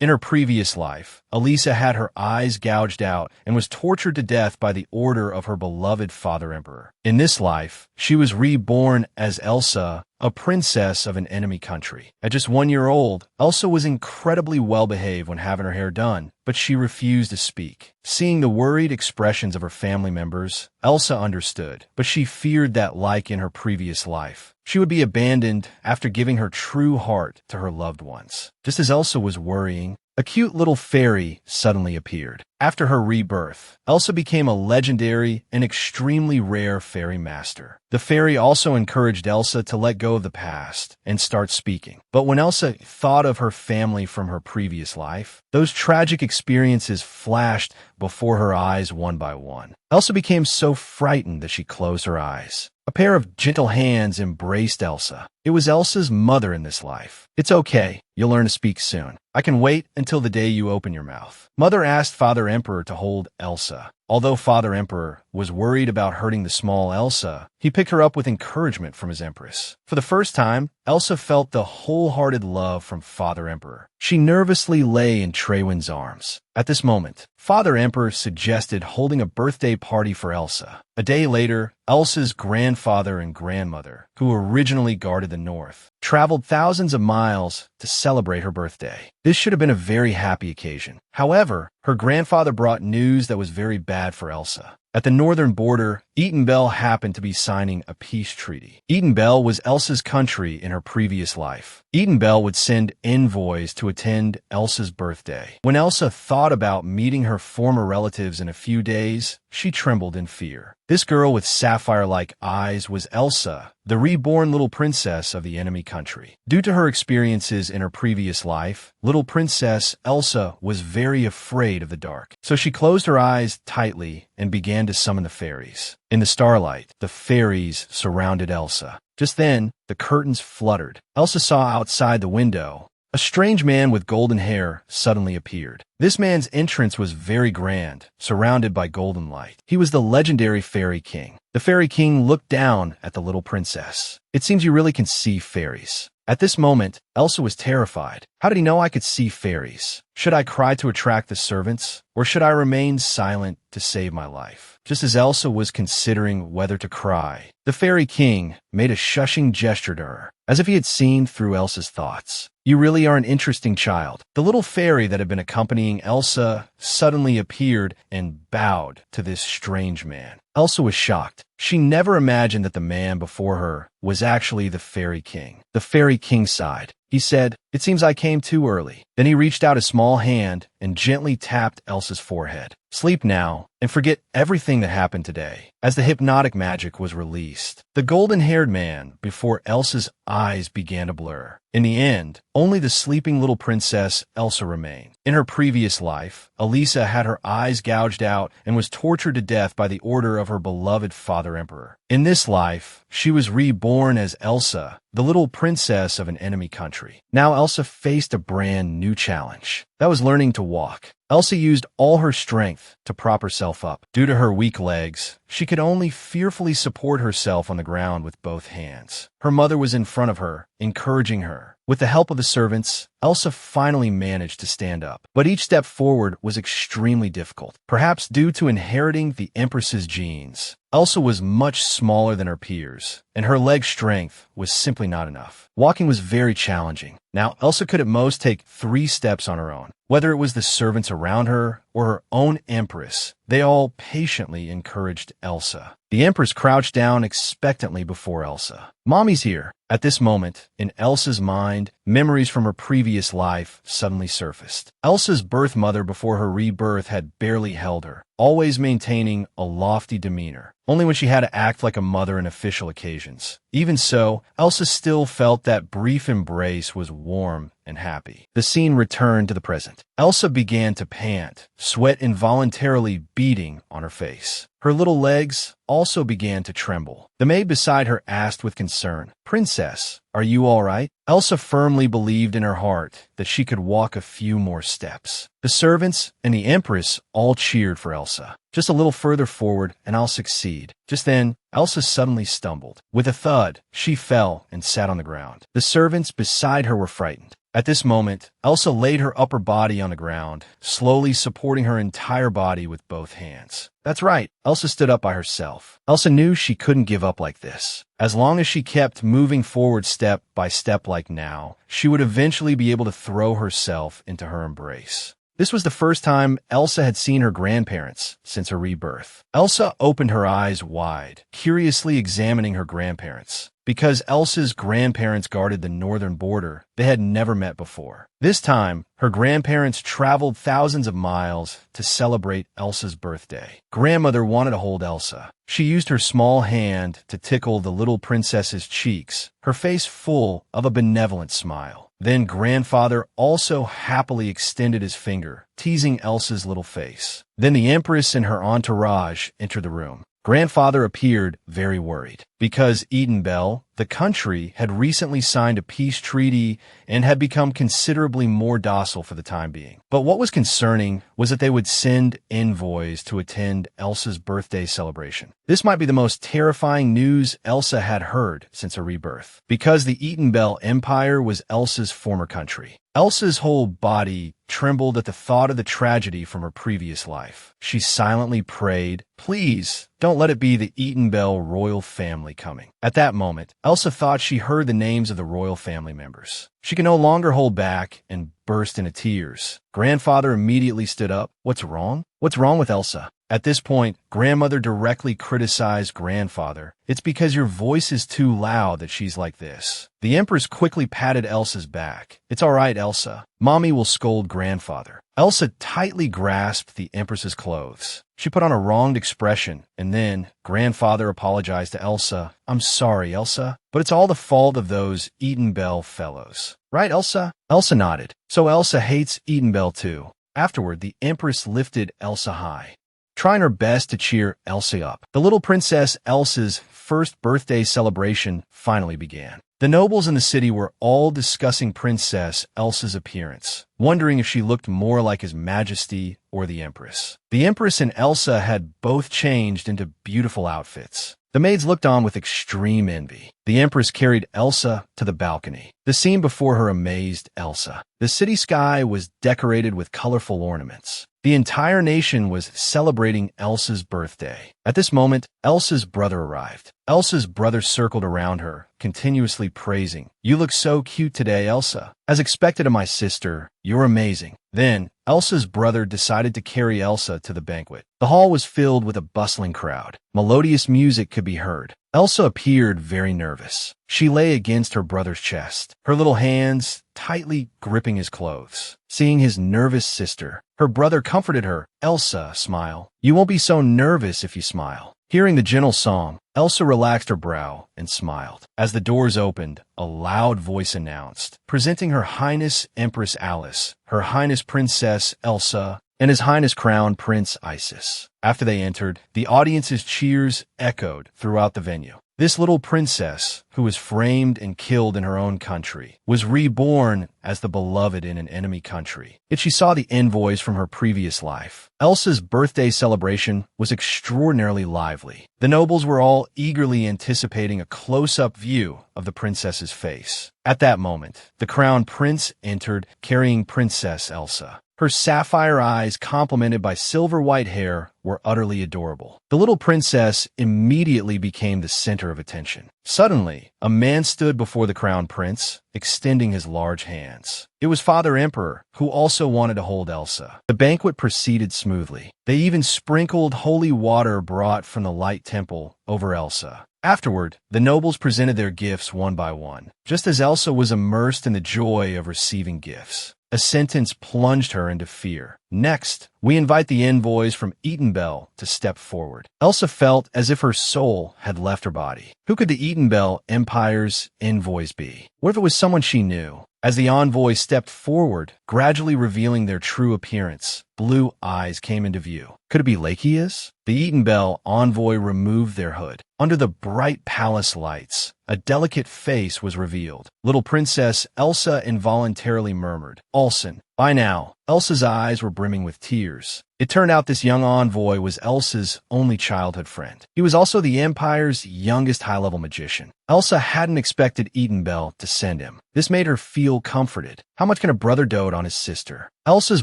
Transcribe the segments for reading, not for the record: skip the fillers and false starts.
In her previous life, Elisa had her eyes gouged out and was tortured to death by the order of her beloved father emperor. In this life, she was reborn as Elsa, a princess of an enemy country. At just 1 year old, Elsa was incredibly well-behaved when having her hair done, but she refused to speak. Seeing the worried expressions of her family members, Elsa understood, but she feared that, like in her previous life, she would be abandoned after giving her true heart to her loved ones. Just as Elsa was worrying, a cute little fairy suddenly appeared. After her rebirth, Elsa became a legendary and extremely rare fairy master. The fairy also encouraged Elsa to let go of the past and start speaking. But when Elsa thought of her family from her previous life, those tragic experiences flashed before her eyes one by one. Elsa became so frightened that she closed her eyes. A pair of gentle hands embraced Elsa. It was Elsa's mother in this life. "It's okay. You'll learn to speak soon. I can wait until the day you open your mouth." Mother asked Father Emperor to hold Elsa. Although Father Emperor was worried about hurting the small Elsa, he picked her up with encouragement from his empress. For the first time, Elsa felt the wholehearted love from Father Emperor. She nervously lay in Treywin's arms. At this moment, Father Emperor suggested holding a birthday party for Elsa. A day later, Elsa's grandfather and grandmother, who originally guarded the north, traveled thousands of miles to celebrate her birthday. This should have been a very happy occasion. However, her grandfather brought news that was very bad for Elsa. At the northern border, Eatonbell happened to be signing a peace treaty. Eatonbell was Elsa's country in her previous life. Eatonbell would send envoys to attend Elsa's birthday. When Elsa thought about meeting her former relatives in a few days, she trembled in fear. This girl with sapphire-like eyes was Elsa, the reborn little princess of the enemy country. Due to her experiences in her previous life, little princess Elsa was very afraid of the dark. So she closed her eyes tightly and began to summon the fairies. In the starlight, the fairies surrounded Elsa. Just then, the curtains fluttered. Elsa saw outside the window. A strange man with golden hair suddenly appeared. This man's entrance was very grand, surrounded by golden light. He was the legendary Fairy King. The Fairy King looked down at the little princess. "It seems you really can see fairies." At this moment, Elsa was terrified. How did he know I could see fairies? Should I cry to attract the servants, or should I remain silent to save my life? Just as Elsa was considering whether to cry, the Fairy King made a shushing gesture to her, as if he had seen through Elsa's thoughts. "You really are an interesting child." The little fairy that had been accompanying Elsa suddenly appeared and bowed to this strange man. Elsa was shocked. She never imagined that the man before her was actually the Fairy King. The Fairy King sighed. He said, "It seems I came too early." Then he reached out a small hand and gently tapped Elsa's forehead. "Sleep now and forget everything that happened today." As the hypnotic magic was released, the golden-haired man before Elsa's eyes began to blur. In the end, only the sleeping little princess Elsa remained. In her previous life, Elisa had her eyes gouged out and was tortured to death by the order of her beloved Father Emperor. In this life, she was reborn as Elsa, the little princess of an enemy country. Now Elsa faced a brand new challenge. That was learning to walk. Elsa used all her strength to prop herself up. Due to her weak legs, she could only fearfully support herself on the ground with both hands. Her mother was in front of her, encouraging her. With the help of the servants, Elsa finally managed to stand up. But each step forward was extremely difficult, perhaps due to inheriting the Empress's genes. Elsa was much smaller than her peers, and her leg strength was simply not enough. Walking was very challenging. Now, Elsa could at most take 3 steps on her own. Whether it was the servants around her or her own Empress, they all patiently encouraged Elsa. The Empress crouched down expectantly before Elsa. "Mommy's here." At this moment, in Elsa's mind, memories from her previous life suddenly surfaced. Elsa's birth mother before her rebirth had barely held her, always maintaining a lofty demeanor, only when she had to act like a mother in official occasions. Even so, Elsa still felt that brief embrace was warm and happy. The scene returned to the present. Elsa began to pant, sweat involuntarily beading on her face. Her little legs also began to tremble. The maid beside her asked with concern, "Princess, are you all right?" Elsa firmly believed in her heart that she could walk a few more steps. The servants and the Empress all cheered for Elsa. "Just a little further forward and I'll succeed." Just then, Elsa suddenly stumbled. With a thud, she fell and sat on the ground. The servants beside her were frightened. At this moment, Elsa laid her upper body on the ground, slowly supporting her entire body with both hands. That's right, Elsa stood up by herself. Elsa knew she couldn't give up like this. As long as she kept moving forward step by step like now, she would eventually be able to throw herself into her embrace. This was the first time Elsa had seen her grandparents since her rebirth. Elsa opened her eyes wide, curiously examining her grandparents. Because Elsa's grandparents guarded the northern border, they had never met before. This time, her grandparents traveled thousands of miles to celebrate Elsa's birthday. Grandmother wanted to hold Elsa. She used her small hand to tickle the little princess's cheeks, her face full of a benevolent smile. Then grandfather also happily extended his finger, teasing Elsa's little face. Then the empress and her entourage entered the room. Grandfather appeared very worried because Edenbell, the country, had recently signed a peace treaty and had become considerably more docile for the time being. But what was concerning was that they would send envoys to attend Elsa's birthday celebration. This might be the most terrifying news Elsa had heard since her rebirth, because the Edenbell Empire was Elsa's former country. Elsa's whole body trembled at the thought of the tragedy from her previous life. She silently prayed, "Please, don't let it be the Edenbell royal family coming." At that moment, Elsa thought she heard the names of the royal family members. She could no longer hold back and burst into tears. Grandfather immediately stood up. "What's wrong? What's wrong with Elsa?" At this point, grandmother directly criticized grandfather. "It's because your voice is too loud that she's like this." The empress quickly patted Elsa's back. "It's all right, Elsa. Mommy will scold grandfather." Elsa tightly grasped the empress's clothes. She put on a wronged expression, and then grandfather apologized to Elsa. "I'm sorry, Elsa, but it's all the fault of those Edenbell fellows. Right, Elsa?" Elsa nodded. So Elsa hates Edenbell too. Afterward, the empress lifted Elsa high, trying her best to cheer Elsa up. The little princess Elsa's first birthday celebration finally began. The nobles in the city were all discussing Princess Elsa's appearance, wondering if she looked more like His Majesty or the Empress. The Empress and Elsa had both changed into beautiful outfits. The maids looked on with extreme envy. The Empress carried Elsa to the balcony. The scene before her amazed Elsa. The city sky was decorated with colorful ornaments. The entire nation was celebrating Elsa's birthday. At this moment, Elsa's brother arrived. Elsa's brother circled around her, continuously praising, "You look so cute today, Elsa. As expected of my sister, you're amazing." Then, Elsa's brother decided to carry Elsa to the banquet. The hall was filled with a bustling crowd. Melodious music could be heard. Elsa appeared very nervous. She lay against her brother's chest, her little hands tightly gripping his clothes. Seeing his nervous sister, her brother comforted her. "Elsa, smile. You won't be so nervous if you smile." Hearing the gentle song, Elsa relaxed her brow and smiled. As the doors opened, a loud voice announced, "Presenting Her Highness Empress Alice, Her Highness Princess Elsa, and His Highness Crown Prince Isis." After they entered, the audience's cheers echoed throughout the venue. This little princess, who was framed and killed in her own country, was reborn as the beloved in an enemy country. Yet she saw the envoys from her previous life. Elsa's birthday celebration was extraordinarily lively. The nobles were all eagerly anticipating a close-up view of the princess's face. At that moment, the crown prince entered, carrying Princess Elsa. Her sapphire eyes, complemented by silver-white hair, were utterly adorable. The little princess immediately became the center of attention. Suddenly, a man stood before the crown prince, extending his large hands. It was Father Emperor, who also wanted to hold Elsa. The banquet proceeded smoothly. They even sprinkled holy water brought from the light temple over Elsa. Afterward, the nobles presented their gifts one by one, just as Elsa was immersed in the joy of receiving gifts. A sentence plunged her into fear. "Next, we invite the envoys from Edenbell to step forward." Elsa felt as if her soul had left her body. Who could the Edenbell Empire's envoys be? What if it was someone she knew? As the envoys stepped forward, gradually revealing their true appearance, blue eyes came into view. Could it be Lacheas? The Edenbell envoy removed their hood. Under the bright palace lights, a delicate face was revealed. Little Princess Elsa involuntarily murmured, "Olsen." By now, Elsa's eyes were brimming with tears. It turned out this young envoy was Elsa's only childhood friend. He was also the Empire's youngest high-level magician. Elsa hadn't expected Edenbell to send him. This made her feel comforted. How much can a brother dote on his sister? Elsa's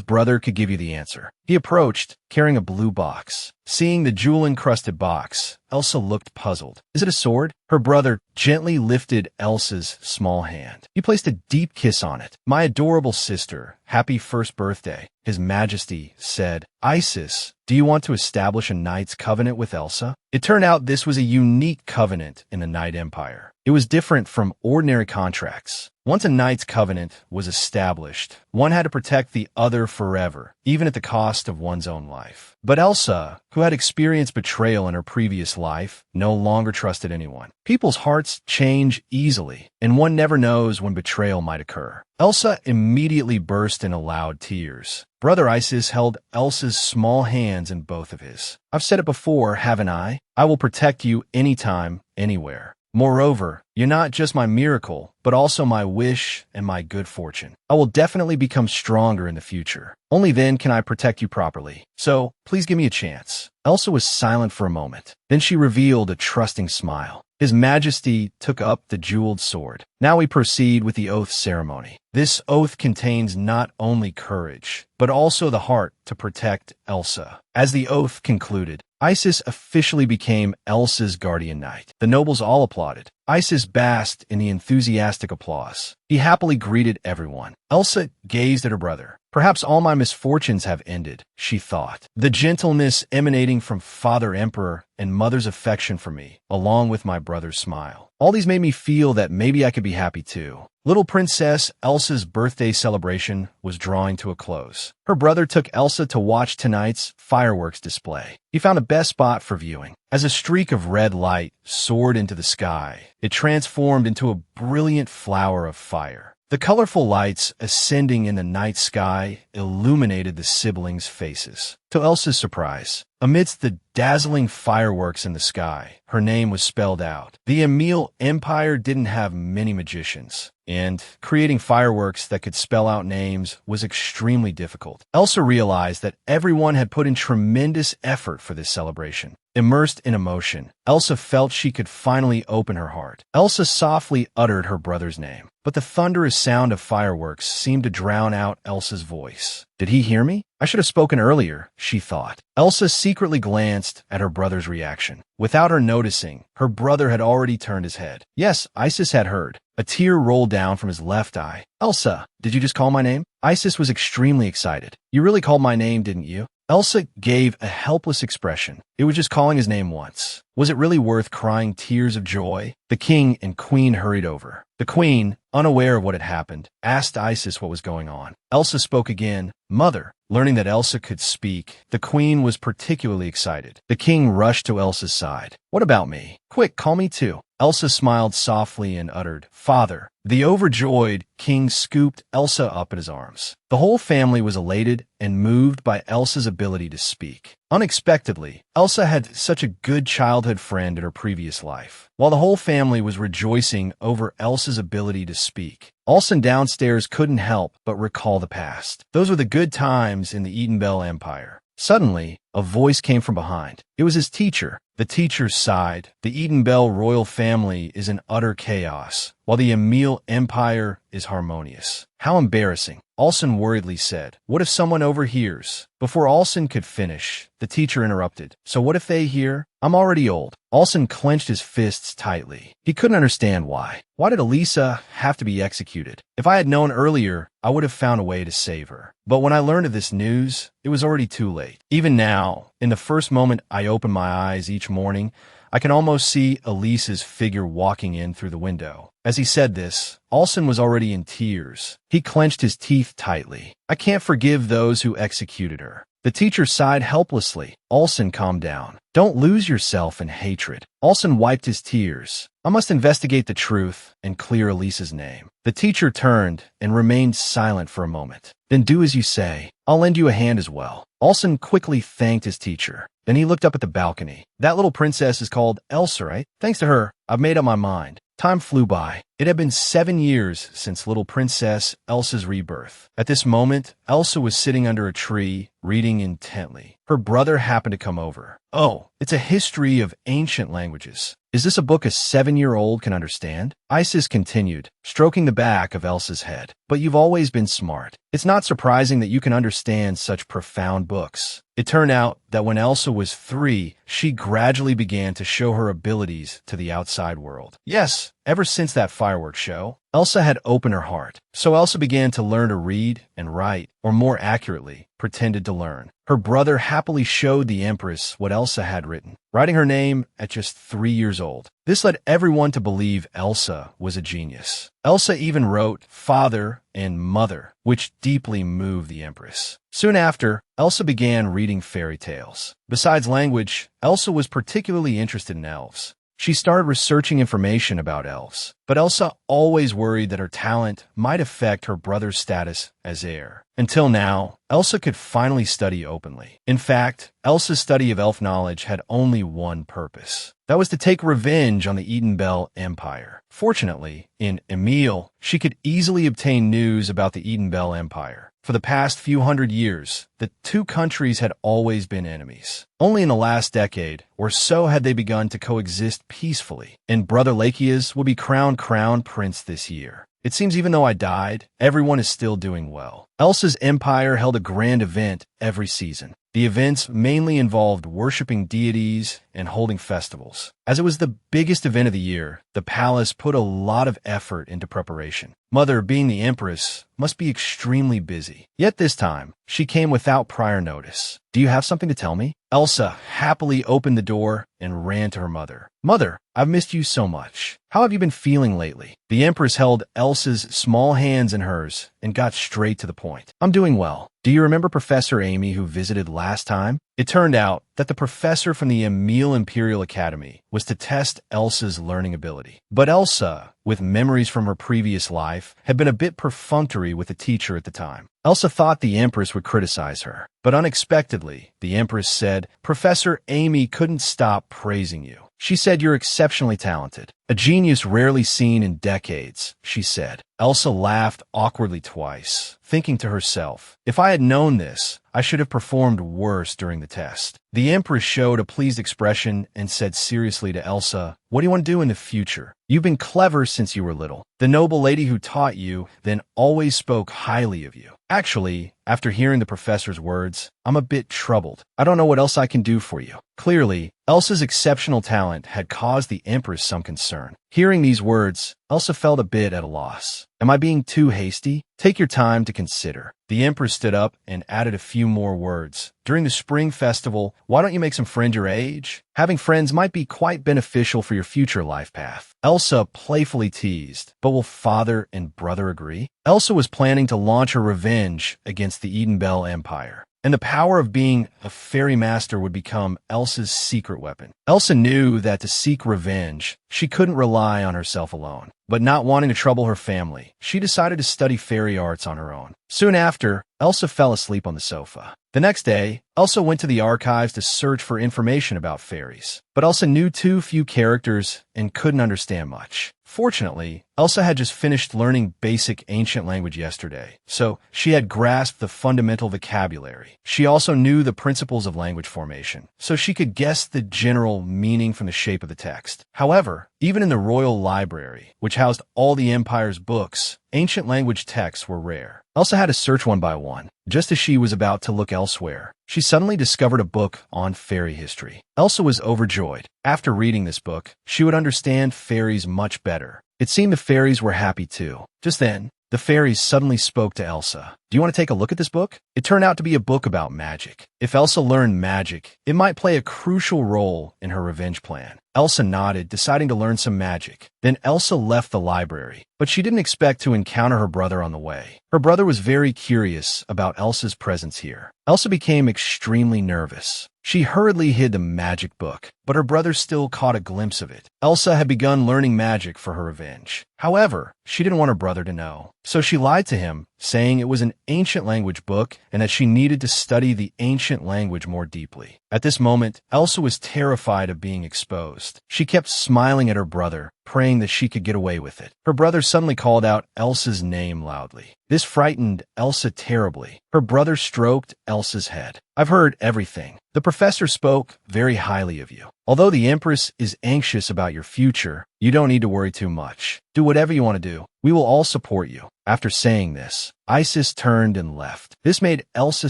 brother could give you the answer. He approached, carrying a blue box. Seeing the jewel-encrusted box, Elsa looked puzzled. Is it a sword? Her brother gently lifted Elsa's small hand. He placed a deep kiss on it. My adorable sister, happy first birthday. His Majesty said, Isis, do you want to establish a knight's covenant with Elsa? It turned out this was a unique covenant in the Knight Empire. It was different from ordinary contracts. Once a knight's covenant was established, one had to protect the other forever, even at the cost of one's own life. But Elsa, who had experienced betrayal in her previous life, no longer trusted anyone. People's hearts change easily, and one never knows when betrayal might occur. Elsa immediately burst into loud tears. Brother Isis held Elsa's small hands in both of his. I've said it before, haven't I? I will protect you anytime, anywhere. Moreover, you're not just my miracle, but also my wish and my good fortune. I will definitely become stronger in the future. Only then can I protect you properly. So, please give me a chance. Elsa was silent for a moment. Then she revealed a trusting smile. His Majesty took up the jeweled sword. Now we proceed with the oath ceremony. This oath contains not only courage, but also the heart to protect Elsa. As the oath concluded, Isis officially became Elsa's guardian knight. The nobles all applauded. Isis basked in the enthusiastic applause. He happily greeted everyone. Elsa gazed at her brother. Perhaps all my misfortunes have ended, she thought. The gentleness emanating from Father Emperor and Mother's affection for me, along with my brother's smile. All these made me feel that maybe I could be happy too. Little Princess Elsa's birthday celebration was drawing to a close. Her brother took Elsa to watch tonight's fireworks display. He found a best spot for viewing. As a streak of red light soared into the sky, it transformed into a brilliant flower of fire. The colorful lights ascending in the night sky illuminated the siblings' faces. To Elsa's surprise, amidst the dazzling fireworks in the sky, her name was spelled out. The Emil Empire didn't have many magicians, and creating fireworks that could spell out names was extremely difficult. Elsa realized that everyone had put in tremendous effort for this celebration. Immersed in emotion, Elsa felt she could finally open her heart. Elsa softly uttered her brother's name, but the thunderous sound of fireworks seemed to drown out Elsa's voice. Did he hear me? I should have spoken earlier, she thought. Elsa secretly glanced at her brother's reaction. Without her noticing, her brother had already turned his head. Yes, Isis had heard. A tear rolled down from his left eye. Elsa, did you just call my name? Isis was extremely excited. You really called my name, didn't you? Elsa gave a helpless expression. It was just calling his name once. Was it really worth crying tears of joy? The king and queen hurried over. The queen, unaware of what had happened, asked Isis what was going on. Elsa spoke again. Mother. Learning that Elsa could speak, the queen was particularly excited. The king rushed to Elsa's side. What about me? Quick, call me too. Elsa smiled softly and uttered, Father. The overjoyed king scooped Elsa up in his arms. The whole family was elated and moved by Elsa's ability to speak. Unexpectedly, Elsa had such a good childhood friend in her previous life. While the whole family was rejoicing over Elsa's ability to speak, Alson downstairs couldn't help but recall the past. Those were the good times in the Edenbell Empire. Suddenly, a voice came from behind. It was his teacher. The teacher sighed. The Edenbell royal family is in utter chaos, while the Emil Empire is harmonious. How embarrassing. Alson worriedly said, What if someone overhears? Before Alson could finish, the teacher interrupted. So what if they hear? I'm already old. Alson clenched his fists tightly. He couldn't understand why. Why did Elisa have to be executed? If I had known earlier, I would have found a way to save her. But when I learned of this news, it was already too late. Even now, in the first moment I open my eyes each morning, I can almost see Elisa's figure walking in through the window. As he said this, Alson was already in tears. He clenched his teeth tightly. I can't forgive those who executed her. The teacher sighed helplessly. Alson calmed down. Don't lose yourself in hatred. Alson wiped his tears. I must investigate the truth and clear Elisa's name. The teacher turned and remained silent for a moment. Then do as you say. I'll lend you a hand as well. Alson quickly thanked his teacher. Then he looked up at the balcony. That little princess is called Elsa, right? Thanks to her, I've made up my mind. Time flew by. It had been 7 years since little Princess Elsa's rebirth. At this moment, Elsa was sitting under a tree, reading intently. Her brother happened to come over. Oh, it's a history of ancient languages. Is this a book a 7-year-old can understand? Isis continued, stroking the back of Elsa's head. But you've always been smart. It's not surprising that you can understand such profound books. It turned out that when Elsa was 3, she gradually began to show her abilities to the outside world. Yes, ever since that fireworks show, Elsa had opened her heart. So Elsa began to learn to read and write, or more accurately, pretended to learn. Her brother happily showed the Empress what Elsa had written, writing her name at just 3 years old. This led everyone to believe Elsa was a genius. Elsa even wrote father and mother, which deeply moved the Empress. Soon after, Elsa began reading fairy tales. Besides language, Elsa was particularly interested in elves. She started researching information about elves, but Elsa always worried that her talent might affect her brother's status as heir. Until now, Elsa could finally study openly. In fact, Elsa's study of elf knowledge had only one purpose. That was to take revenge on the Eden Bell Empire. Fortunately, in Emil, she could easily obtain news about the Eden Bell Empire. For the past few hundred years, the two countries had always been enemies. Only in the last decade or so had they begun to coexist peacefully, and Brother Lakias will be crowned Crown Prince this year. It seems even though I died, everyone is still doing well. Elsa's empire held a grand event every season. The events mainly involved worshiping deities and holding festivals. As it was the biggest event of the year, the palace put a lot of effort into preparation. Mother, being the Empress, must be extremely busy. Yet this time, she came without prior notice. Do you have something to tell me? Elsa happily opened the door and ran to her mother. Mother, I've missed you so much. How have you been feeling lately? The Empress held Elsa's small hands in hers and got straight to the point. I'm doing well. Do you remember Professor Amy who visited last time? It turned out that the professor from the Emil Imperial Academy was to test Elsa's learning ability. But Elsa, with memories from her previous life, had been a bit perfunctory with the teacher at the time. Elsa thought the Empress would criticize her, but unexpectedly, the Empress said, Professor Amy couldn't stop praising you. She said you're exceptionally talented. A genius rarely seen in decades, she said. Elsa laughed awkwardly twice, thinking to herself, if I had known this, I should have performed worse during the test. The Empress showed a pleased expression and said seriously to Elsa, what do you want to do in the future? You've been clever since you were little. The noble lady who taught you then always spoke highly of you. Actually, after hearing the professor's words, I'm a bit troubled. I don't know what else I can do for you. Clearly, Elsa's exceptional talent had caused the Empress some concern. Hearing these words, Elsa felt a bit at a loss. Am I being too hasty? Take your time to consider. The Empress stood up and added a few more words. During the spring festival, why don't you make some friends your age? Having friends might be quite beneficial for your future life path. Elsa playfully teased, but will father and brother agree? Elsa was planning to launch her revenge against the Eden Bell Empire, and the power of being a fairy master would become Elsa's secret weapon. Elsa knew that to seek revenge, she couldn't rely on herself alone. But not wanting to trouble her family, she decided to study fairy arts on her own. Soon after, Elsa fell asleep on the sofa. The next day, Elsa went to the archives to search for information about fairies. But Elsa knew too few characters and couldn't understand much. Fortunately, Elsa had just finished learning basic ancient language yesterday, so she had grasped the fundamental vocabulary. She also knew the principles of language formation, so she could guess the general meaning from the shape of the text. However, even in the royal library, which housed all the empire's books, ancient language texts were rare. Elsa had to search one by one. Just as she was about to look elsewhere, she suddenly discovered a book on fairy history. Elsa was overjoyed. After reading this book, she would understand fairies much better. It seemed the fairies were happy too. Just then, the fairies suddenly spoke to Elsa. Do you want to take a look at this book? It turned out to be a book about magic. If Elsa learned magic, it might play a crucial role in her revenge plan. Elsa nodded, deciding to learn some magic. Then Elsa left the library, but she didn't expect to encounter her brother on the way. Her brother was very curious about Elsa's presence here. Elsa became extremely nervous. She hurriedly hid the magic book, but her brother still caught a glimpse of it. Elsa had begun learning magic for her revenge. However, she didn't want her brother to know, so she lied to him, saying it was an ancient language book and that she needed to study the ancient language more deeply. At this moment, Elsa was terrified of being exposed. She kept smiling at her brother, praying that she could get away with it. Her brother suddenly called out Elsa's name loudly. This frightened Elsa terribly. Her brother stroked Elsa's head. "I've heard everything. The professor spoke very highly of you. Although the Empress is anxious about your future, you don't need to worry too much. Do whatever you want to do. We will all support you." After saying this, Isis turned and left. This made Elsa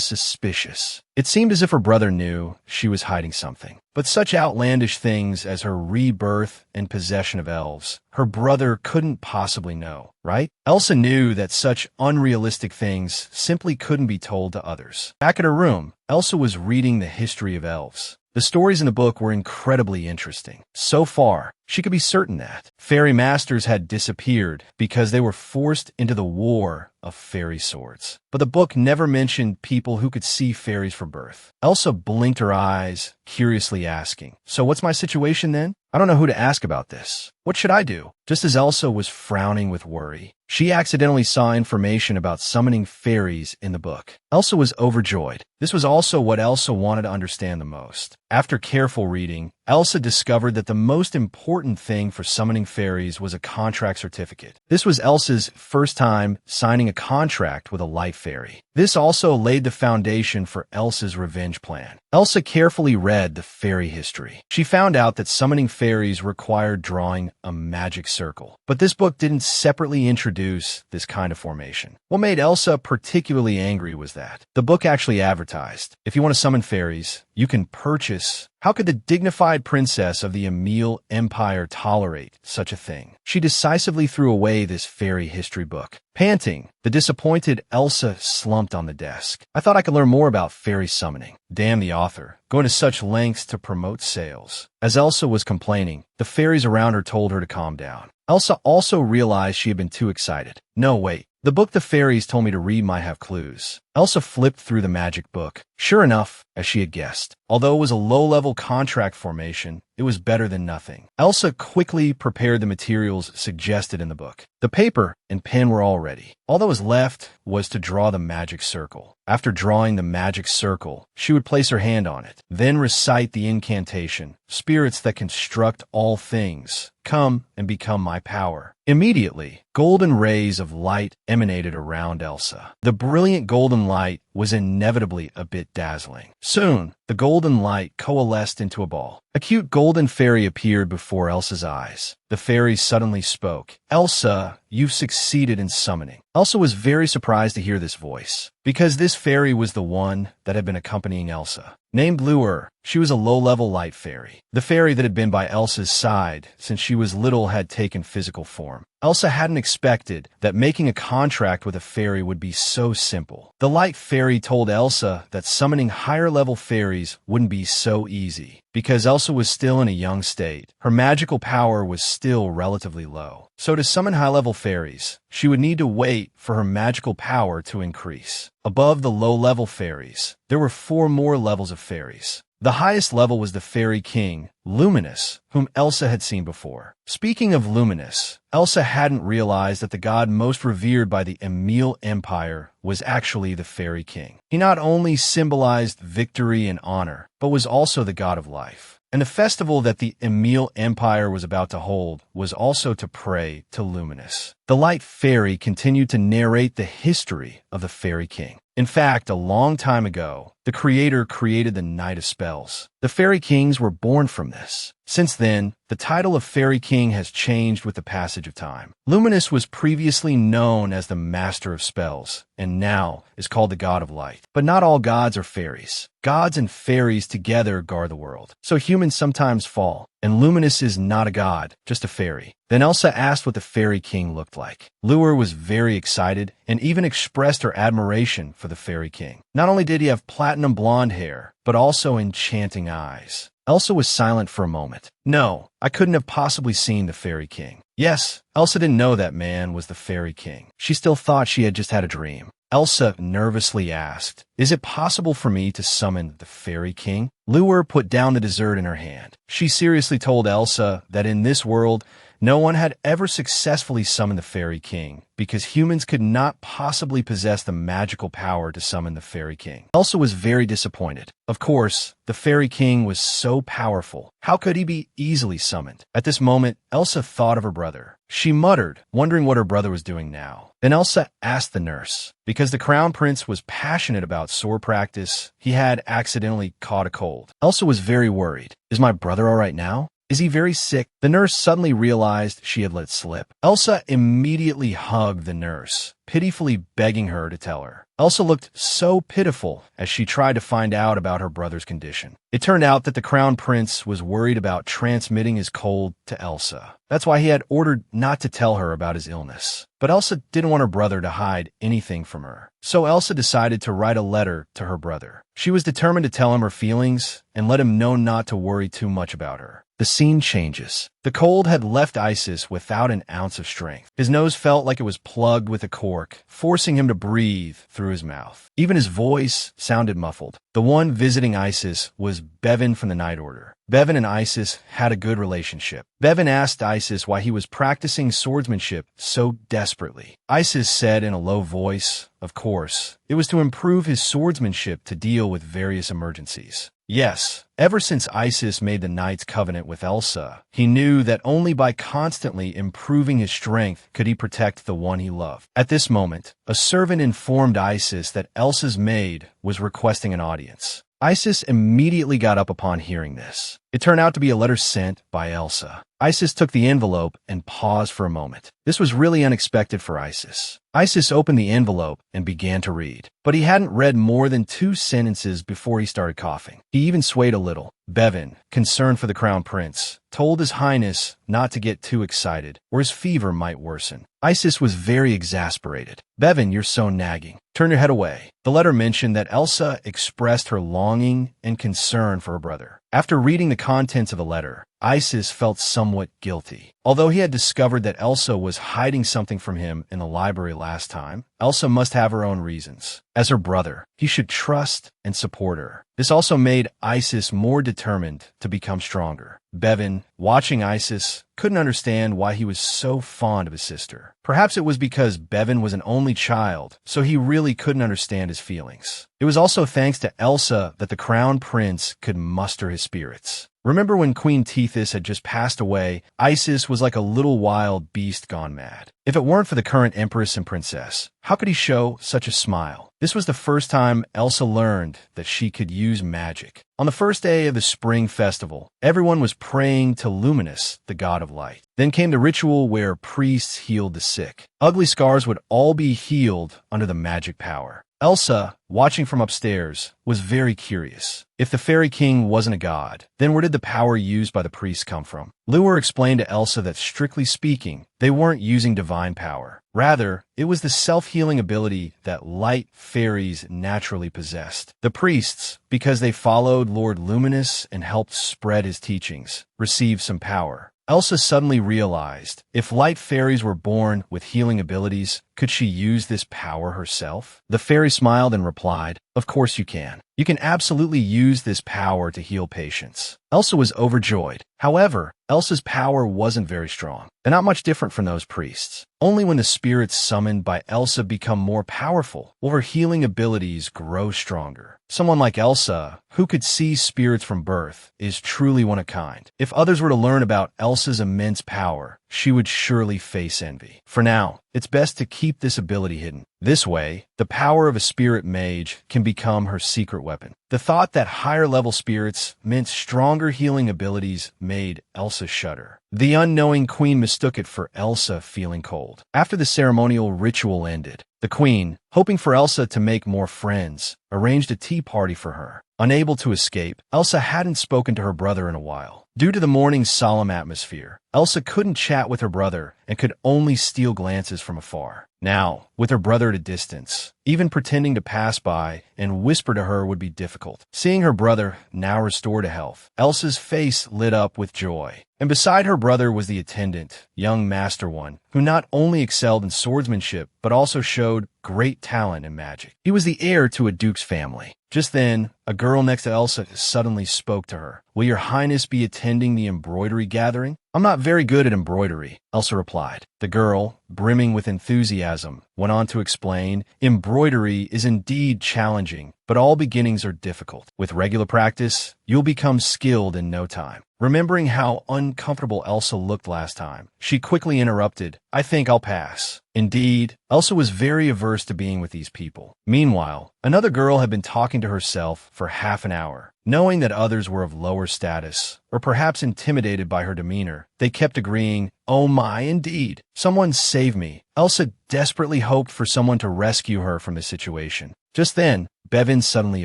suspicious. It seemed as if her brother knew she was hiding something. But such outlandish things as her rebirth and possession of elves, her brother couldn't possibly know, right? Elsa knew that such unrealistic things simply couldn't be told to others. Back at her room, Elsa was reading the history of elves. The stories in the book were incredibly interesting. So far, she could be certain that fairy masters had disappeared because they were forced into the war of fairy swords. But the book never mentioned people who could see fairies from birth. Elsa blinked her eyes, curiously asking, "So what's my situation then? I don't know who to ask about this. What should I do?" Just as Elsa was frowning with worry, she accidentally saw information about summoning fairies in the book. Elsa was overjoyed. This was also what Elsa wanted to understand the most. After careful reading, Elsa discovered that the most important thing for summoning fairies was a contract certificate. This was Elsa's first time signing a contract with a light fairy. This also laid the foundation for Elsa's revenge plan. Elsa carefully read the fairy history. She found out that summoning fairies required drawing a magic circle. But this book didn't separately introduce this kind of formation. What made Elsa particularly angry was that the book actually advertised, if you want to summon fairies, you can purchase. How could the dignified princess of the Emil Empire tolerate such a thing? She decisively threw away this fairy history book. Panting, the disappointed Elsa slumped on the desk. "I thought I could learn more about fairy summoning. Damn the author, going to such lengths to promote sales." As Elsa was complaining, the fairies around her told her to calm down. Elsa also realized she had been too excited. "No, wait. The book the fairies told me to read might have clues." Elsa flipped through the magic book. Sure enough, as she had guessed, although it was a low-level contract formation, it was better than nothing. Elsa quickly prepared the materials suggested in the book. The paper and pen were all ready. All that was left was to draw the magic circle. After drawing the magic circle, she would place her hand on it, then recite the incantation, "Spirits that construct all things, come and become my power." Immediately, golden rays of light emanated around Elsa. The brilliant golden light was inevitably a bit dazzling. Soon, the golden light coalesced into a ball. A cute golden fairy appeared before Elsa's eyes. The fairy suddenly spoke. "Elsa, you've succeeded in summoning." Elsa was very surprised to hear this voice, because this fairy was the one that had been accompanying Elsa. Named Bluer, she was a low-level light fairy. The fairy that had been by Elsa's side since she was little had taken physical form. Elsa hadn't expected that making a contract with a fairy would be so simple. The light fairy told Elsa that summoning higher-level fairies wouldn't be so easy, because Elsa was still in a young state. Her magical power was still relatively low. So to summon high-level fairies, she would need to wait for her magical power to increase. Above the low-level fairies, there were 4 more levels of fairies. The highest level was the Fairy King, Luminous, whom Elsa had seen before. Speaking of Luminous, Elsa hadn't realized that the god most revered by the Emil Empire was actually the Fairy King. He not only symbolized victory and honor, but was also the god of life. And the festival that the Emil Empire was about to hold was also to pray to Luminous. The Light Fairy continued to narrate the history of the Fairy King. In fact, a long time ago, the Creator created the Night of Spells. The Fairy Kings were born from this. Since then, the title of Fairy King has changed with the passage of time. Luminous was previously known as the Master of Spells, and now is called the God of Light. But not all gods are fairies. Gods and fairies together guard the world. So humans sometimes fall, and Luminous is not a god, just a fairy. Then Elsa asked what the Fairy King looked like. Lure was very excited and even expressed her admiration for the Fairy King. Not only did he have platinum blonde hair, but also enchanting eyes. Elsa was silent for a moment. No, I couldn't have possibly seen the Fairy King. Yes, Elsa didn't know that man was the Fairy King. She still thought she had just had a dream. Elsa nervously asked, "Is it possible for me to summon the Fairy King?" Lure put down the dessert in her hand. She seriously told Elsa that in this world, no one had ever successfully summoned the Fairy King because humans could not possibly possess the magical power to summon the Fairy King. Elsa was very disappointed. Of course, the Fairy King was so powerful. How could he be easily summoned? At this moment, Elsa thought of her brother. She muttered, wondering what her brother was doing now. Then Elsa asked the nurse. Because the Crown Prince was passionate about sword practice, he had accidentally caught a cold. Elsa was very worried. Is my brother all right now? Is he very sick? The nurse suddenly realized she had let slip. Elsa immediately hugged the nurse, pitifully begging her to tell her. Elsa looked so pitiful as she tried to find out about her brother's condition. It turned out that the Crown Prince was worried about transmitting his cold to Elsa. That's why he had ordered not to tell her about his illness. But Elsa didn't want her brother to hide anything from her. So Elsa decided to write a letter to her brother. She was determined to tell him her feelings and let him know not to worry too much about her. The scene changes. The cold had left Isis without an ounce of strength. His nose felt like it was plugged with a cork, forcing him to breathe through his mouth. Even his voice sounded muffled. The one visiting Isis was Bevan from the Night Order. Bevan and Isis had a good relationship. Bevan asked Isis why he was practicing swordsmanship so desperately. Isis said in a low voice, of course, it was to improve his swordsmanship to deal with various emergencies. Yes, ever since Isis made the Knight's Covenant with Elsa, he knew that only by constantly improving his strength could he protect the one he loved. At this moment, a servant informed Isis that Elsa's maid was requesting an audience. Isis immediately got up upon hearing this. It turned out to be a letter sent by Elsa. Isis took the envelope and paused for a moment. This was really unexpected for Isis. Isis opened the envelope and began to read. But he hadn't read more than 2 sentences before he started coughing. He even swayed a little. Bevan, concerned for the Crown Prince, told His Highness not to get too excited, or his fever might worsen. Isis was very exasperated. Bevan, you're so nagging. Turn your head away. The letter mentioned that Elsa expressed her longing and concern for her brother. After reading the contents of the letter, Isis felt somewhat guilty. Although he had discovered that Elsa was hiding something from him in the library last time, Elsa must have her own reasons. As her brother, he should trust and support her. This also made Isis more determined to become stronger. Bevan, watching Isis, couldn't understand why he was so fond of his sister. Perhaps it was because Bevan was an only child, so he really couldn't understand his feelings. It was also thanks to Elsa that the Crown Prince could muster his spirits. Remember when Queen Tethys had just passed away, Isis was like a little wild beast gone mad. If it weren't for the current Empress and Princess, how could he show such a smile? This was the first time Elsa learned that she could use magic. On the first day of the spring festival, everyone was praying to Luminous, the god of light. Then came the ritual where priests healed the sick. Ugly scars would all be healed under the magic power. Elsa, watching from upstairs, was very curious. If the Fairy King wasn't a god, then where did the power used by the priests come from? Lure explained to Elsa that strictly speaking, they weren't using divine power. Rather, it was the self-healing ability that light fairies naturally possessed. The priests, because they followed Lord Luminous and helped spread his teachings, received some power. Elsa suddenly realized, if light fairies were born with healing abilities, could she use this power herself? The fairy smiled and replied, of course you can. You can absolutely use this power to heal patients. Elsa was overjoyed. However, Elsa's power wasn't very strong, and not much different from those priests. Only when the spirits summoned by Elsa become more powerful will her healing abilities grow stronger. Someone like Elsa, who could see spirits from birth, is truly one of a kind. If others were to learn about Elsa's immense power, she would surely face envy. For now, it's best to keep this ability hidden. This way, the power of a spirit mage can become her secret weapon. The thought that higher-level spirits meant stronger healing abilities made Elsa shudder. The unknowing queen mistook it for Elsa feeling cold. After the ceremonial ritual ended, the queen, hoping for Elsa to make more friends, arranged a tea party for her. Unable to escape, Elsa hadn't spoken to her brother in a while. Due to the morning's solemn atmosphere, Elsa couldn't chat with her brother and could only steal glances from afar. Now, with her brother at a distance, even pretending to pass by and whisper to her would be difficult. Seeing her brother now restored to health, Elsa's face lit up with joy. And beside her brother was the attendant, young Master One, who not only excelled in swordsmanship, but also showed great talent in magic. He was the heir to a duke's family. Just then, a girl next to Elsa suddenly spoke to her. "Will your highness be attending the embroidery gathering?" "I'm not very good at embroidery," Elsa replied. The girl, brimming with enthusiasm, went on to explain, "Embroidery is indeed challenging, but all beginnings are difficult. With regular practice, you'll become skilled in no time." Remembering how uncomfortable Elsa looked last time, she quickly interrupted, "I think I'll pass." Indeed, Elsa was very averse to being with these people. Meanwhile, another girl had been talking to herself for half an hour. Knowing that others were of lower status, or perhaps intimidated by her demeanor, they kept agreeing, "Oh my, indeed. Someone save me." Elsa desperately hoped for someone to rescue her from the situation. Just then, Bevan suddenly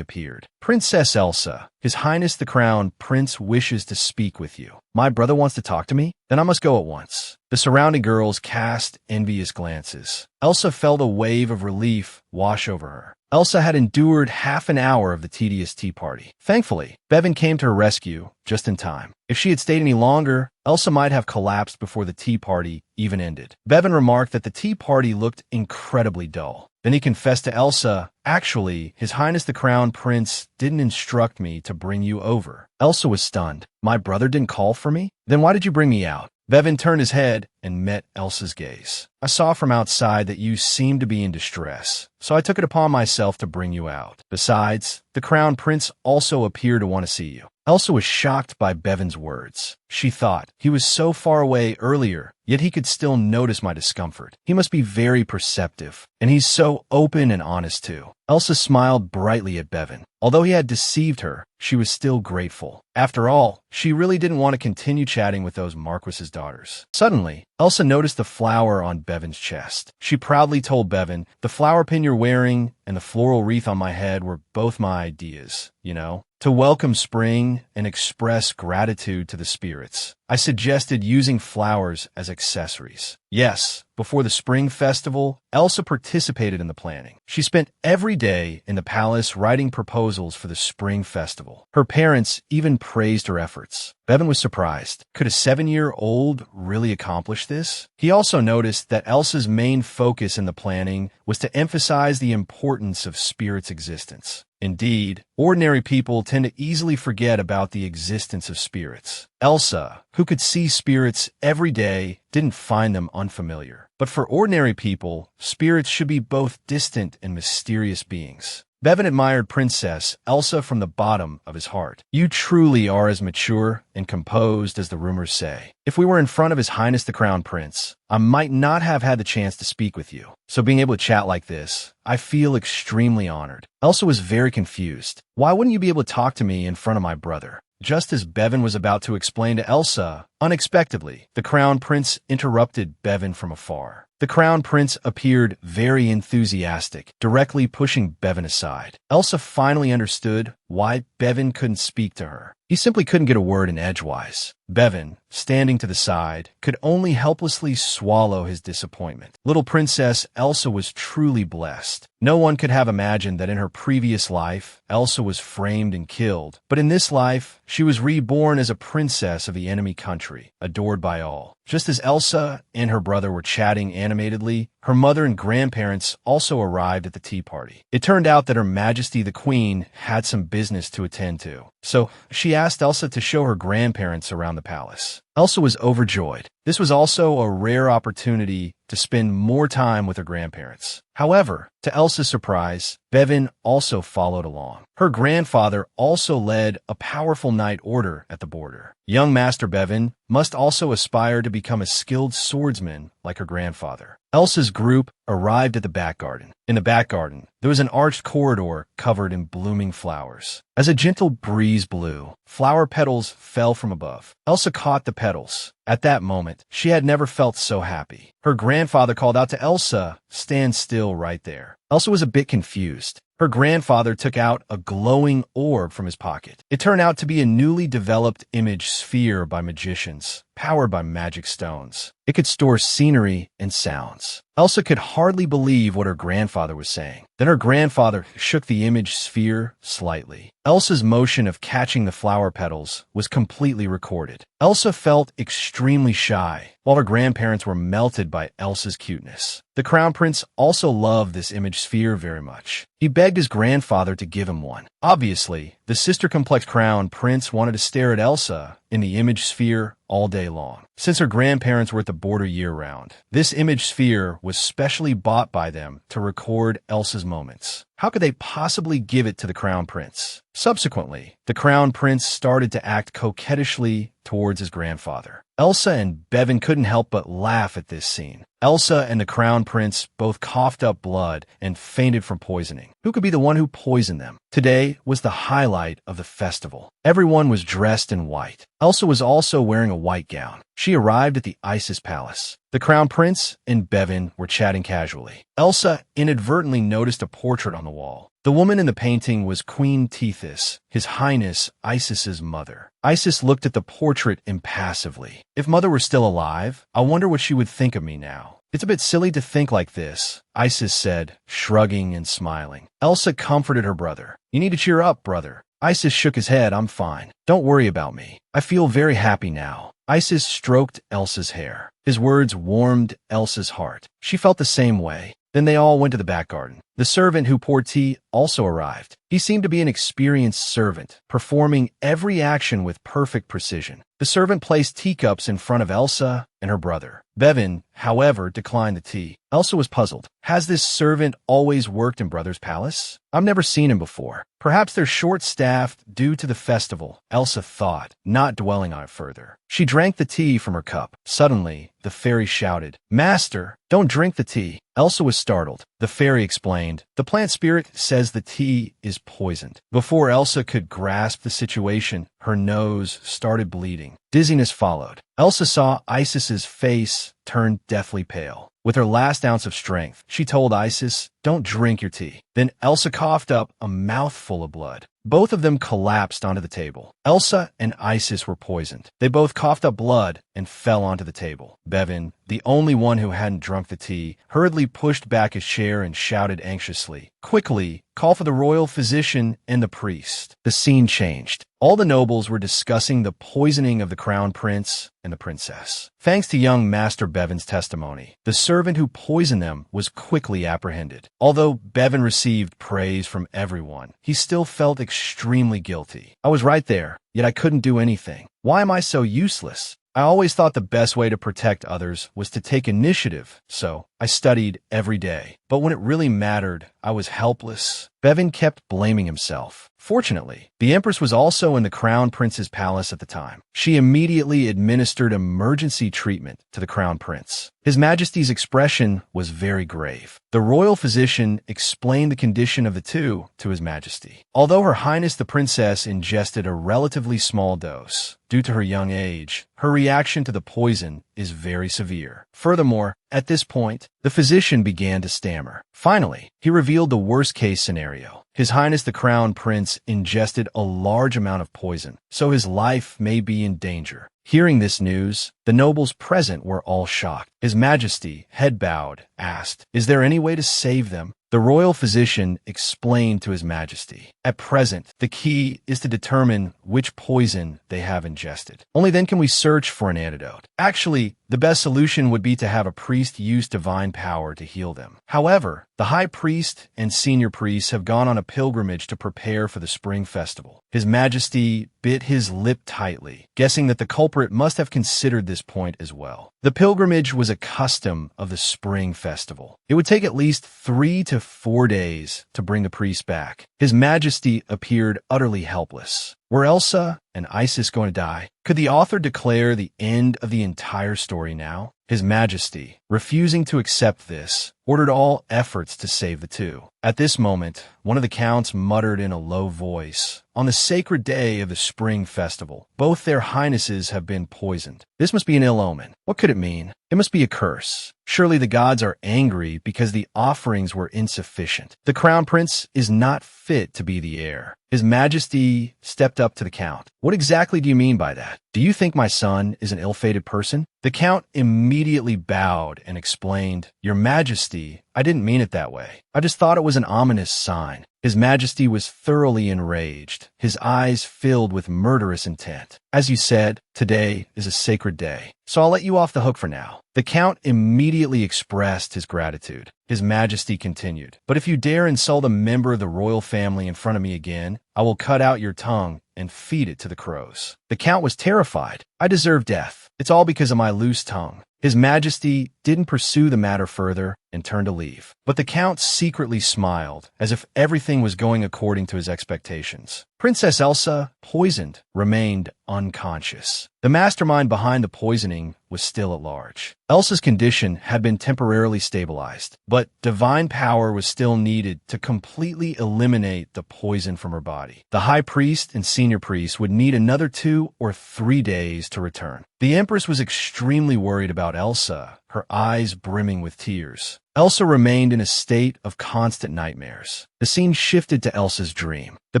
appeared. "Princess Elsa, His Highness the Crown Prince wishes to speak with you." "My brother wants to talk to me? Then I must go at once." The surrounding girls cast envious glances. Elsa felt a wave of relief wash over her. Elsa had endured half an hour of the tedious tea party. Thankfully, Bevan came to her rescue just in time. If she had stayed any longer, Elsa might have collapsed before the tea party even ended. Bevan remarked that the tea party looked incredibly dull. Then he confessed to Elsa, "Actually, His Highness the Crown Prince didn't instruct me to bring you over." Elsa was stunned. "My brother didn't call for me? Then why did you bring me out?" Bevan turned his head and met Elsa's gaze. "I saw from outside that you seemed to be in distress, so I took it upon myself to bring you out. Besides, the Crown Prince also appeared to want to see you." Elsa was shocked by Bevan's words. She thought, he was so far away earlier, yet he could still notice my discomfort. He must be very perceptive, and he's so open and honest too. Elsa smiled brightly at Bevan. Although he had deceived her, she was still grateful. After all, she really didn't want to continue chatting with those Marquis's daughters. Suddenly, Elsa noticed the flower on Bevan's chest. She proudly told Bevan, "The flower pin you're wearing and the floral wreath on my head were both my ideas, you know? To welcome spring and express gratitude to the spirits, I suggested using flowers as accessories." Yes, before the spring festival, Elsa participated in the planning. She spent every day in the palace writing proposals for the spring festival. Her parents even praised her efforts. Bevan was surprised. Could a 7-year-old really accomplish this? He also noticed that Elsa's main focus in the planning was to emphasize the importance of spirits' existence. Indeed, ordinary people tend to easily forget about the existence of spirits. Elsa, who could see spirits every day, didn't find them unfamiliar. But for ordinary people, spirits should be both distant and mysterious beings. Bevan admired Princess Elsa from the bottom of his heart. "You truly are as mature and composed as the rumors say. If we were in front of His Highness the Crown Prince, I might not have had the chance to speak with you. So being able to chat like this, I feel extremely honored." Elsa was very confused. "Why wouldn't you be able to talk to me in front of my brother?" Just as Bevan was about to explain to Elsa, unexpectedly, the Crown Prince interrupted Bevan from afar. The Crown Prince appeared very enthusiastic, directly pushing Bevan aside. Elsa finally understood why Bevan couldn't speak to her. He simply couldn't get a word in edgewise. Bevan, standing to the side, could only helplessly swallow his disappointment. Little Princess Elsa was truly blessed. No one could have imagined that in her previous life, Elsa was framed and killed. But in this life, she was reborn as a princess of the enemy country, adored by all. Just as Elsa and her brother were chatting animatedly, her mother and grandparents also arrived at the tea party. It turned out that Her Majesty the Queen had some business to attend to, so she asked Elsa to show her grandparents around the palace. Elsa was overjoyed. This was also a rare opportunity to spend more time with her grandparents. However, to Elsa's surprise, Bevan also followed along. Her grandfather also led a powerful knight order at the border. Young Master Bevan must also aspire to become a skilled swordsman like her grandfather. Elsa's group arrived at the back garden. In the back garden, there was an arched corridor covered in blooming flowers. As a gentle breeze blew, flower petals fell from above. Elsa caught the petals. At that moment, she had never felt so happy. Her grandfather called out to Elsa, "Stand still right there." Elsa was a bit confused. Her grandfather took out a glowing orb from his pocket. It turned out to be a newly developed image sphere by magicians, powered by magic stones. It could store scenery and sounds. Elsa could hardly believe what her grandfather was saying. Then her grandfather shook the image sphere slightly. Elsa's motion of catching the flower petals was completely recorded. Elsa felt extremely shy, while her grandparents were melted by Elsa's cuteness. The Crown Prince also loved this image sphere very much. He begged his grandfather to give him one. Obviously, the sister-complex Crown Prince wanted to stare at Elsa in the image sphere all day long. Since her grandparents were at the border year-round, this image sphere was specially bought by them to record Elsa's moments. How could they possibly give it to the Crown Prince? Subsequently, the Crown Prince started to act coquettishly towards his grandfather. Elsa and Bevan couldn't help but laugh at this scene. Elsa and the Crown Prince both coughed up blood and fainted from poisoning. Who could be the one who poisoned them? Today was the highlight of the festival. Everyone was dressed in white. Elsa was also wearing a white gown. She arrived at the Isis Palace. The Crown Prince and Bevan were chatting casually. Elsa inadvertently noticed a portrait on the wall. The woman in the painting was Queen Tethys, His Highness Isis's mother. Isis looked at the portrait impassively. If Mother were still alive, I wonder what she would think of me now. It's a bit silly to think like this, Isis said, shrugging and smiling. Elsa comforted her brother. You need to cheer up, brother. Isis shook his head. I'm fine. Don't worry about me. I feel very happy now. Isis stroked Elsa's hair. His words warmed Elsa's heart. She felt the same way. Then they all went to the back garden. The servant who poured tea also arrived. He seemed to be an experienced servant, performing every action with perfect precision. The servant placed teacups in front of Elsa and her brother. Bevan, however, declined the tea. Elsa was puzzled. Has this servant always worked in Brother's palace? I've never seen him before. Perhaps they're short-staffed due to the festival, Elsa thought, not dwelling on it further. She drank the tea from her cup. Suddenly, the fairy shouted, "Master, don't drink the tea." Elsa was startled. The fairy explained, "The plant spirit says the tea is poisoned." Before Elsa could grasp the situation, her nose started bleeding. Dizziness followed. Elsa saw Isis's face turn deathly pale. With her last ounce of strength, she told Isis, "Don't drink your tea." Then Elsa coughed up a mouthful of blood. Both of them collapsed onto the table. Elsa and Isis were poisoned. They both coughed up blood and fell onto the table. Bevan, the only one who hadn't drunk the tea, hurriedly pushed back his chair and shouted anxiously, "Quickly, call for the royal physician and the priest." The scene changed. All the nobles were discussing the poisoning of the Crown Prince and the princess. Thanks to young Master Bevan's testimony, the servant who poisoned them was quickly apprehended. Although Bevan received praise from everyone, he still felt extremely guilty. I was right there, yet I couldn't do anything. Why am I so useless? I always thought the best way to protect others was to take initiative, so I studied every day. But when it really mattered, I was helpless. Bevan kept blaming himself. Fortunately, the Empress was also in the Crown Prince's palace at the time. She immediately administered emergency treatment to the Crown Prince. His Majesty's expression was very grave. The royal physician explained the condition of the two to His Majesty. Although Her Highness the Princess ingested a relatively small dose, due to her young age, her reaction to the poison is very severe. Furthermore, at this point, the physician began to stammer. Finally, he revealed the worst-case scenario. His Highness the Crown Prince ingested a large amount of poison, so his life may be in danger. Hearing this news, the nobles present were all shocked. His Majesty, head bowed, asked, "Is there any way to save them?" The royal physician explained to His Majesty, "At present, the key is to determine which poison they have ingested. Only then can we search for an antidote. Actually, the best solution would be to have a priest use divine power to heal them. However, the high priest and senior priests have gone on a pilgrimage to prepare for the spring festival." His Majesty bit his lip tightly, guessing that the culprit must have considered this point as well. The pilgrimage was a custom of the spring festival. It would take at least 3 to 4 days to bring the priest back. His Majesty appeared utterly helpless. Were Elsa and Isis going to die? Could the author declare the end of the entire story now? His Majesty, refusing to accept this, ordered all efforts to save the two. At this moment, one of the counts muttered in a low voice, "On the sacred day of the spring festival, both their highnesses have been poisoned. This must be an ill omen. What could it mean? It must be a curse. Surely the gods are angry because the offerings were insufficient. The crown prince is not fit to be the heir." His Majesty stepped up to the count. "What exactly do you mean by that? Do you think my son is an ill-fated person?" The count immediately bowed and explained, "Your Majesty, I didn't mean it that way. I just thought it was an ominous sign." His Majesty was thoroughly enraged, his eyes filled with murderous intent. "As you said, today is a sacred day, so I'll let you off the hook for now." The count immediately expressed his gratitude. His Majesty continued, "But if you dare insult a member of the royal family in front of me again, I will cut out your tongue and feed it to the crows." The count was terrified. "I deserve death. It's all because of my loose tongue." His Majesty didn't pursue the matter further and turned to leave. But the count secretly smiled, as if everything was going according to his expectations. Princess Elsa, poisoned, remained unconscious. The mastermind behind the poisoning was still at large. Elsa's condition had been temporarily stabilized, but divine power was still needed to completely eliminate the poison from her body. The high priest and senior priest would need another 2 or 3 days to return. The Empress was extremely worried about Elsa, her eyes brimming with tears. Elsa remained in a state of constant nightmares. The scene shifted to Elsa's dream. The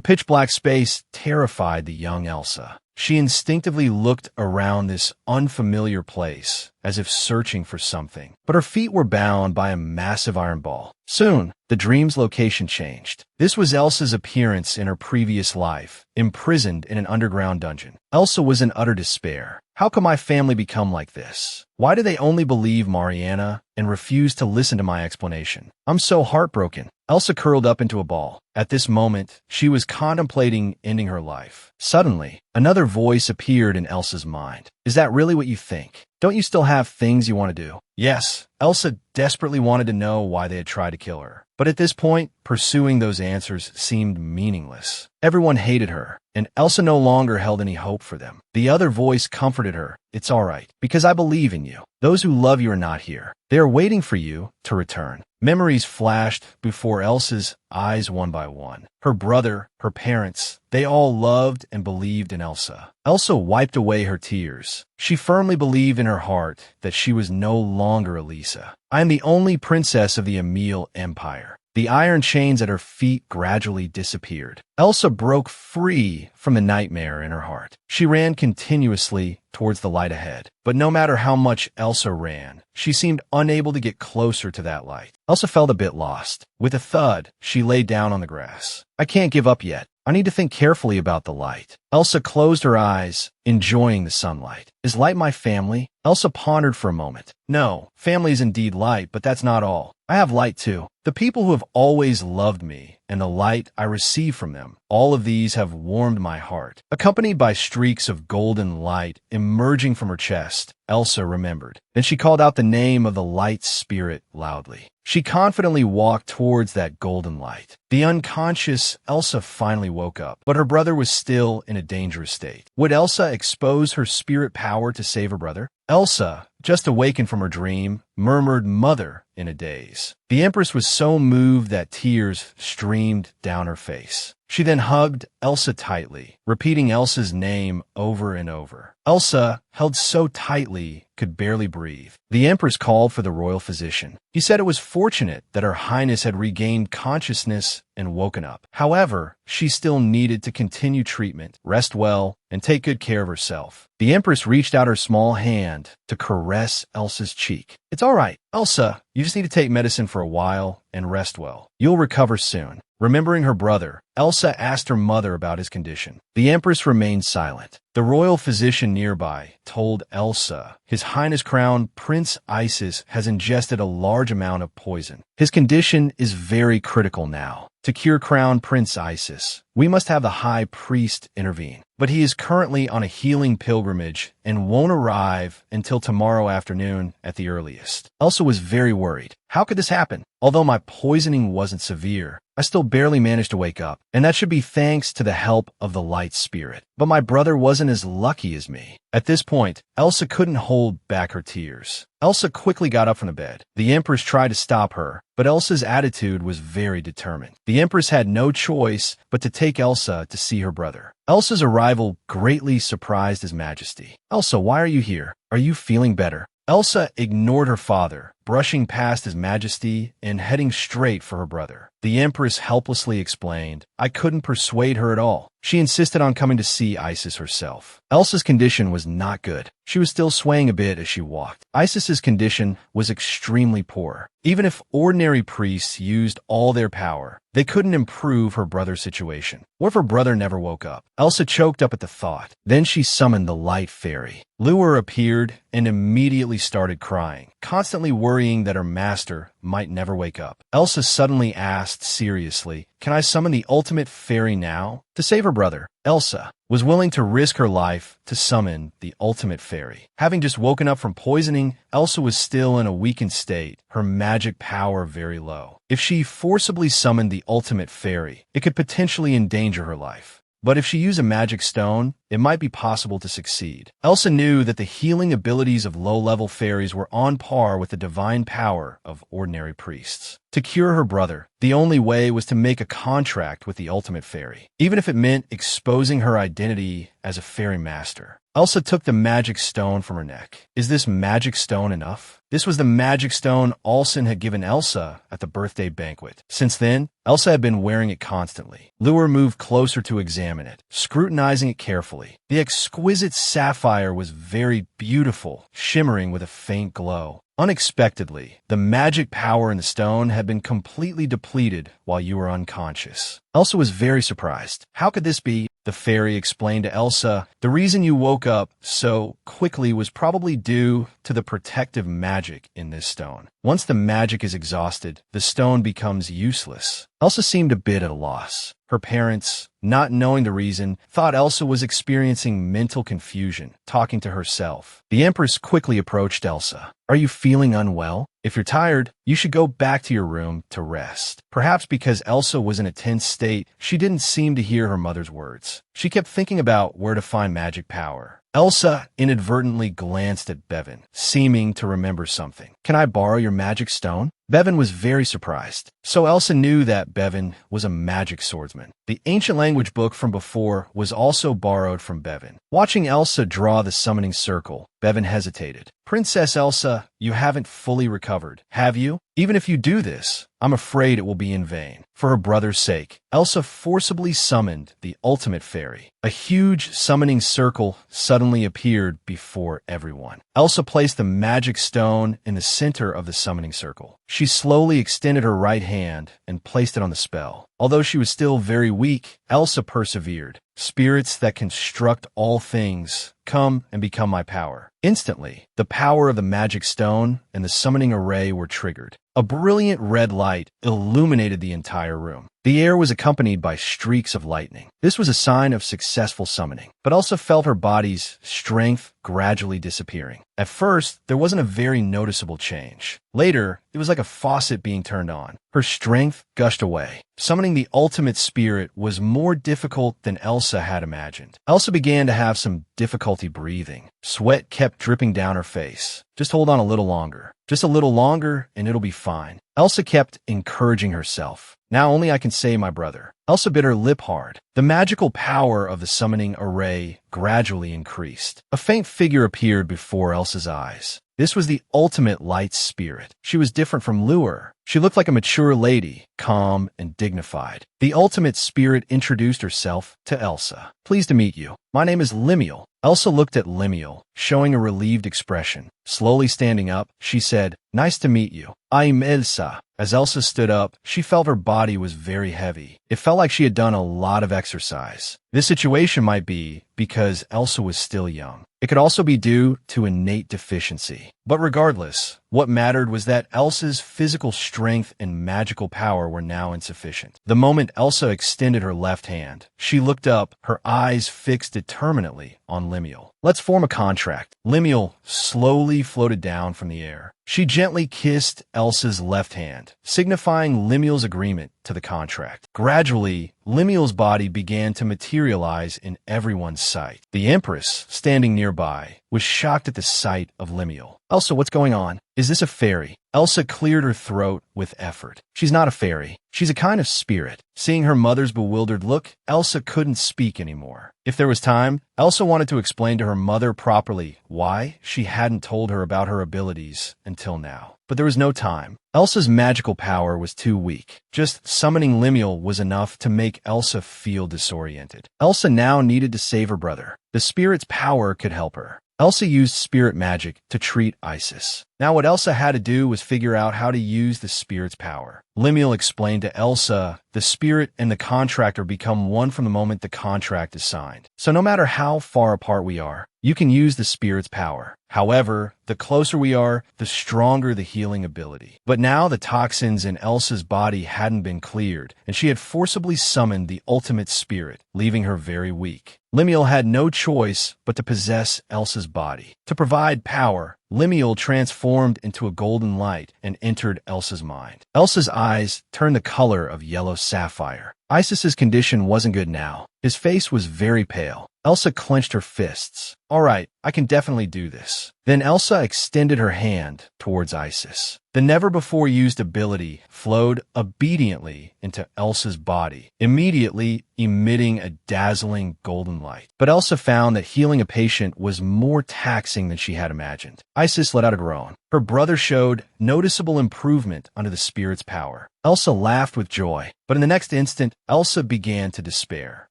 pitch-black space terrified the young Elsa. She instinctively looked around this unfamiliar place, as if searching for something, but her feet were bound by a massive iron ball. Soon, the dream's location changed. This was Elsa's appearance in her previous life, imprisoned in an underground dungeon. Elsa was in utter despair. "How could my family become like this? Why do they only believe Mariana and refuse to listen to my explanation? I'm so heartbroken." Elsa curled up into a ball. At this moment, she was contemplating ending her life. Suddenly, another voice appeared in Elsa's mind. "Is that really what you think? Don't you still have things you want to do?" Yes, Elsa desperately wanted to know why they had tried to kill her. But at this point, pursuing those answers seemed meaningless. Everyone hated her, and Elsa no longer held any hope for them. The other voice comforted her. "It's all right, because I believe in you. Those who love you are not here. They are waiting for you to return." Memories flashed before Elsa's eyes one by one. Her brother, her parents, they all loved and believed in Elsa. Elsa wiped away her tears. She firmly believed in her heart that she was no longer Elisa. "I am the only princess of the Emil Empire." The iron chains at her feet gradually disappeared. Elsa broke free from the nightmare in her heart. She ran continuously towards the light ahead. But no matter how much Elsa ran, she seemed unable to get closer to that light. Elsa felt a bit lost. With a thud, she lay down on the grass. "I can't give up yet. I need to think carefully about the light." Elsa closed her eyes, enjoying the sunlight. "Is light my family?" Elsa pondered for a moment. "No, family is indeed light, but that's not all. I have light too. The people who have always loved me, and the light I receive from them. All of these have warmed my heart." Accompanied by streaks of golden light emerging from her chest, Elsa remembered. Then she called out the name of the light spirit loudly. She confidently walked towards that golden light. The unconscious Elsa finally woke up, but her brother was still in a dangerous state. Would Elsa expose her spirit power to save her brother? Elsa, just awakened from her dream, murmured "Mother" in a daze. The Empress was so moved that tears streamed down her face. She then hugged Elsa tightly, repeating Elsa's name over and over. Elsa, held so tightly, could barely breathe. The Empress called for the royal physician. He said it was fortunate that Her Highness had regained consciousness and woken up. However, she still needed to continue treatment, rest well, and take good care of herself. The Empress reached out her small hand to caress Elsa's cheek. "It's all right, Elsa. You just need to take medicine for a while and rest well. You'll recover soon." Remembering her brother, Elsa asked her mother about his condition. The Empress remained silent. The royal physician nearby told Elsa, "His Highness Crown Prince Isis has ingested a large amount of poison. His condition is very critical now. To cure Crown Prince Isis, we must have the High Priest intervene. But he is currently on a healing pilgrimage and won't arrive until tomorrow afternoon at the earliest." Elsa was very worried. How could this happen? Although my poisoning wasn't severe, I I still barely managed to wake up, and that should be thanks to the help of the light spirit. But my brother wasn't as lucky as me. At this point, Elsa couldn't hold back her tears. Elsa quickly got up from the bed. The Empress tried to stop her, but Elsa's attitude was very determined. The Empress had no choice but to take Elsa to see her brother. Elsa's arrival greatly surprised His Majesty. "Elsa, why are you here? Are you feeling better?" Elsa ignored her father, brushing past His Majesty and heading straight for her brother. The Empress helplessly explained, "I couldn't persuade her at all. She insisted on coming to see Isis herself." Elsa's condition was not good. She was still swaying a bit as she walked. Isis's condition was extremely poor. Even if ordinary priests used all their power, they couldn't improve her brother's situation. What if her brother never woke up? Elsa choked up at the thought. Then she summoned the light fairy. Lure appeared and immediately started crying, constantly worrying that her master might never wake up. Elsa suddenly asked seriously, "Can I summon the ultimate fairy now?" To save her brother, Elsa was willing to risk her life to summon the ultimate fairy. Having just woken up from poisoning, Elsa was still in a weakened state, her magic power very low. If she forcibly summoned the ultimate fairy, it could potentially endanger her life. But if she used a magic stone, it might be possible to succeed. Elsa knew that the healing abilities of low-level fairies were on par with the divine power of ordinary priests. To cure her brother, the only way was to make a contract with the ultimate fairy, even if it meant exposing her identity as a fairy master. Elsa took the magic stone from her neck. Is this magic stone enough? This was the magic stone Alson had given Elsa at the birthday banquet. Since then, Elsa had been wearing it constantly. Lure moved closer to examine it, scrutinizing it carefully. The exquisite sapphire was very beautiful, shimmering with a faint glow. Unexpectedly, the magic power in the stone had been completely depleted while you were unconscious. Elsa was very surprised. How could this be? The fairy explained to Elsa, "The reason you woke up so quickly was probably due to the protective magic in this stone. Once the magic is exhausted, the stone becomes useless." Elsa seemed a bit at a loss. Her parents, not knowing the reason, thought Elsa was experiencing mental confusion, talking to herself. The Empress quickly approached Elsa. "Are you feeling unwell? If you're tired, you should go back to your room to rest." Perhaps because Elsa was in a tense state, she didn't seem to hear her mother's words. She kept thinking about where to find magic power. Elsa inadvertently glanced at Bevan, seeming to remember something. "Can I borrow your magic stone?" Bevan was very surprised. So Elsa knew that Bevan was a magic swordsman. The ancient language book from before was also borrowed from Bevan. Watching Elsa draw the summoning circle, Bevan hesitated. "Princess Elsa, you haven't fully recovered, have you? Even if you do this, I'm afraid it will be in vain." For her brother's sake, Elsa forcibly summoned the ultimate fairy. A huge summoning circle suddenly appeared before everyone. Elsa placed the magic stone in the center of the summoning circle. She slowly extended her right hand and placed it on the spell. Although she was still very weak, Elsa persevered. "Spirits that construct all things, come and become my power." Instantly, the power of the magic stone and the summoning array were triggered. A brilliant red light illuminated the entire room. The air was accompanied by streaks of lightning. This was a sign of successful summoning, but Elsa felt her body's strength gradually disappearing. At first, there wasn't a very noticeable change. Later, it was like a faucet being turned on. Her strength gushed away. Summoning the ultimate spirit was more difficult than Elsa had imagined. Elsa began to have some difficulty breathing. Sweat kept dripping down her face. "Just hold on a little longer. Just a little longer, and it'll be fine." Elsa kept encouraging herself. "Now only I can save my brother." Elsa bit her lip hard. The magical power of the summoning array gradually increased. A faint figure appeared before Elsa's eyes. This was the ultimate light spirit. She was different from Lure. She looked like a mature lady, calm and dignified. The ultimate spirit introduced herself to Elsa. "Pleased to meet you. My name is Lemuel." Elsa looked at Lemuel, showing a relieved expression. Slowly standing up, she said, "Nice to meet you. I'm Elsa." As Elsa stood up, she felt her body was very heavy. It felt like she had done a lot of exercise. This situation might be because Elsa was still young. It could also be due to innate deficiency. But regardless, what mattered was that Elsa's physical strength and magical power were now insufficient. The moment Elsa extended her left hand, she looked up, her eyes fixed determinedly on Lemuel. Let's form a contract. Lemuel slowly floated down from the air. She gently kissed Elsa's left hand, signifying Lemuel's agreement to the contract. Gradually, Lemuel's body began to materialize in everyone's sight. The Empress, standing nearby, was shocked at the sight of Lemuel. Elsa, what's going on? Is this a fairy? Elsa cleared her throat with effort. She's not a fairy. She's a kind of spirit. Seeing her mother's bewildered look, Elsa couldn't speak anymore. If there was time, Elsa wanted to explain to her mother properly why she hadn't told her about her abilities until now. But there was no time. Elsa's magical power was too weak. Just summoning Lemuel was enough to make Elsa feel disoriented. Elsa now needed to save her brother. The spirit's power could help her. Elsa used spirit magic to treat Isis. Now what Elsa had to do was figure out how to use the spirit's power. Lemuel explained to Elsa, the spirit and the contractor become one from the moment the contract is signed. So no matter how far apart we are, you can use the spirit's power. However, the closer we are, the stronger the healing ability. But now the toxins in Elsa's body hadn't been cleared, and she had forcibly summoned the ultimate spirit, leaving her very weak. Lemuel had no choice but to possess Elsa's body. To provide power, Lemuel transformed into a golden light and entered Elsa's mind. Elsa's eyes turned the color of yellow sapphire. Isis's condition wasn't good now. His face was very pale. Elsa clenched her fists. All right, I can definitely do this. Then Elsa extended her hand towards Isis. The never-before-used ability flowed obediently into Elsa's body, immediately emitting a dazzling golden light. But Elsa found that healing a patient was more taxing than she had imagined. Isis let out a groan. Her brother showed noticeable improvement under the spirit's power. Elsa laughed with joy, but in the next instant, Elsa began to despair.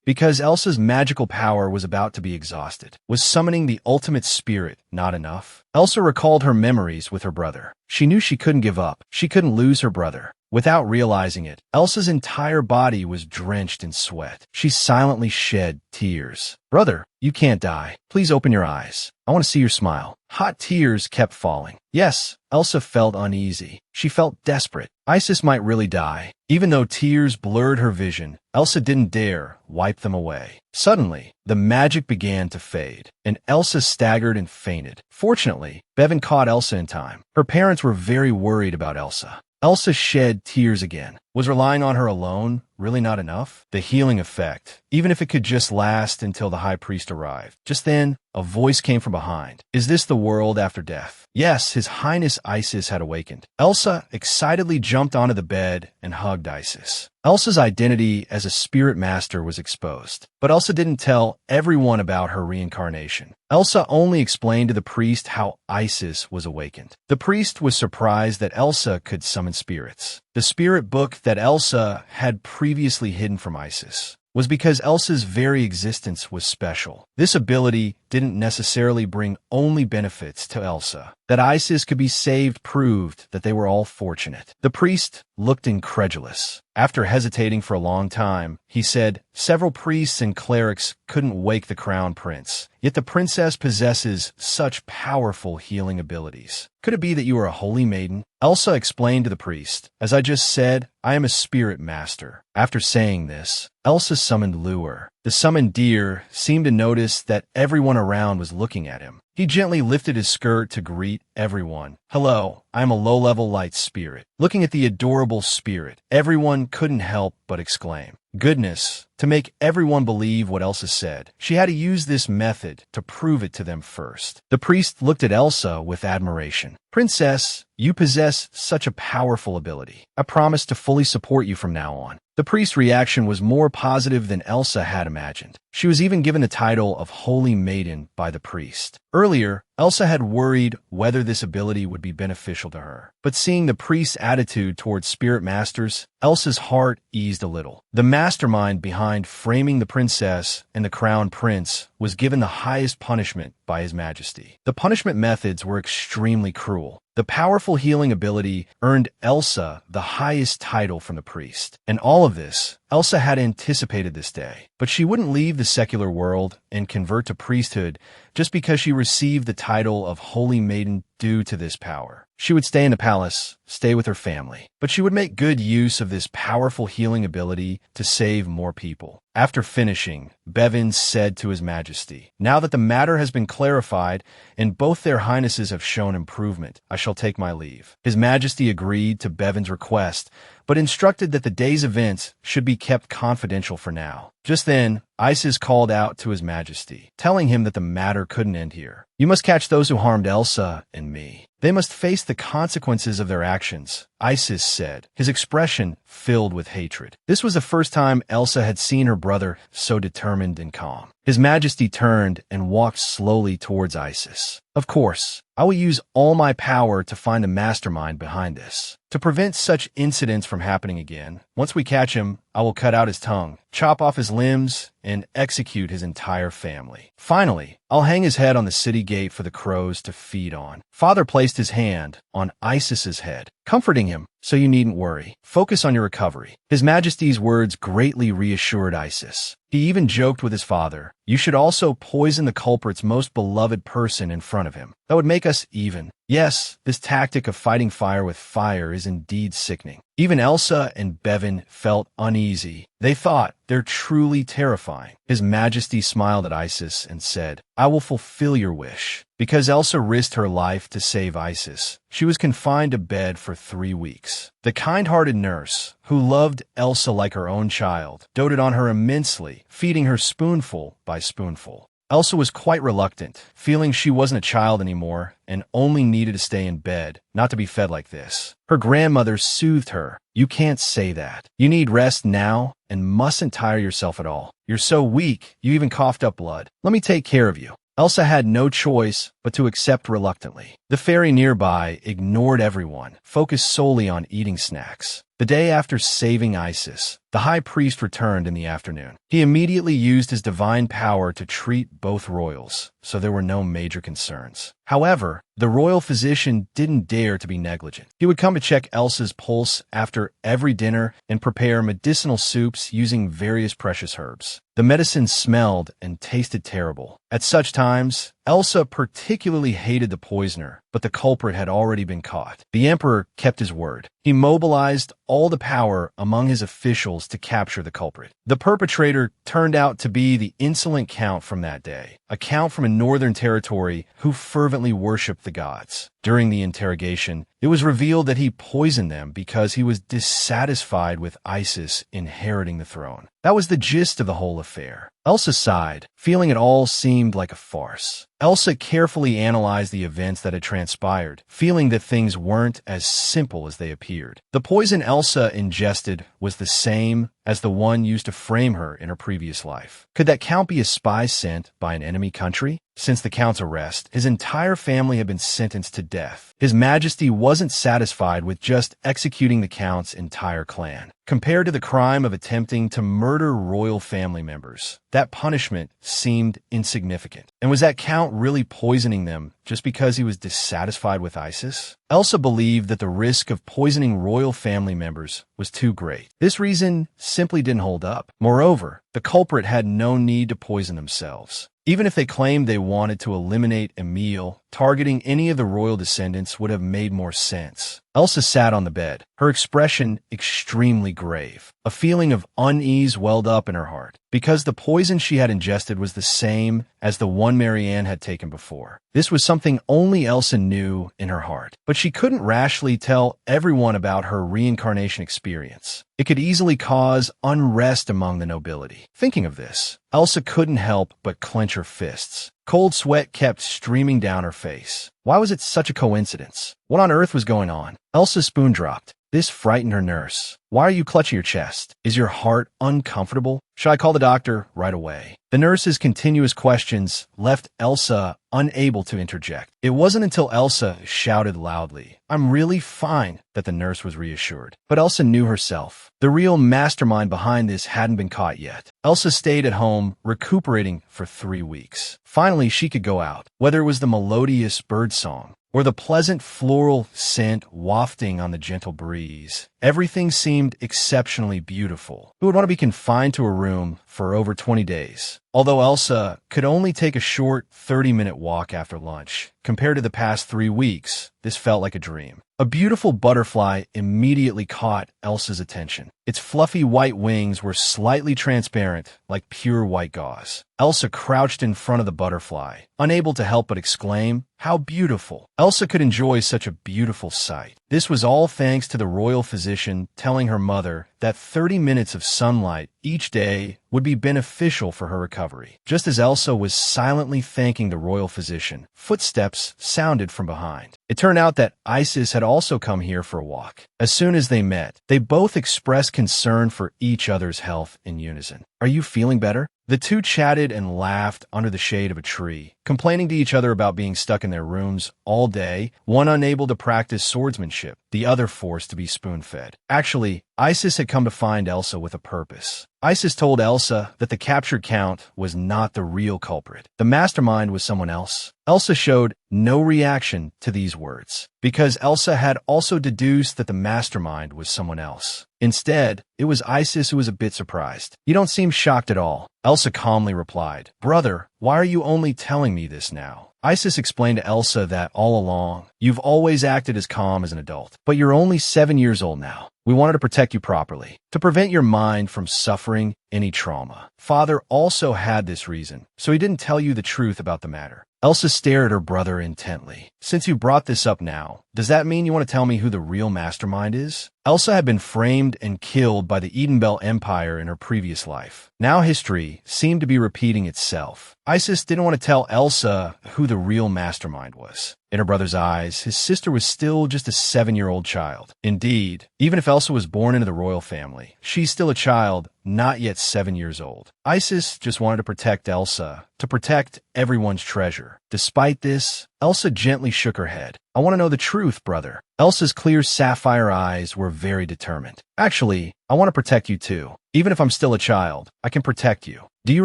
Because Elsa's magical power was about to be exhausted. Was summoning the ultimate spirit not enough? Elsa recalled her memories with her brother. She knew she couldn't give up. She couldn't lose her brother. Without realizing it, Elsa's entire body was drenched in sweat. She silently shed tears. Brother, you can't die. Please open your eyes. I want to see your smile. Hot tears kept falling. Yes, Elsa felt uneasy. She felt desperate. Isis might really die. Even though tears blurred her vision, Elsa didn't dare wipe them away. Suddenly, the magic began to fade, and Elsa staggered and fainted. Fortunately, Bevan caught Elsa in time. Her parents were very worried about Elsa. Elsa shed tears again. Was relying on her alone really not enough? The healing effect, even if it could just last until the high priest arrived. Just then, a voice came from behind. Is this the world after death? Yes, His Highness Isis had awakened. Elsa excitedly jumped onto the bed and hugged Isis. Elsa's identity as a spirit master was exposed, but Elsa didn't tell everyone about her reincarnation. Elsa only explained to the priest how Isis was awakened. The priest was surprised that Elsa could summon spirits. The spirit book that Elsa had previously hidden from Isis was because Elsa's very existence was special. This ability didn't necessarily bring only benefits to Elsa. That Isis could be saved proved that they were all fortunate. The priest looked incredulous. After hesitating for a long time, he said, several priests and clerics couldn't wake the crown prince, yet the princess possesses such powerful healing abilities. Could it be that you are a holy maiden? Elsa explained to the priest, as I just said, I am a spirit master. After saying this, Elsa summoned Lure. The summoned deer seemed to notice that everyone around was looking at him. He gently lifted his skirt to greet everyone. Hello, I am a low-level light spirit. Looking at the adorable spirit, everyone couldn't help but exclaim. Goodness, to make everyone believe what Elsa said, she had to use this method to prove it to them first. The priest looked at Elsa with admiration. Princess, you possess such a powerful ability. I promise to fully support you from now on. The priest's reaction was more positive than Elsa had imagined. She was even given the title of Holy Maiden by the priest. Earlier, Elsa had worried whether this ability would be beneficial to her. But seeing the priest's attitude towards spirit masters, Elsa's heart eased a little. The mastermind behind framing the princess and the crown prince was given the highest punishment by His Majesty. The punishment methods were extremely cruel. The powerful healing ability earned Elsa the highest title from the priest. And all of this, Elsa had anticipated this day. But she wouldn't leave the secular world and convert to priesthood just because she received the title of Holy Maiden due to this power. She would stay in the palace, stay with her family. But she would make good use of this powerful healing ability to save more people. After finishing, Bevin said to His Majesty, "Now that the matter has been clarified, and both their highnesses have shown improvement, I shall take my leave." His Majesty agreed to Bevin's request, but instructed that the day's events should be kept confidential for now. Just then, Isis called out to His Majesty, telling him that the matter couldn't end here. "You must catch those who harmed Elsa and me. They must face the consequences of their actions," Isis said, his expression filled with hatred. This was the first time Elsa had seen her brother so determined and calm. His Majesty turned and walked slowly towards Isis. "Of course, I will use all my power to find the mastermind behind this. To prevent such incidents from happening again, once we catch him, I will cut out his tongue, chop off his limbs, and execute his entire family. Finally, I'll hang his head on the city gate for the crows to feed on." Father placed his hand on Isis's head, comforting him, "So you needn't worry. Focus on your recovery." His Majesty's words greatly reassured Isis. He even joked with his father, "You should also poison the culprit's most beloved person in front of him. That would make us even." Yes, this tactic of fighting fire with fire is indeed sickening. Even Elsa and Bevin felt uneasy. They thought, "They're truly terrifying." His Majesty smiled at Isis and said, "I will fulfill your wish." Because Elsa risked her life to save Isis, she was confined to bed for 3 weeks. The kind-hearted nurse, who loved Elsa like her own child, doted on her immensely, feeding her spoonful by spoonful. Elsa was quite reluctant, feeling she wasn't a child anymore and only needed to stay in bed, not to be fed like this. Her grandmother soothed her. "You can't say that. You need rest now and mustn't tire yourself at all. You're so weak, you even coughed up blood. Let me take care of you." Elsa had no choice but to accept reluctantly. The fairy nearby ignored everyone, focused solely on eating snacks. The day after saving Isis, the high priest returned in the afternoon. He immediately used his divine power to treat both royals, so there were no major concerns. However, the royal physician didn't dare to be negligent. He would come to check Elsa's pulse after every dinner and prepare medicinal soups using various precious herbs. The medicine smelled and tasted terrible. At such times, Elsa particularly hated the poisoner, but the culprit had already been caught. The emperor kept his word. He mobilized all the power among his officials to capture the culprit. The perpetrator turned out to be the insolent count from that day, a count from a northern territory who fervently worshipped the gods. During the interrogation, it was revealed that he poisoned them because he was dissatisfied with Isis inheriting the throne. That was the gist of the whole affair. Elsa sighed, feeling it all seemed like a farce. Elsa carefully analyzed the events that had transpired, feeling that things weren't as simple as they appeared. The poison Elsa ingested was the same as the one used to frame her in her previous life. Could that count be a spy sent by an enemy country? Since the count's arrest, his entire family had been sentenced to death. His Majesty wasn't satisfied with just executing the count's entire clan. Compared to the crime of attempting to murder royal family members, that punishment seemed insignificant. And was that count really poisoning them just because he was dissatisfied with Isis? Elsa believed that the risk of poisoning royal family members was too great. This reason simply didn't hold up. Moreover, the culprit had no need to poison themselves. Even if they claimed they wanted to eliminate Emil, targeting any of the royal descendants would have made more sense. Elsa sat on the bed, her expression extremely grave. A feeling of unease welled up in her heart, because the poison she had ingested was the same as the one Marianne had taken before. This was something only Elsa knew in her heart, but she couldn't rashly tell everyone about her reincarnation experience. It could easily cause unrest among the nobility. Thinking of this, Elsa couldn't help but clench her fists. Cold sweat kept streaming down her face. Why was it such a coincidence? What on earth was going on? Elsa's spoon dropped. This frightened her nurse. "Why are you clutching your chest? Is your heart uncomfortable? Should I call the doctor right away?" The nurse's continuous questions left Elsa unable to interject. It wasn't until Elsa shouted loudly, "I'm really fine," that the nurse was reassured. But Elsa knew herself. The real mastermind behind this hadn't been caught yet. Elsa stayed at home, recuperating for 3 weeks. Finally, she could go out. Whether it was the melodious birdsong or the pleasant floral scent wafting on the gentle breeze, everything seemed exceptionally beautiful. Who would want to be confined to a room for over 20 days. Although Elsa could only take a short 30-minute walk after lunch, compared to the past 3 weeks, this felt like a dream. A beautiful butterfly immediately caught Elsa's attention. Its fluffy white wings were slightly transparent, like pure white gauze. Elsa crouched in front of the butterfly, unable to help but exclaim, "How beautiful!" Elsa could enjoy such a beautiful sight. This was all thanks to the royal physician telling her mother that 30 minutes of sunlight each day would be beneficial for her recovery. Just as Elsa was silently thanking the royal physician, footsteps sounded from behind. It turned out that Isis had also come here for a walk. As soon as they met, they both expressed concern for each other's health in unison. "Are you feeling better?" The two chatted and laughed under the shade of a tree, complaining to each other about being stuck in their rooms all day, one unable to practice swordsmanship, the other forced to be spoon-fed. Actually, Isis had come to find Elsa with a purpose. Isis told Elsa that the captured count was not the real culprit. The mastermind was someone else. Elsa showed no reaction to these words, because Elsa had also deduced that the mastermind was someone else. Instead, it was Isis who was a bit surprised. "You don't seem shocked at all," Elsa calmly replied. "Brother, why are you only telling me this now?" Isis explained to Elsa that all along, "You've always acted as calm as an adult, but you're only 7 years old now. We wanted to protect you properly, to prevent your mind from suffering any trauma. Father also had this reason, so he didn't tell you the truth about the matter." Elsa stared at her brother intently. "Since you brought this up now, does that mean you want to tell me who the real mastermind is?" Elsa had been framed and killed by the Edenbell Empire in her previous life. Now history seemed to be repeating itself. Isis didn't want to tell Elsa who the real mastermind was. In her brother's eyes, his sister was still just a 7-year-old child. Indeed, even if Elsa was born into the royal family, she's still a child, not yet 7 years old. Isis just wanted to protect Elsa, to protect everyone's treasure. Despite this, Elsa gently shook her head. "I want to know the truth, brother." Elsa's clear sapphire eyes were very determined. "Actually, I want to protect you too. Even if I'm still a child, I can protect you. Do you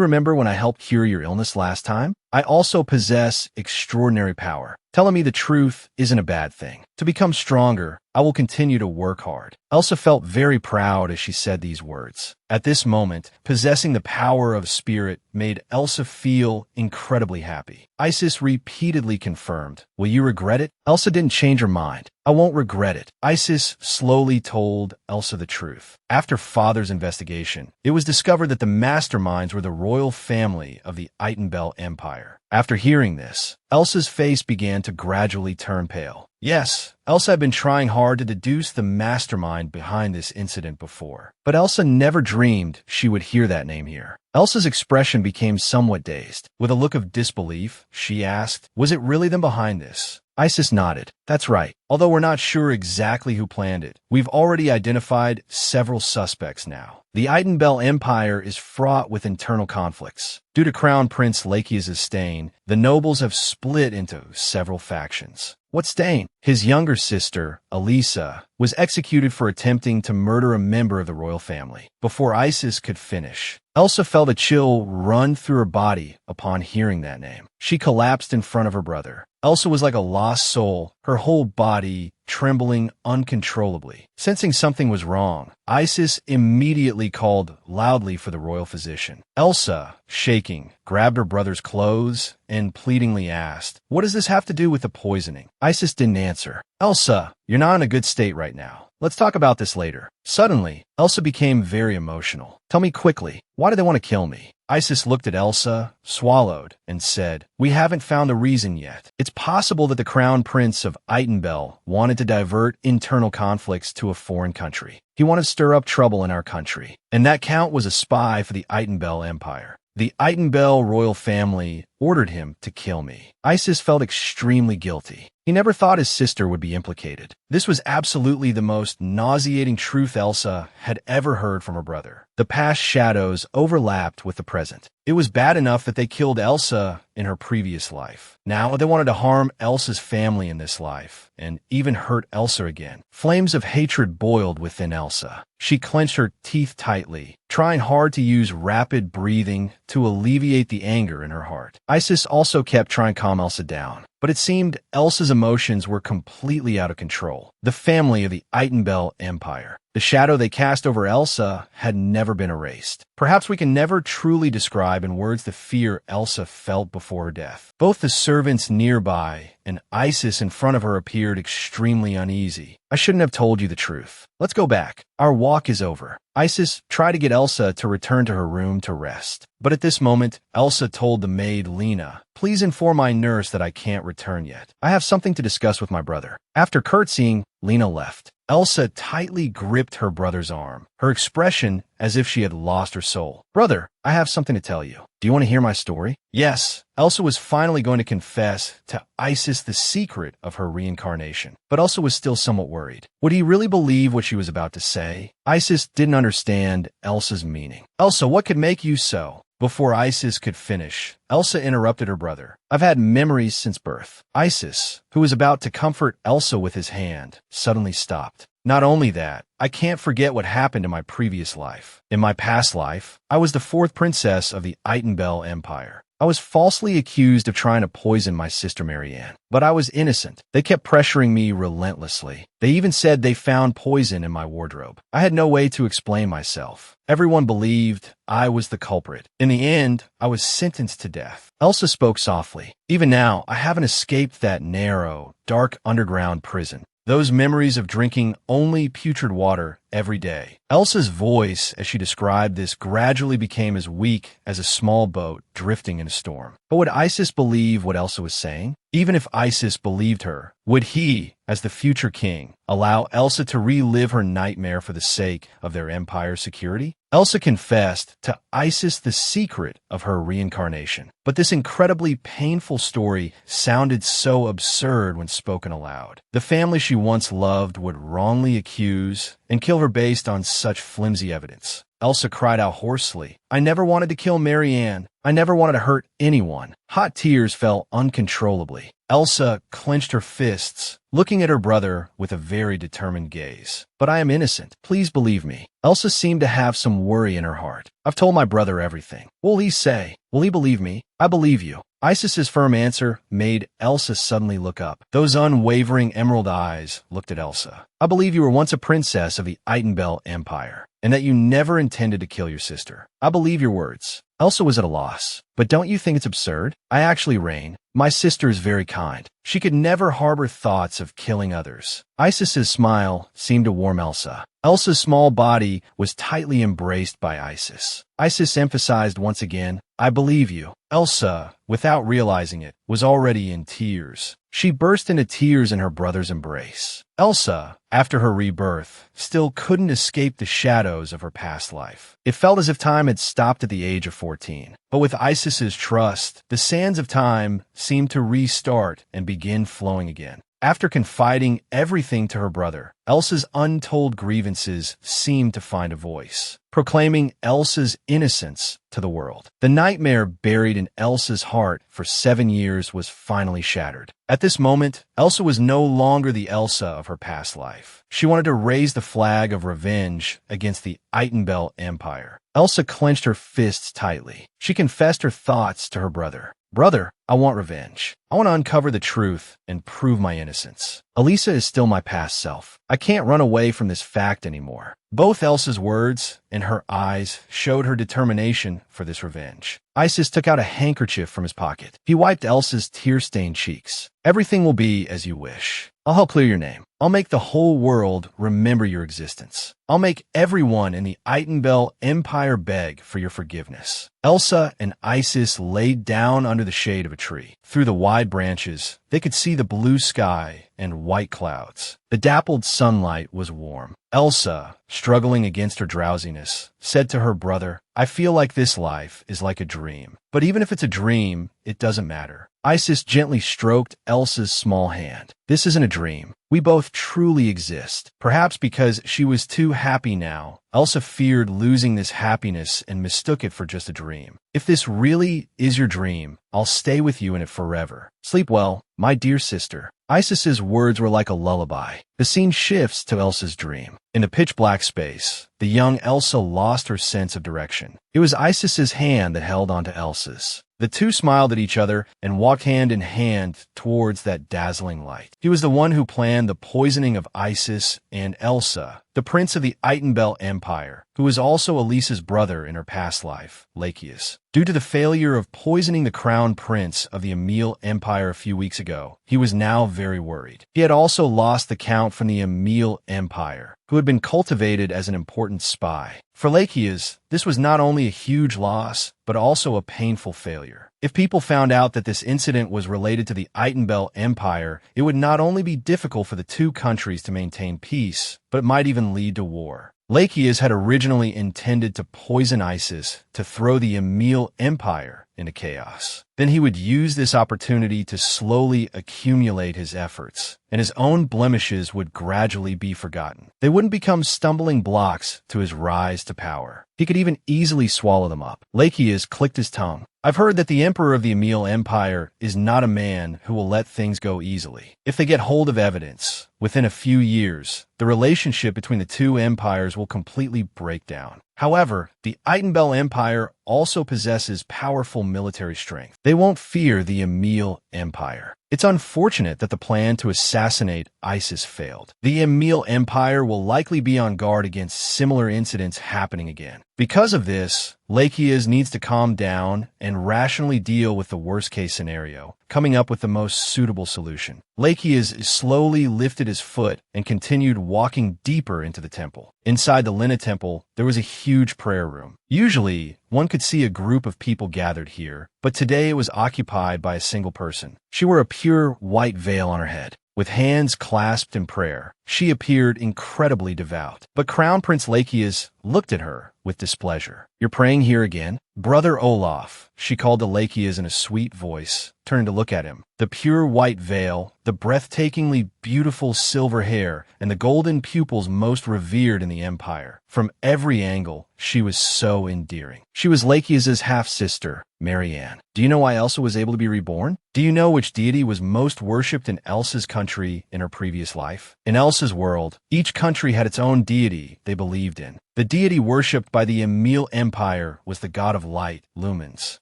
remember when I helped cure your illness last time? I also possess extraordinary power. Telling me the truth isn't a bad thing. To become stronger, I will continue to work hard." Elsa felt very proud as she said these words. At this moment, possessing the power of spirit made Elsa feel incredibly happy. Isis repeatedly confirmed, "Will you regret it?" Elsa didn't change her mind. "I won't regret it." Isis slowly told Elsa the truth. After Father's investigation, it was discovered that the masterminds were the royal family of the Edenbell Empire. After hearing this, Elsa's face began to gradually turn pale. Yes, Elsa had been trying hard to deduce the mastermind behind this incident before, but Elsa never dreamed she would hear that name here. Elsa's expression became somewhat dazed. With a look of disbelief, she asked, "Was it really them behind this?" Isis nodded. "That's right. Although we're not sure exactly who planned it, we've already identified several suspects now. The Edenbell Empire is fraught with internal conflicts. Due to Crown Prince Lakia's stain, the nobles have split into several factions. What stain? His younger sister, Elisa, was executed for attempting to murder a member of the royal family. Before Isis could finish, Elsa felt a chill run through her body upon hearing that name. She collapsed in front of her brother. Elsa was like a lost soul, her whole body trembling uncontrollably. Sensing something was wrong, Isis immediately called loudly for the royal physician. Elsa, shaking, grabbed her brother's clothes and pleadingly asked, "What does this have to do with the poisoning?" Isis didn't answer. "Elsa, you're not in a good state right now. Let's talk about this later." Suddenly, Elsa became very emotional. "Tell me quickly, why do they want to kill me?" Isis looked at Elsa, swallowed, and said, "We haven't found a reason yet. It's possible that the Crown Prince of Edenbell wanted to divert internal conflicts to a foreign country. He wanted to stir up trouble in our country. And that count was a spy for the Edenbell Empire. The Edenbell royal family ordered him to kill me." Isis felt extremely guilty. He never thought his sister would be implicated. This was absolutely the most nauseating truth Elsa had ever heard from her brother. The past shadows overlapped with the present. It was bad enough that they killed Elsa in her previous life. Now they wanted to harm Elsa's family in this life, and even hurt Elsa again. Flames of hatred boiled within Elsa. She clenched her teeth tightly, trying hard to use rapid breathing to alleviate the anger in her heart. Isis also kept trying to calm Elsa down, but it seemed Elsa's emotions were completely out of control. The family of the Edenbell Empire. The shadow they cast over Elsa had never been erased. Perhaps we can never truly describe in words the fear Elsa felt before her death. Both the servants nearby and Isis in front of her appeared extremely uneasy. I shouldn't have told you the truth. Let's go back. Our walk is over. Isis tried to get Elsa to return to her room to rest. But at this moment, Elsa told the maid Lena, "Please inform my nurse that I can't return yet. I have something to discuss with my brother." After curtsying, Lena left. Elsa tightly gripped her brother's arm, her expression as if she had lost her soul. "Brother, I have something to tell you. Do you want to hear my story?" Yes, Elsa was finally going to confess to Isis the secret of her reincarnation, but Elsa was still somewhat worried. Would he really believe what she was about to say? Isis didn't understand Elsa's meaning. "Elsa, what could make you so?" Before Isis could finish, Elsa interrupted her brother. "I've had memories since birth." Isis, who was about to comfort Elsa with his hand, suddenly stopped. "Not only that, I can't forget what happened in my previous life. In my past life, I was the fourth princess of the Itenbell Empire. I was falsely accused of trying to poison my sister Marianne, but I was innocent. They kept pressuring me relentlessly. They even said they found poison in my wardrobe. I had no way to explain myself. Everyone believed I was the culprit. In the end, I was sentenced to death." Elsa spoke softly. "Even now, I haven't escaped that narrow, dark underground prison. Those memories of drinking only putrid water every day." Elsa's voice, as she described this, gradually became as weak as a small boat drifting in a storm. But would Isis believe what Elsa was saying? Even if Isis believed her, would he, as the future king, allow Elsa to relive her nightmare for the sake of their empire's security? Elsa confessed to Isis the secret of her reincarnation. But this incredibly painful story sounded so absurd when spoken aloud. The family she once loved would wrongly accuse and kill her based on such flimsy evidence. Elsa cried out hoarsely, "I never wanted to kill Marianne. I never wanted to hurt anyone." Hot tears fell uncontrollably. Elsa clenched her fists, looking at her brother with a very determined gaze. "But I am innocent. Please believe me." Elsa seemed to have some worry in her heart. "I've told my brother everything. What will he say? Will he believe me?" "I believe you." Isis's firm answer made Elsa suddenly look up. Those unwavering emerald eyes looked at Elsa. "I believe you were once a princess of the Itenbell Empire, and that you never intended to kill your sister. I believe your words." Elsa was at a loss. "But don't you think it's absurd? I actually reign. My sister is very kind. She could never harbor thoughts of killing others." Isis's smile seemed to warm Elsa. Elsa's small body was tightly embraced by Isis. Isis emphasized once again, "I believe you." Elsa, without realizing it, was already in tears. She burst into tears in her brother's embrace. Elsa, after her rebirth, still couldn't escape the shadows of her past life. It felt as if time had stopped at the age of 14. But with Isis's trust, the sands of time seemed to restart and begin flowing again. After confiding everything to her brother, Elsa's untold grievances seemed to find a voice, proclaiming Elsa's innocence to the world. The nightmare buried in Elsa's heart for 7 years was finally shattered. At this moment, Elsa was no longer the Elsa of her past life. She wanted to raise the flag of revenge against the Itenbell Empire. Elsa clenched her fists tightly. She confessed her thoughts to her brother. "Brother, I want revenge. I want to uncover the truth and prove my innocence. Elisa is still my past self. I can't run away from this fact anymore." Both Elsa's words and her eyes showed her determination for this revenge. Isis took out a handkerchief from his pocket. He wiped Elsa's tear-stained cheeks. "Everything will be as you wish. I'll help clear your name. I'll make the whole world remember your existence. I'll make everyone in the Itenbell Empire beg for your forgiveness." Elsa and Isis laid down under the shade of a tree. Through the wide branches, they could see the blue sky and white clouds. The dappled sunlight was warm. Elsa, struggling against her drowsiness, said to her brother, "I feel like this life is like a dream. But even if it's a dream, it doesn't matter." Isis gently stroked Elsa's small hand. "This isn't a dream. We both truly exist." Perhaps because she was too happy now, Elsa feared losing this happiness and mistook it for just a dream. "If this really is your dream, I'll stay with you in it forever. Sleep well, my dear sister." Isis's words were like a lullaby. The scene shifts to Elsa's dream. In the pitch-black space, the young Elsa lost her sense of direction. It was Isis's hand that held onto Elsa's. The two smiled at each other and walked hand in hand towards that dazzling light. He was the one who planned the poisoning of Isis and Elsa, the prince of the Itenbel Empire, who was also Elisa's brother in her past life, Lacheus. Due to the failure of poisoning the crown prince of the Emil Empire a few weeks ago, he was now very worried. He had also lost the count from the Emil Empire, who had been cultivated as an important spy. For Lacheus, this was not only a huge loss, but also a painful failure. If people found out that this incident was related to the Itenbel Empire, it would not only be difficult for the two countries to maintain peace, but it might even lead to war. Lacheus had originally intended to poison Isis to throw the Emil Empire into chaos. Then he would use this opportunity to slowly accumulate his efforts, and his own blemishes would gradually be forgotten. They wouldn't become stumbling blocks to his rise to power. He could even easily swallow them up. Lacheus clicked his tongue. I've heard that the emperor of the Emil Empire is not a man who will let things go easily. If they get hold of evidence, within a few years, the relationship between the two empires will completely break down. However, the Itenbel Empire also possesses powerful military strength. They won't fear the Emil Empire. It's unfortunate that the plan to assassinate Isis failed. The Emil Empire will likely be on guard against similar incidents happening again. Because of this, Lacheus needs to calm down and rationally deal with the worst-case scenario, coming up with the most suitable solution. Lacheus slowly lifted his foot and continued walking deeper into the temple. Inside the Lina Temple, there was a huge prayer room. Usually, one could see a group of people gathered here, but today it was occupied by a single person. She wore a pure white veil on her head. With hands clasped in prayer, she appeared incredibly devout. But Crown Prince Lacheus looked at her with displeasure. You're praying here again? Brother Olaf, she called to Lacheus in a sweet voice, turned to look at him. The pure white veil, the breathtakingly beautiful silver hair, and the golden pupils most revered in the empire. From every angle, she was so endearing. She was Lacheus's half-sister, Marianne. Do you know why Elsa was able to be reborn? Do you know which deity was most worshipped in Elsa's country in her previous life? In Elsa's world, each country had its own deity they believed in. The deity worshipped by the Emil Empire was the god of light, Lumens.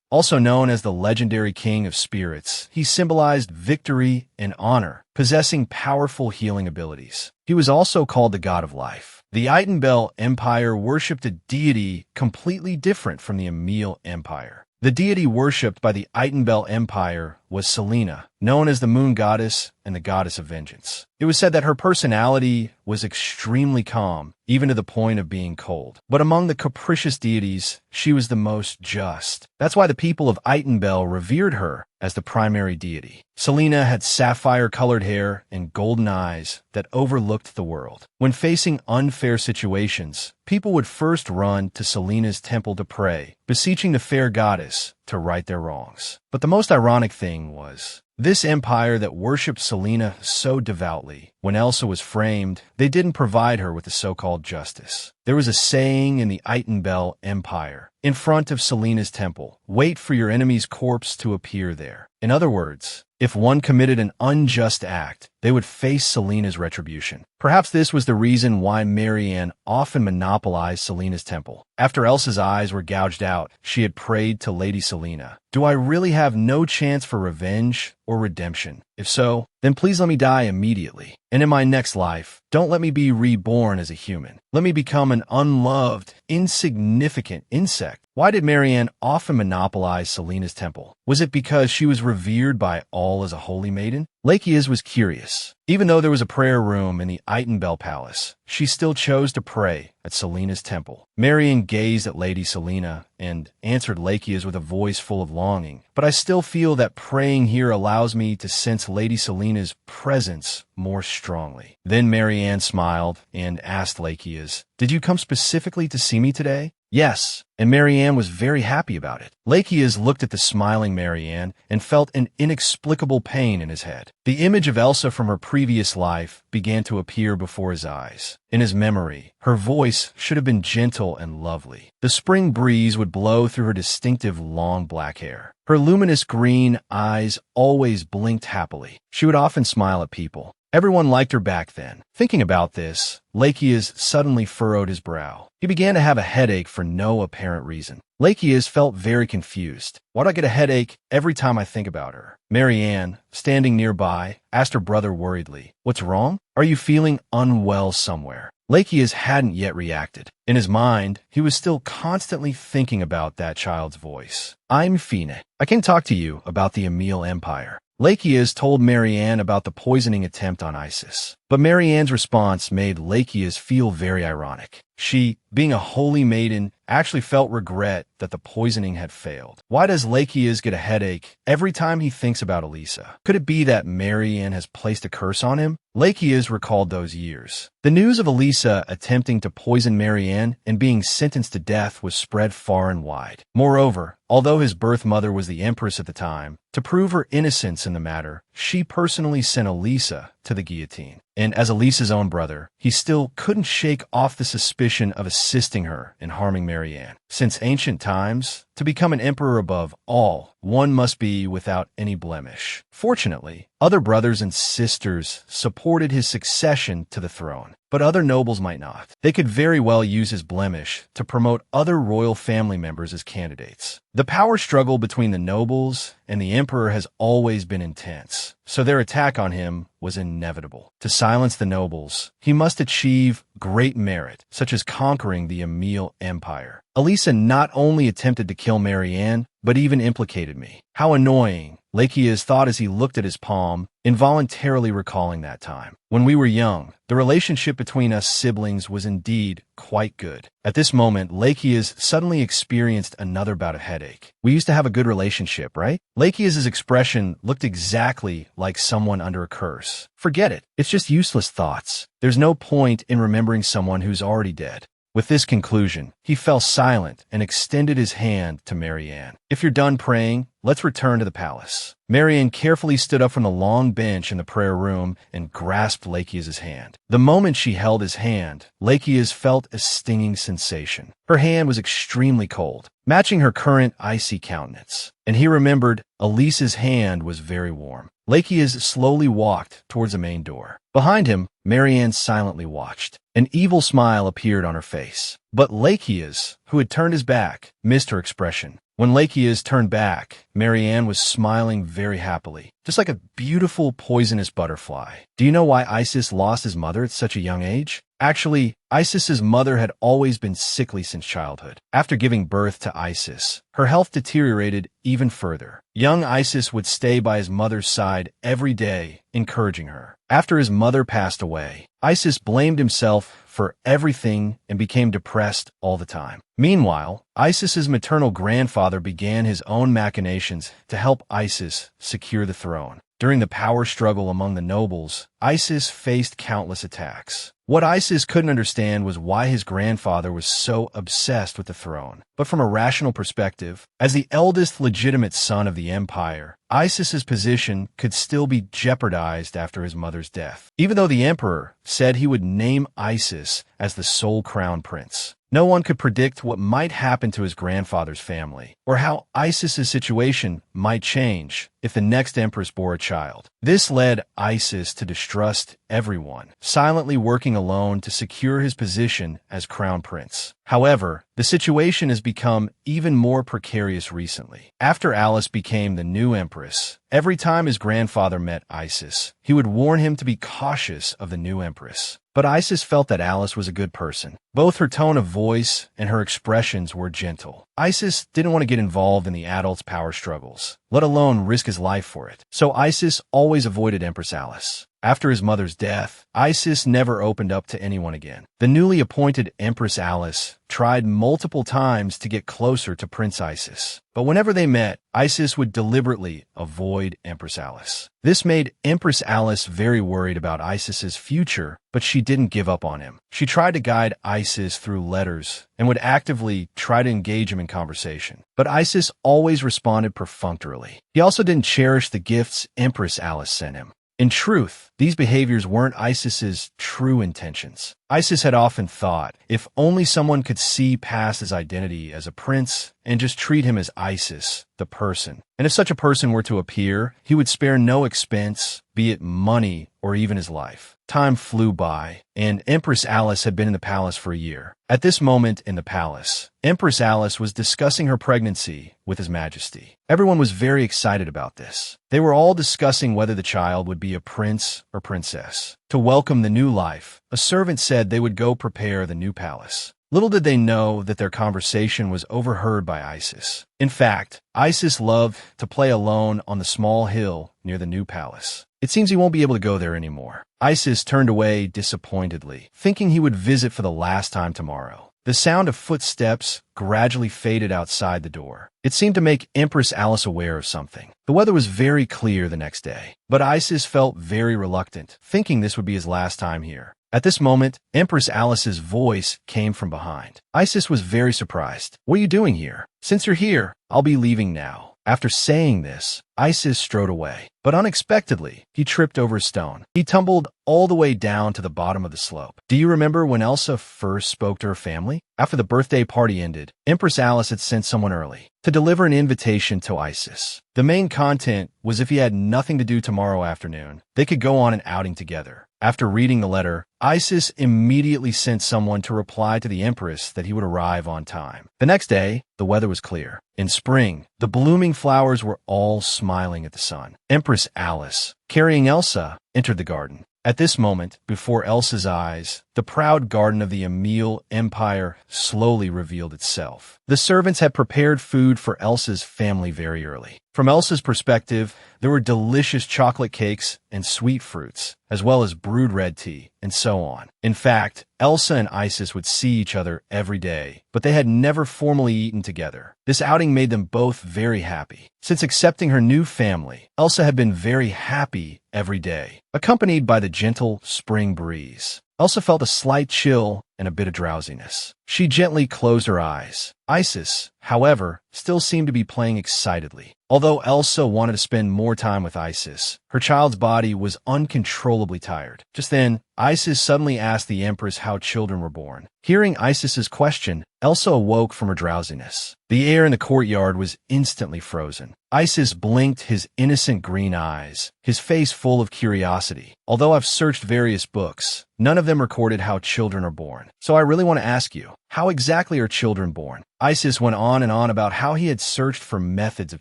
Also known as the legendary king of spirits, he symbolized victory and honor, possessing powerful healing abilities. He was also called the god of life. The Itenbel Empire worshipped a deity completely different from the Emil Empire. The deity worshipped by the Itenbel Empire was Selena, known as the moon goddess and the goddess of vengeance. It was said that her personality was extremely calm, even to the point of being cold. But among the capricious deities, she was the most just. That's why the people of Itenbel revered her as the primary deity. Selena had sapphire-colored hair and golden eyes that overlooked the world. When facing unfair situations, people would first run to Selena's temple to pray, beseeching the fair goddess to right their wrongs. But the most ironic thing was, this empire that worshipped Selena so devoutly, when Elsa was framed, they didn't provide her with the so-called justice. There was a saying in the Itenbel Empire, in front of Selena's temple, wait for your enemy's corpse to appear there. In other words, if one committed an unjust act, they would face Selena's retribution. Perhaps this was the reason why Marianne often monopolized Selena's temple. After Elsa's eyes were gouged out, she had prayed to Lady Selena, do I really have no chance for revenge or redemption? If so, then please let me die immediately. And in my next life, don't let me be reborn as a human. Let me become an unloved, insignificant insect. Why did Marianne often monopolize Selena's temple? Was it because she was revered by all as a holy maiden? Lacheus was curious. Even though there was a prayer room in the Itenbel Palace, she still chose to pray at Selena's temple. Marianne gazed at Lady Selena and answered Lacheus with a voice full of longing. But I still feel that praying here allows me to sense Lady Selena's presence more strongly. Then Marianne smiled and asked Lacheus, did you come specifically to see me today? Yes, and Marianne was very happy about it. Lacheus looked at the smiling Marianne and felt an inexplicable pain in his head. The image of Elsa from her previous life began to appear before his eyes. In his memory, her voice should have been gentle and lovely. The spring breeze would blow through her distinctive long black hair. Her luminous green eyes always blinked happily. She would often smile at people. Everyone liked her back then. Thinking about this, Lacheus suddenly furrowed his brow. He began to have a headache for no apparent reason. Lacheus felt very confused. Why do I get a headache every time I think about her? Marianne, standing nearby, asked her brother worriedly, "What's wrong? Are you feeling unwell somewhere?" Lacheus hadn't yet reacted. In his mind, he was still constantly thinking about that child's voice. "I'm Fine. I can talk to you about the Emil Empire." Lacheus told Marianne about the poisoning attempt on Isis. But Marianne's response made Lacheus feel very ironic. She, being a holy maiden, actually felt regret that the poisoning had failed. Why does Lacheus get a headache every time he thinks about Elisa? Could it be that Marianne has placed a curse on him? Lacheus recalled those years. The news of Elisa attempting to poison Marianne and being sentenced to death was spread far and wide. Moreover, although his birth mother was the empress at the time, to prove her innocence in the matter, she personally sent Elisa to the guillotine. And as Elisa's own brother, he still couldn't shake off the suspicion of assisting her in harming Marianne. Since ancient times, to become an emperor above all, one must be without any blemish. Fortunately, other brothers and sisters supported his succession to the throne, but other nobles might not. They could very well use his blemish to promote other royal family members as candidates. The power struggle between the nobles and the emperor has always been intense, so their attack on him was inevitable. To silence the nobles, he must achieve great merit, such as conquering the Emil Empire. Elisa not only attempted to kill Marianne, but even implicated me. How annoying, Lacheus thought as he looked at his palm, involuntarily recalling that time. When we were young, the relationship between us siblings was indeed quite good. At this moment, Lacheus suddenly experienced another bout of headache. We used to have a good relationship, right? Lacheus's expression looked exactly like someone under a curse. Forget it. It's just useless thoughts. There's no point in remembering someone who's already dead. With this conclusion, he fell silent and extended his hand to Marianne. "If you're done praying, let's return to the palace." Marianne carefully stood up from the long bench in the prayer room and grasped Lacheus's hand. The moment she held his hand, Lacheus felt a stinging sensation. Her hand was extremely cold, matching her current icy countenance. And he remembered Elisa's hand was very warm. Lacheus slowly walked towards the main door. Behind him, Marianne silently watched. An evil smile appeared on her face. But Lacheus, who had turned his back, missed her expression. When Lacheus turned back, Marianne was smiling very happily, just like a beautiful poisonous butterfly. Do you know why Isis lost his mother at such a young age? Actually, Isis's mother had always been sickly since childhood. After giving birth to Isis, her health deteriorated even further. Young Isis would stay by his mother's side every day, encouraging her. After his mother passed away, Isis blamed himself for everything and became depressed all the time. Meanwhile, Isis's maternal grandfather began his own machinations to help Isis secure the throne. During the power struggle among the nobles, Isis faced countless attacks. What Isis couldn't understand was why his grandfather was so obsessed with the throne. But from a rational perspective, as the eldest legitimate son of the empire, Isis's position could still be jeopardized after his mother's death. Even though the emperor said he would name Isis as the sole crown prince, no one could predict what might happen to his grandfather's family, or how Isis's situation might change if the next empress bore a child. This led Isis to distrust everyone, silently working alone to secure his position as crown prince. However, the situation has become even more precarious recently. After Alice became the new empress, every time his grandfather met Isis, he would warn him to be cautious of the new empress. But Isis felt that Alice was a good person. Both her tone of voice and her expressions were gentle. Isis didn't want to get involved in the adults' power struggles, let alone risk his life for it. So Isis always avoided Empress Alice. After his mother's death, Isis never opened up to anyone again. The newly appointed Empress Alice tried multiple times to get closer to Prince Isis, but whenever they met, Isis would deliberately avoid Empress Alice. This made Empress Alice very worried about Isis's future, but she didn't give up on him. She tried to guide Isis through letters and would actively try to engage him in conversation. But Isis always responded perfunctorily. He also didn't cherish the gifts Empress Alice sent him. In truth, these behaviors weren't Isis's true intentions. Isis had often thought, if only someone could see past his identity as a prince and just treat him as Isis, the person. And if such a person were to appear, he would spare no expense, be it money or even his life. Time flew by, and Empress Alice had been in the palace for a year. At this moment in the palace, Empress Alice was discussing her pregnancy with His Majesty. Everyone was very excited about this. They were all discussing whether the child would be a prince or princess. To welcome the new life, a servant said they would go prepare the new palace. Little did they know that their conversation was overheard by Isis. In fact, Isis loved to play alone on the small hill near the new palace. It seems he won't be able to go there anymore. Isis turned away disappointedly, thinking he would visit for the last time tomorrow. The sound of footsteps gradually faded outside the door. It seemed to make Empress Alice aware of something. The weather was very clear the next day, but Isis felt very reluctant, thinking this would be his last time here. At this moment, Empress Alice's voice came from behind. Isis was very surprised. "What are you doing here? Since you're here, I'll be leaving now." After saying this, Isis strode away, but unexpectedly, he tripped over a stone. He tumbled all the way down to the bottom of the slope. Do you remember when Elsa first spoke to her family? After the birthday party ended, Empress Alice had sent someone early to deliver an invitation to Isis. The main content was if he had nothing to do tomorrow afternoon, they could go on an outing together. After reading the letter, Isis immediately sent someone to reply to the Empress that he would arrive on time. The next day, the weather was clear. In spring, the blooming flowers were all smiling at the sun. Empress Alice, carrying Elsa, entered the garden. At this moment, before Elsa's eyes, the proud garden of the Emil Empire slowly revealed itself. The servants had prepared food for Elsa's family very early. From Elsa's perspective, there were delicious chocolate cakes and sweet fruits, as well as brewed red tea, and so on. In fact, Elsa and Isis would see each other every day, but they had never formally eaten together. This outing made them both very happy. Since accepting her new family, Elsa had been very happy every day, accompanied by the gentle spring breeze. Elsa felt a slight chill and a bit of drowsiness. She gently closed her eyes. Isis, however, still seemed to be playing excitedly. Although Elsa wanted to spend more time with Isis, her child's body was uncontrollably tired. Just then, Isis suddenly asked the Empress how children were born. Hearing Isis's question, Elsa awoke from her drowsiness. The air in the courtyard was instantly frozen. Isis blinked his innocent green eyes, his face full of curiosity. Although I've searched various books, none of them recorded how children are born. So I really want to ask you, how exactly are children born? Isis went on and on about how he had searched for methods of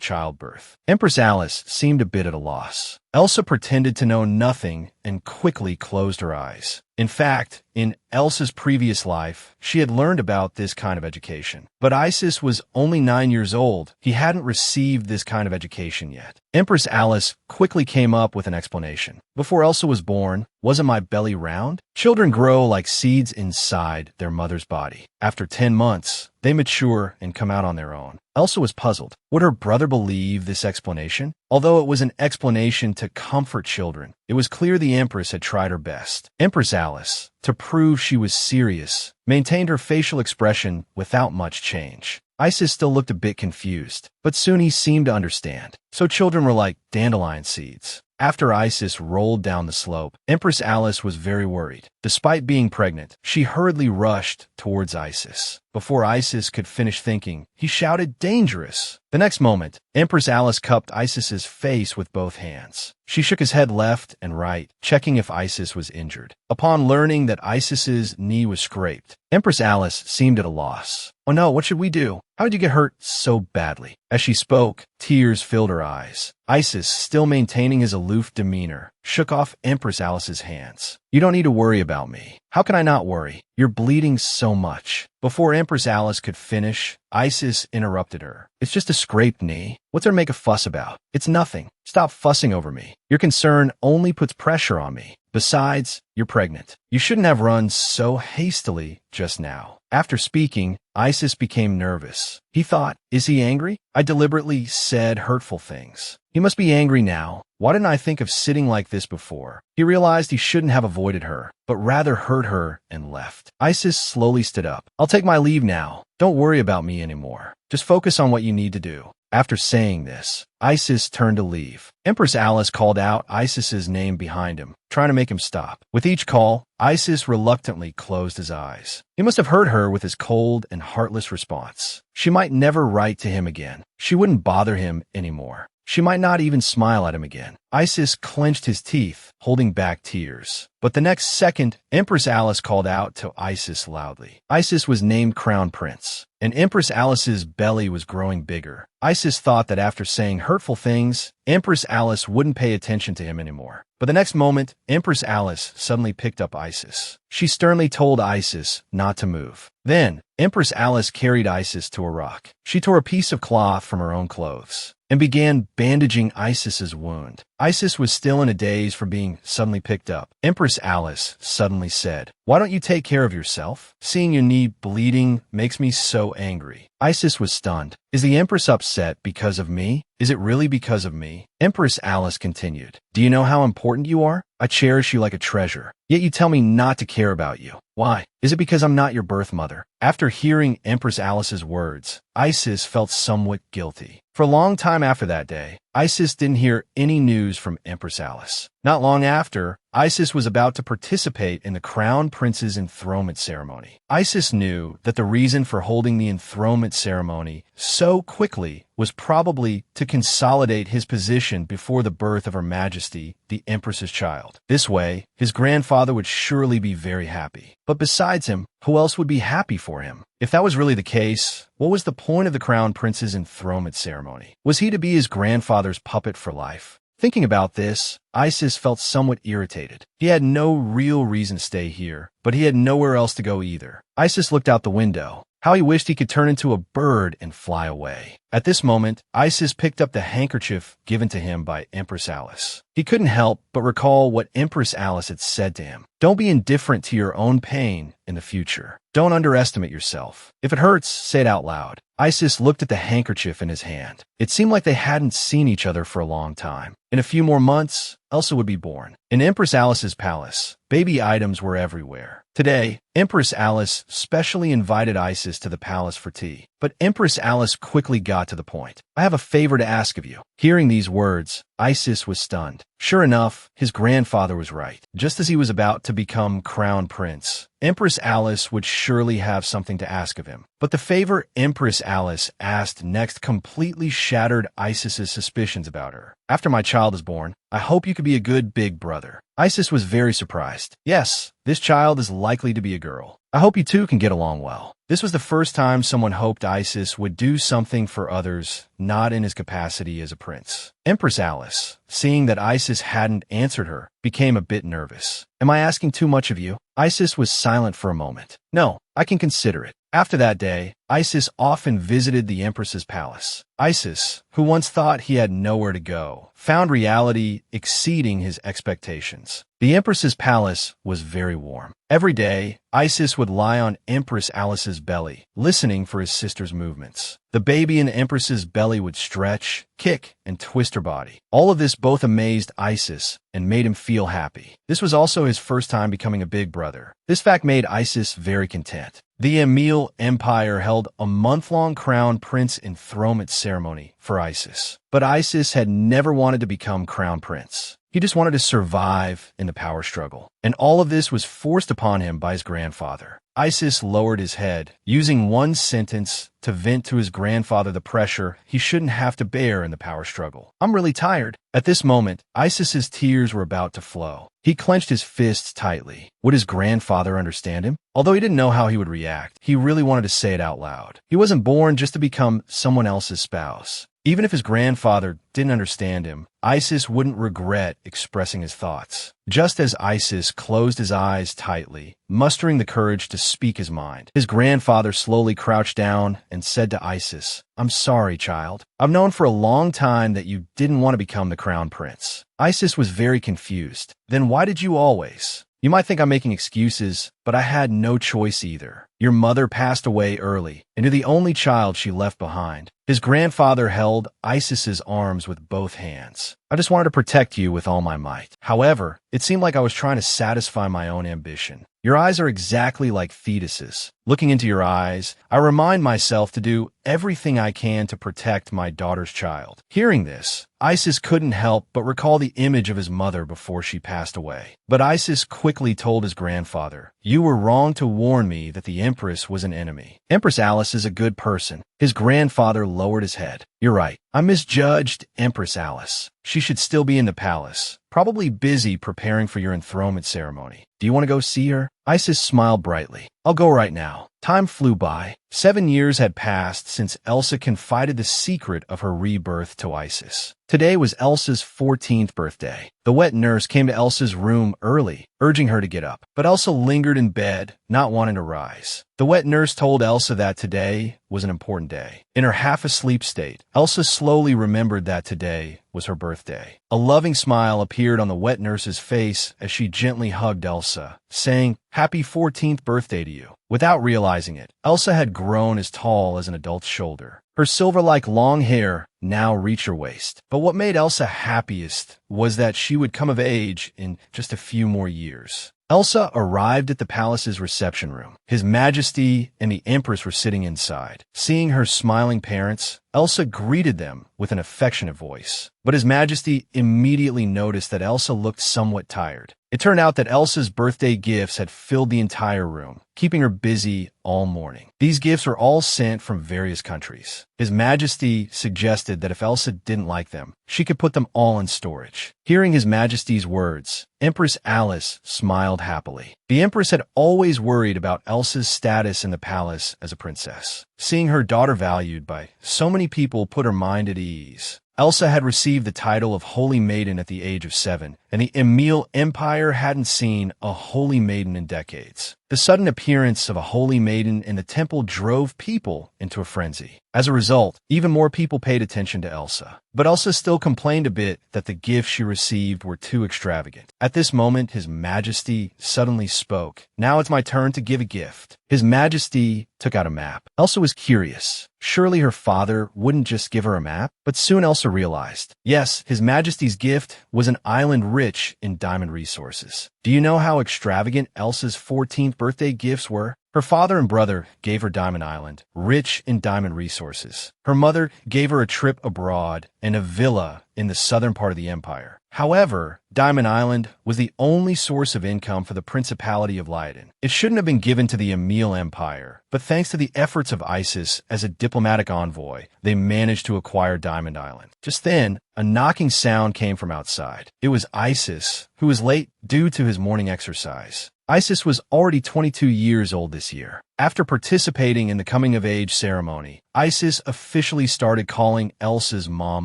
childbirth. Empress Alice seemed a bit at a loss. Elsa pretended to know nothing and quickly closed her eyes. In fact, in Elsa's previous life, she had learned about this kind of education. But Isis was only 9 years old. He hadn't received this kind of education yet. Empress Alice quickly came up with an explanation. Before Elsa was born, wasn't my belly round? Children grow like seeds inside their mother's body. After 10 months, they mature and come out on their own. Elsa was puzzled. Would her brother believe this explanation? Although it was an explanation to comfort children, it was clear the Empress had tried her best. Empress Alice, to prove she was serious, maintained her facial expression without much change. Isis still looked a bit confused, but soon he seemed to understand. So children were like dandelion seeds. After Isis rolled down the slope, Empress Alice was very worried. Despite being pregnant, she hurriedly rushed towards Isis. Before Isis could finish thinking, he shouted, "Dangerous!" The next moment, Empress Alice cupped Isis's face with both hands. She shook his head left and right, checking if Isis was injured. Upon learning that Isis's knee was scraped, Empress Alice seemed at a loss. "Oh no, what should we do? How did you get hurt so badly?" As she spoke, tears filled her eyes. Isis, still maintaining his aloof demeanor, shook off Empress Alice's hands. "You don't need to worry about me." "How can I not worry? You're bleeding so much." Before Empress Alice could finish, Isis interrupted her. "It's just a scraped knee. What's there to make a fuss about? It's nothing. Stop fussing over me. Your concern only puts pressure on me. Besides, you're pregnant. You shouldn't have run so hastily just now." After speaking, Isis became nervous. He thought, is he angry? I deliberately said hurtful things. He must be angry now. Why didn't I think of sitting like this before? He realized he shouldn't have avoided her, but rather hurt her and left. Isis slowly stood up. "I'll take my leave now. Don't worry about me anymore. Just focus on what you need to do." After saying this, Isis turned to leave. Empress Alice called out Isis's name behind him, trying to make him stop. With each call, Isis reluctantly closed his eyes. He must have hurt her with his cold and heartless response. She might never write to him again. She wouldn't bother him anymore. She might not even smile at him again. Isis clenched his teeth, holding back tears. But the next second, Empress Alice called out to Isis loudly. Isis was named Crown Prince, and Empress Alice's belly was growing bigger. Isis thought that after saying hurtful things, Empress Alice wouldn't pay attention to him anymore. But the next moment, Empress Alice suddenly picked up Isis. She sternly told Isis not to move. Then, Empress Alice carried Isis to a rock. She tore a piece of cloth from her own clothes and began bandaging Isis's wound. Isis was still in a daze from being suddenly picked up. Empress Alice suddenly said, "Why don't you take care of yourself? Seeing your knee bleeding makes me so angry." Isis was stunned. Is the Empress upset because of me? Is it really because of me? Empress Alice continued, "Do you know how important you are? I cherish you like a treasure. Yet you tell me not to care about you. Why? Is it because I'm not your birth mother?" After hearing Empress Alice's words, Isis felt somewhat guilty. For a long time after that day, Isis didn't hear any news from Empress Alice. Not long after, Isis was about to participate in the Crown Prince's enthronement ceremony. Isis knew that the reason for holding the enthronement ceremony so quickly was probably to consolidate his position before the birth of Her Majesty, the Empress's child. This way, his grandfather would surely be very happy. But besides him, who else would be happy for him? If that was really the case, what was the point of the Crown Prince's enthronement ceremony? Was he to be his grandfather's puppet for life? Thinking about this, Isis felt somewhat irritated. He had no real reason to stay here, but he had nowhere else to go either. Isis looked out the window. How he wished he could turn into a bird and fly away. At this moment, Isis picked up the handkerchief given to him by Empress Alice. He couldn't help but recall what Empress Alice had said to him. Don't be indifferent to your own pain in the future. Don't underestimate yourself. If it hurts, say it out loud. Isis looked at the handkerchief in his hand. It seemed like they hadn't seen each other for a long time. In a few more months, Elsa would be born. In Empress Alice's palace, baby items were everywhere. Today, Empress Alice specially invited Isis to the palace for tea. But Empress Alice quickly got to the point. "I have a favor to ask of you." Hearing these words, Isis was stunned. Sure enough, his grandfather was right. Just as he was about to become crown prince, Empress Alice would surely have something to ask of him. But the favor Empress Alice asked next completely shattered Isis's suspicions about her. "After my child is born, I hope you could be a good big brother." Isis was very surprised. "Yes, this child is likely to be a girl. I hope you two can get along well." This was the first time someone hoped Isis would do something for others, not in his capacity as a prince. Empress Alice, seeing that Isis hadn't answered her, became a bit nervous. "Am I asking too much of you?" Isis was silent for a moment. "No, I can consider it." After that day, Isis often visited the Empress's palace. Isis, who once thought he had nowhere to go, found reality exceeding his expectations. The Empress's palace was very warm. Every day, Isis would lie on Empress Alice's belly, listening for his sister's movements. The baby in the Empress's belly would stretch, kick, and twist her body. All of this both amazed Isis and made him feel happy. This was also his first time becoming a big brother. This fact made Isis very content. The Emil Empire held a month-long crown prince enthronement ceremony for Isis. But Isis had never wanted to become crown prince. He just wanted to survive in the power struggle. And all of this was forced upon him by his grandfather. Isis lowered his head, using one sentence to vent to his grandfather the pressure he shouldn't have to bear in the power struggle. "I'm really tired." At this moment, Isis's tears were about to flow. He clenched his fists tightly. Would his grandfather understand him? Although he didn't know how he would react, he really wanted to say it out loud. He wasn't born just to become someone else's spouse. Even if his grandfather didn't understand him, Isis wouldn't regret expressing his thoughts. Just as Isis closed his eyes tightly, mustering the courage to speak his mind, his grandfather slowly crouched down and said to Isis, "I'm sorry, child. I've known for a long time that you didn't want to become the crown prince." Isis was very confused. "Then why did you always?" You might think I'm making excuses, but I had no choice either. Your mother passed away early, and you're the only child she left behind." His grandfather held Isis's arms with both hands. "I just wanted to protect you with all my might. However, it seemed like I was trying to satisfy my own ambition. Your eyes are exactly like Thetis's. Looking into your eyes, I remind myself to do everything I can to protect my daughter's child." Hearing this, Isis couldn't help but recall the image of his mother before she passed away. But Isis quickly told his grandfather, "You were wrong to warn me that the Empress was an enemy. Empress Alice is a good person." His grandfather lowered his head. "You're right. I misjudged Empress Alice. She should still be in the palace, probably busy preparing for your enthronement ceremony. Do you want to go see her?" Isis smiled brightly. "I'll go right now." Time flew by. 7 years had passed since Elsa confided the secret of her rebirth to Isis. Today was Elsa's 14th birthday. The wet nurse came to Elsa's room early, urging her to get up. But Elsa lingered in bed, not wanting to rise. The wet nurse told Elsa that today was an important day. In her half-asleep state, Elsa slowly remembered that today was her birthday. A loving smile appeared on the wet nurse's face as she gently hugged Elsa, saying, "Happy 14th birthday to you." Without realizing it, Elsa had grown as tall as an adult's shoulder. Her silver-like long hair now reached her waist. But what made Elsa happiest was that she would come of age in just a few more years. Elsa arrived at the palace's reception room. His Majesty and the Empress were sitting inside. Seeing her smiling parents, Elsa greeted them with an affectionate voice. But His Majesty immediately noticed that Elsa looked somewhat tired. It turned out that Elsa's birthday gifts had filled the entire room, keeping her busy all morning. These gifts were all sent from various countries. His Majesty suggested that if Elsa didn't like them, she could put them all in storage. Hearing His Majesty's words, Empress Alice smiled happily. The Empress had always worried about Elsa's status in the palace as a princess. Seeing her daughter valued by so many people put her mind at ease. Elsa had received the title of Holy Maiden at the age of 7, and the Emil Empire hadn't seen a holy maiden in decades. The sudden appearance of a holy maiden in the temple drove people into a frenzy. As a result, even more people paid attention to Elsa. But Elsa still complained a bit that the gifts she received were too extravagant. At this moment, His Majesty suddenly spoke. "Now it's my turn to give a gift." His Majesty took out a map. Elsa was curious. Surely her father wouldn't just give her a map? But soon Elsa realized, yes, His Majesty's gift was an island rich in diamond resources. Do you know how extravagant Elsa's 14th birthday gifts were? Her father and brother gave her Diamond Island, rich in diamond resources. Her mother gave her a trip abroad and a villa in the southern part of the empire. However, Diamond Island was the only source of income for the Principality of Leyden. It shouldn't have been given to the Emil Empire, but thanks to the efforts of Isis as a diplomatic envoy, they managed to acquire Diamond Island. Just then, a knocking sound came from outside. It was Isis, who was late due to his morning exercise. Isis was already 22 years old this year. After participating in the coming-of-age ceremony, Isis officially started calling Elsa's mom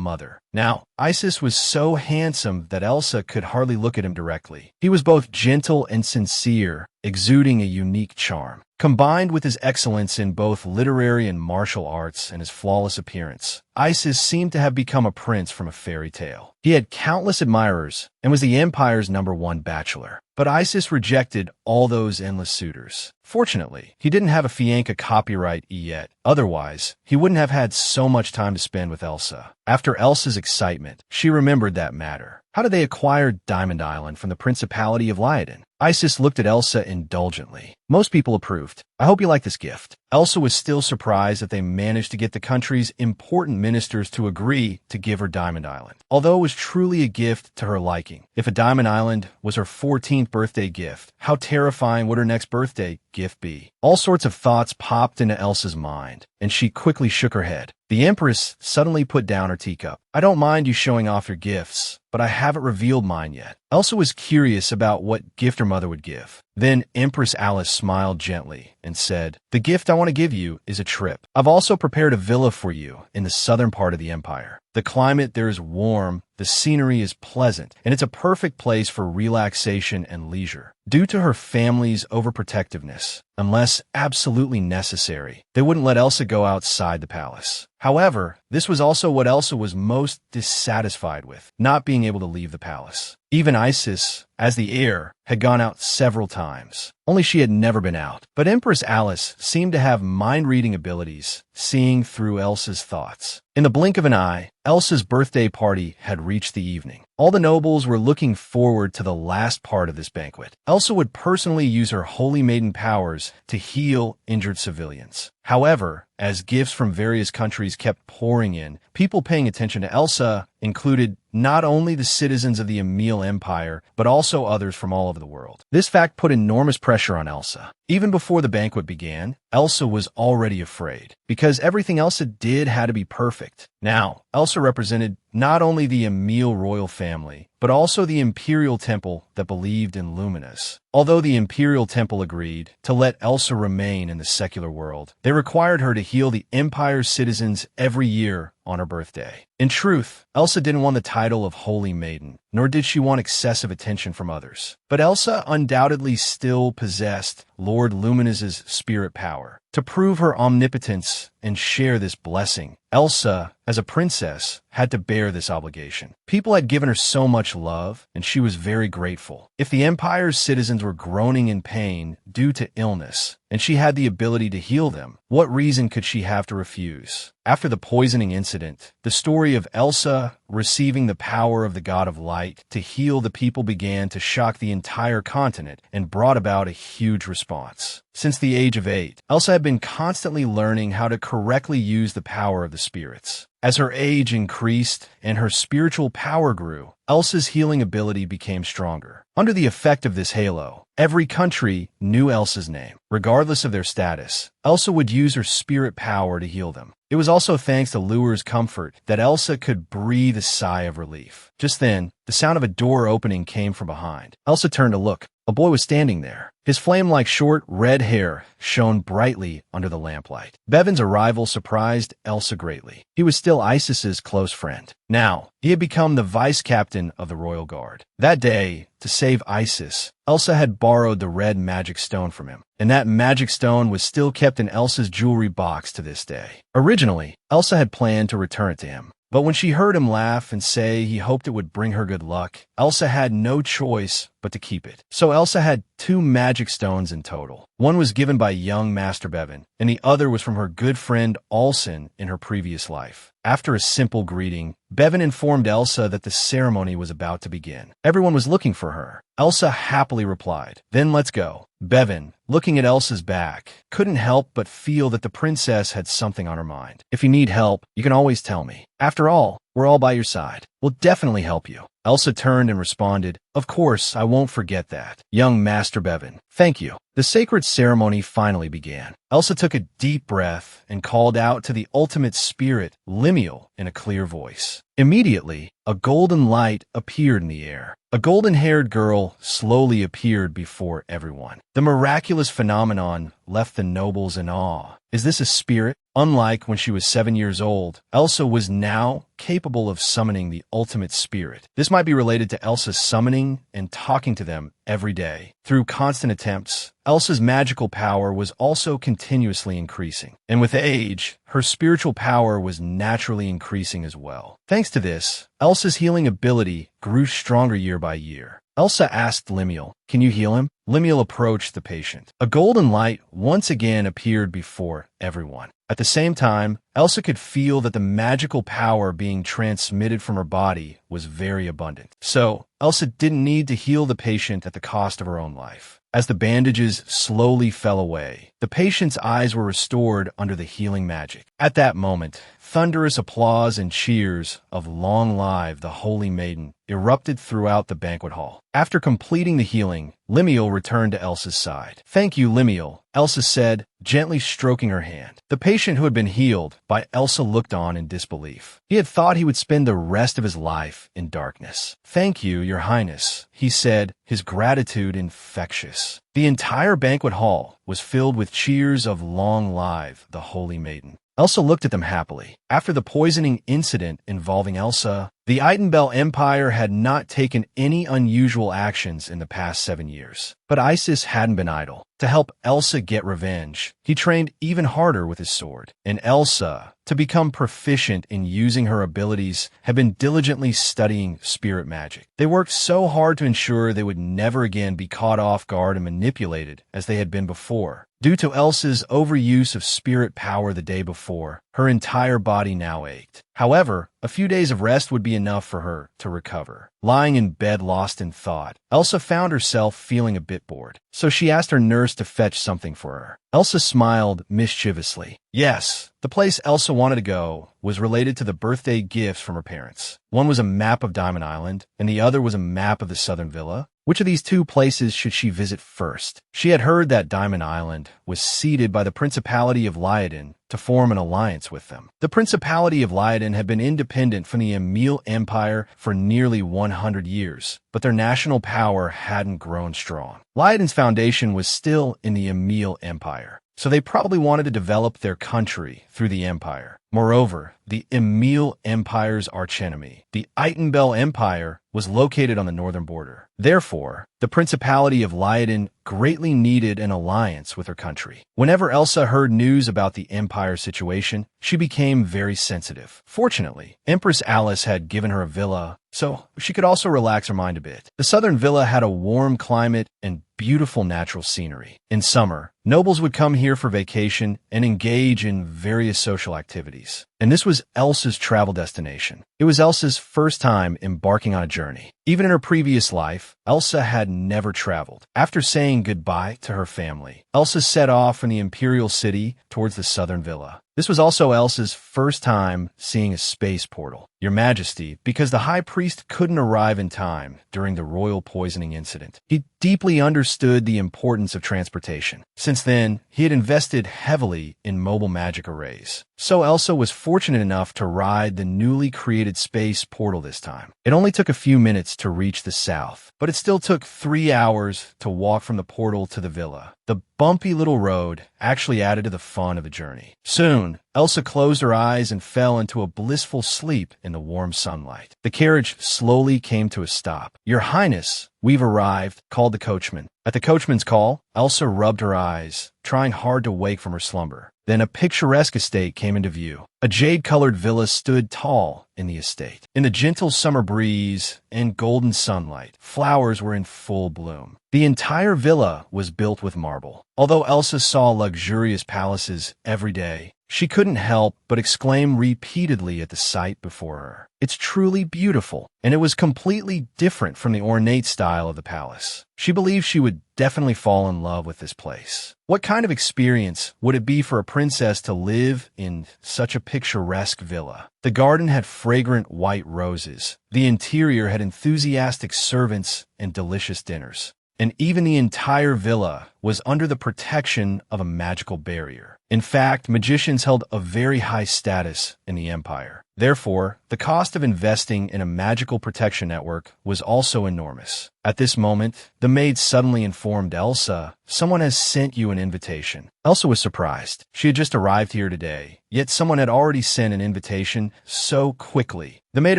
mother. Now, Isis was so handsome that Elsa could hardly look at him directly. He was both gentle and sincere, exuding a unique charm. Combined with his excellence in both literary and martial arts and his flawless appearance, Isis seemed to have become a prince from a fairy tale. He had countless admirers and was the empire's #1 bachelor. But Isis rejected all those endless suitors. Fortunately, he didn't have a fiancé copyright yet. Otherwise, he wouldn't have had so much time to spend with Elsa. After Elsa's excitement, she remembered that matter. How did they acquire Diamond Island from the Principality of Leyden? Isis looked at Elsa indulgently. Most people approved. "I hope you like this gift." Elsa was still surprised that they managed to get the country's important ministers to agree to give her Diamond Island. Although it was truly a gift to her liking. If a Diamond Island was her 14th birthday gift, how terrifying would her next birthday gift be? All sorts of thoughts popped into Elsa's mind, and she quickly shook her head. The Empress suddenly put down her teacup. "I don't mind you showing off your gifts, but I haven't revealed mine yet." Elsa was curious about what gift her mother would give. Then Empress Alice smiled gently and said, "The gift I want to give you is a trip. I've also prepared a villa for you in the southern part of the empire. The climate there is warm, the scenery is pleasant, and it's a perfect place for relaxation and leisure." Due to her family's overprotectiveness, unless absolutely necessary, they wouldn't let Elsa go outside the palace. However, this was also what Elsa was most dissatisfied with, not being able to leave the palace. Even Isis, as the heir, had gone out several times. only she had never been out. But Empress Alice seemed to have mind-reading abilities, seeing through Elsa's thoughts. In the blink of an eye, Elsa's birthday party had reached the evening. All the nobles were looking forward to the last part of this banquet. Elsa would personally use her Holy Maiden powers to heal injured civilians. However, as gifts from various countries kept pouring in, people paying attention to Elsa included not only the citizens of the Emil Empire, but also others from all over the world. This fact put enormous pressure on Elsa. Even before the banquet began, Elsa was already afraid, because everything Elsa did had to be perfect. Now, Elsa represented not only the Emil royal family, but also the Imperial Temple that believed in Luminous. Although the Imperial Temple agreed to let Elsa remain in the secular world, they required her to heal the Empire's citizens every year on her birthday. In truth, Elsa didn't want the title of Holy Maiden, nor did she want excessive attention from others. But Elsa undoubtedly still possessed Lord Luminous's spirit power. To prove her omnipotence and share this blessing, Elsa, as a princess, had to bear this obligation. People had given her so much love, and she was very grateful. If the Empire's citizens were groaning in pain due to illness, and she had the ability to heal them, what reason could she have to refuse? After the poisoning incident, the story of Elsa receiving the power of the God of Light to heal the people began to shock the entire continent and brought about a huge response. Since the age of 8, Elsa had been constantly learning how to correctly use the power of the spirits. As her age increased and her spiritual power grew, Elsa's healing ability became stronger. Under the effect of this halo, every country knew Elsa's name. Regardless of their status, Elsa would use her spirit power to heal them. It was also thanks to Lure's comfort that Elsa could breathe a sigh of relief. Just then, the sound of a door opening came from behind. Elsa turned to look. A boy was standing there. His flame-like short, red hair shone brightly under the lamplight. Bevan's arrival surprised Elsa greatly. He was still Isis's close friend. Now, he had become the vice-captain of the royal guard. That day, to save Isis, Elsa had borrowed the red magic stone from him, and that magic stone was still kept in Elsa's jewelry box to this day. Originally, Elsa had planned to return it to him, but when she heard him laugh and say he hoped it would bring her good luck, Elsa had no choice but to keep it. So Elsa had 2 magic stones in total. One was given by young Master Bevan, and the other was from her good friend Alson in her previous life. After a simple greeting, Bevan informed Elsa that the ceremony was about to begin. Everyone was looking for her. Elsa happily replied, "Then let's go." Bevan, looking at Elsa's back, couldn't help but feel that the princess had something on her mind. "If you need help, you can always tell me. After all, we're all by your side. We'll definitely help you." Elsa turned and responded, "Of course, I won't forget that, young Master Bevan. Thank you." The sacred ceremony finally began. Elsa took a deep breath and called out to the ultimate spirit, Lemuel, in a clear voice. Immediately, a golden light appeared in the air. A golden-haired girl slowly appeared before everyone. The miraculous phenomenon left the nobles in awe. Is this a spirit? Unlike when she was 7 years old, Elsa was now capable of summoning the ultimate spirit. This might be related to Elsa's summoning and talking to them every day. Through constant attempts, Elsa's magical power was also continuously increasing. And with age, her spiritual power was naturally increasing as well. Thanks to this, Elsa's healing ability grew stronger year by year. Elsa asked Lemuel, "Can you heal him?" Lemuel approached the patient. A golden light once again appeared before everyone. At the same time, Elsa could feel that the magical power being transmitted from her body was very abundant. So, Elsa didn't need to heal the patient at the cost of her own life. As the bandages slowly fell away, the patient's eyes were restored under the healing magic. At that moment, thunderous applause and cheers of "Long live the Holy Maiden" erupted throughout the banquet hall. After completing the healing, Lemuel returned to Elsa's side. "Thank you, Lemuel," Elsa said, gently stroking her hand. The patient who had been healed by Elsa looked on in disbelief. He had thought he would spend the rest of his life in darkness. "Thank you, Your Highness," he said, his gratitude infectious. The entire banquet hall was filled with cheers of "Long live the Holy Maiden." Elsa looked at them happily. After the poisoning incident involving Elsa, the Itenbell Empire had not taken any unusual actions in the past 7 years. But Isis hadn't been idle. To help Elsa get revenge, he trained even harder with his sword. And Elsa, to become proficient in using her abilities, had been diligently studying spirit magic. They worked so hard to ensure they would never again be caught off guard and manipulated as they had been before. Due to Elsa's overuse of spirit power the day before, her entire body now ached. However, a few days of rest would be enough for her to recover. Lying in bed lost in thought, Elsa found herself feeling a bit bored, so she asked her nurse to fetch something for her. Elsa smiled mischievously. Yes, the place Elsa wanted to go was related to the birthday gifts from her parents. One was a map of Diamond Island, and the other was a map of the Southern Villa. Which of these two places should she visit first? She had heard that Diamond Island was ceded by the Principality of Lyaden to form an alliance with them. The Principality of Lyaden had been independent from the Emil Empire for nearly 100 years, but their national power hadn't grown strong. Lyaden's foundation was still in the Emil Empire, so they probably wanted to develop their country through the empire. Moreover, the Emil Empire's archenemy, the Itenbell Empire, was located on the northern border. Therefore, the Principality of Lyaden greatly needed an alliance with her country. Whenever Elsa heard news about the Empire's situation, she became very sensitive. Fortunately, Empress Alice had given her a villa, so she could also relax her mind a bit. The southern villa had a warm climate and beautiful natural scenery. In summer, nobles would come here for vacation and engage in various social activities. And this was Elsa's travel destination. It was Elsa's first time embarking on a journey. Even in her previous life, Elsa had never traveled. After saying goodbye to her family, Elsa set off from the imperial city towards the southern villa. This was also Elsa's first time seeing a space portal. Your Majesty, because the High Priest couldn't arrive in time during the royal poisoning incident. He deeply understood the importance of transportation. Since then, he had invested heavily in mobile magic arrays. So Elsa was fortunate enough to ride the newly created space portal this time. It only took a few minutes to reach the south, but it still took 3 hours to walk from the portal to the villa. The bumpy little road actually added to the fun of the journey. Soon, Elsa closed her eyes and fell into a blissful sleep in the warm sunlight. The carriage slowly came to a stop. "Your Highness, we've arrived," called the coachman. At the coachman's call, Elsa rubbed her eyes, trying hard to wake from her slumber. Then a picturesque estate came into view. A jade-colored villa stood tall in the estate. In the gentle summer breeze and golden sunlight, flowers were in full bloom. The entire villa was built with marble. Although Elsa saw luxurious palaces every day, she couldn't help but exclaim repeatedly at the sight before her. "It's truly beautiful," and it was completely different from the ornate style of the palace. She believed she would definitely fall in love with this place. What kind of experience would it be for a princess to live in such a picturesque villa? The garden had fragrant white roses. The interior had enthusiastic servants and delicious dinners. And even the entire villa was under the protection of a magical barrier. In fact, magicians held a very high status in the empire. Therefore, the cost of investing in a magical protection network was also enormous. At this moment, the maid suddenly informed Elsa, "Someone has sent you an invitation." Elsa was surprised. She had just arrived here today, yet someone had already sent an invitation so quickly. The maid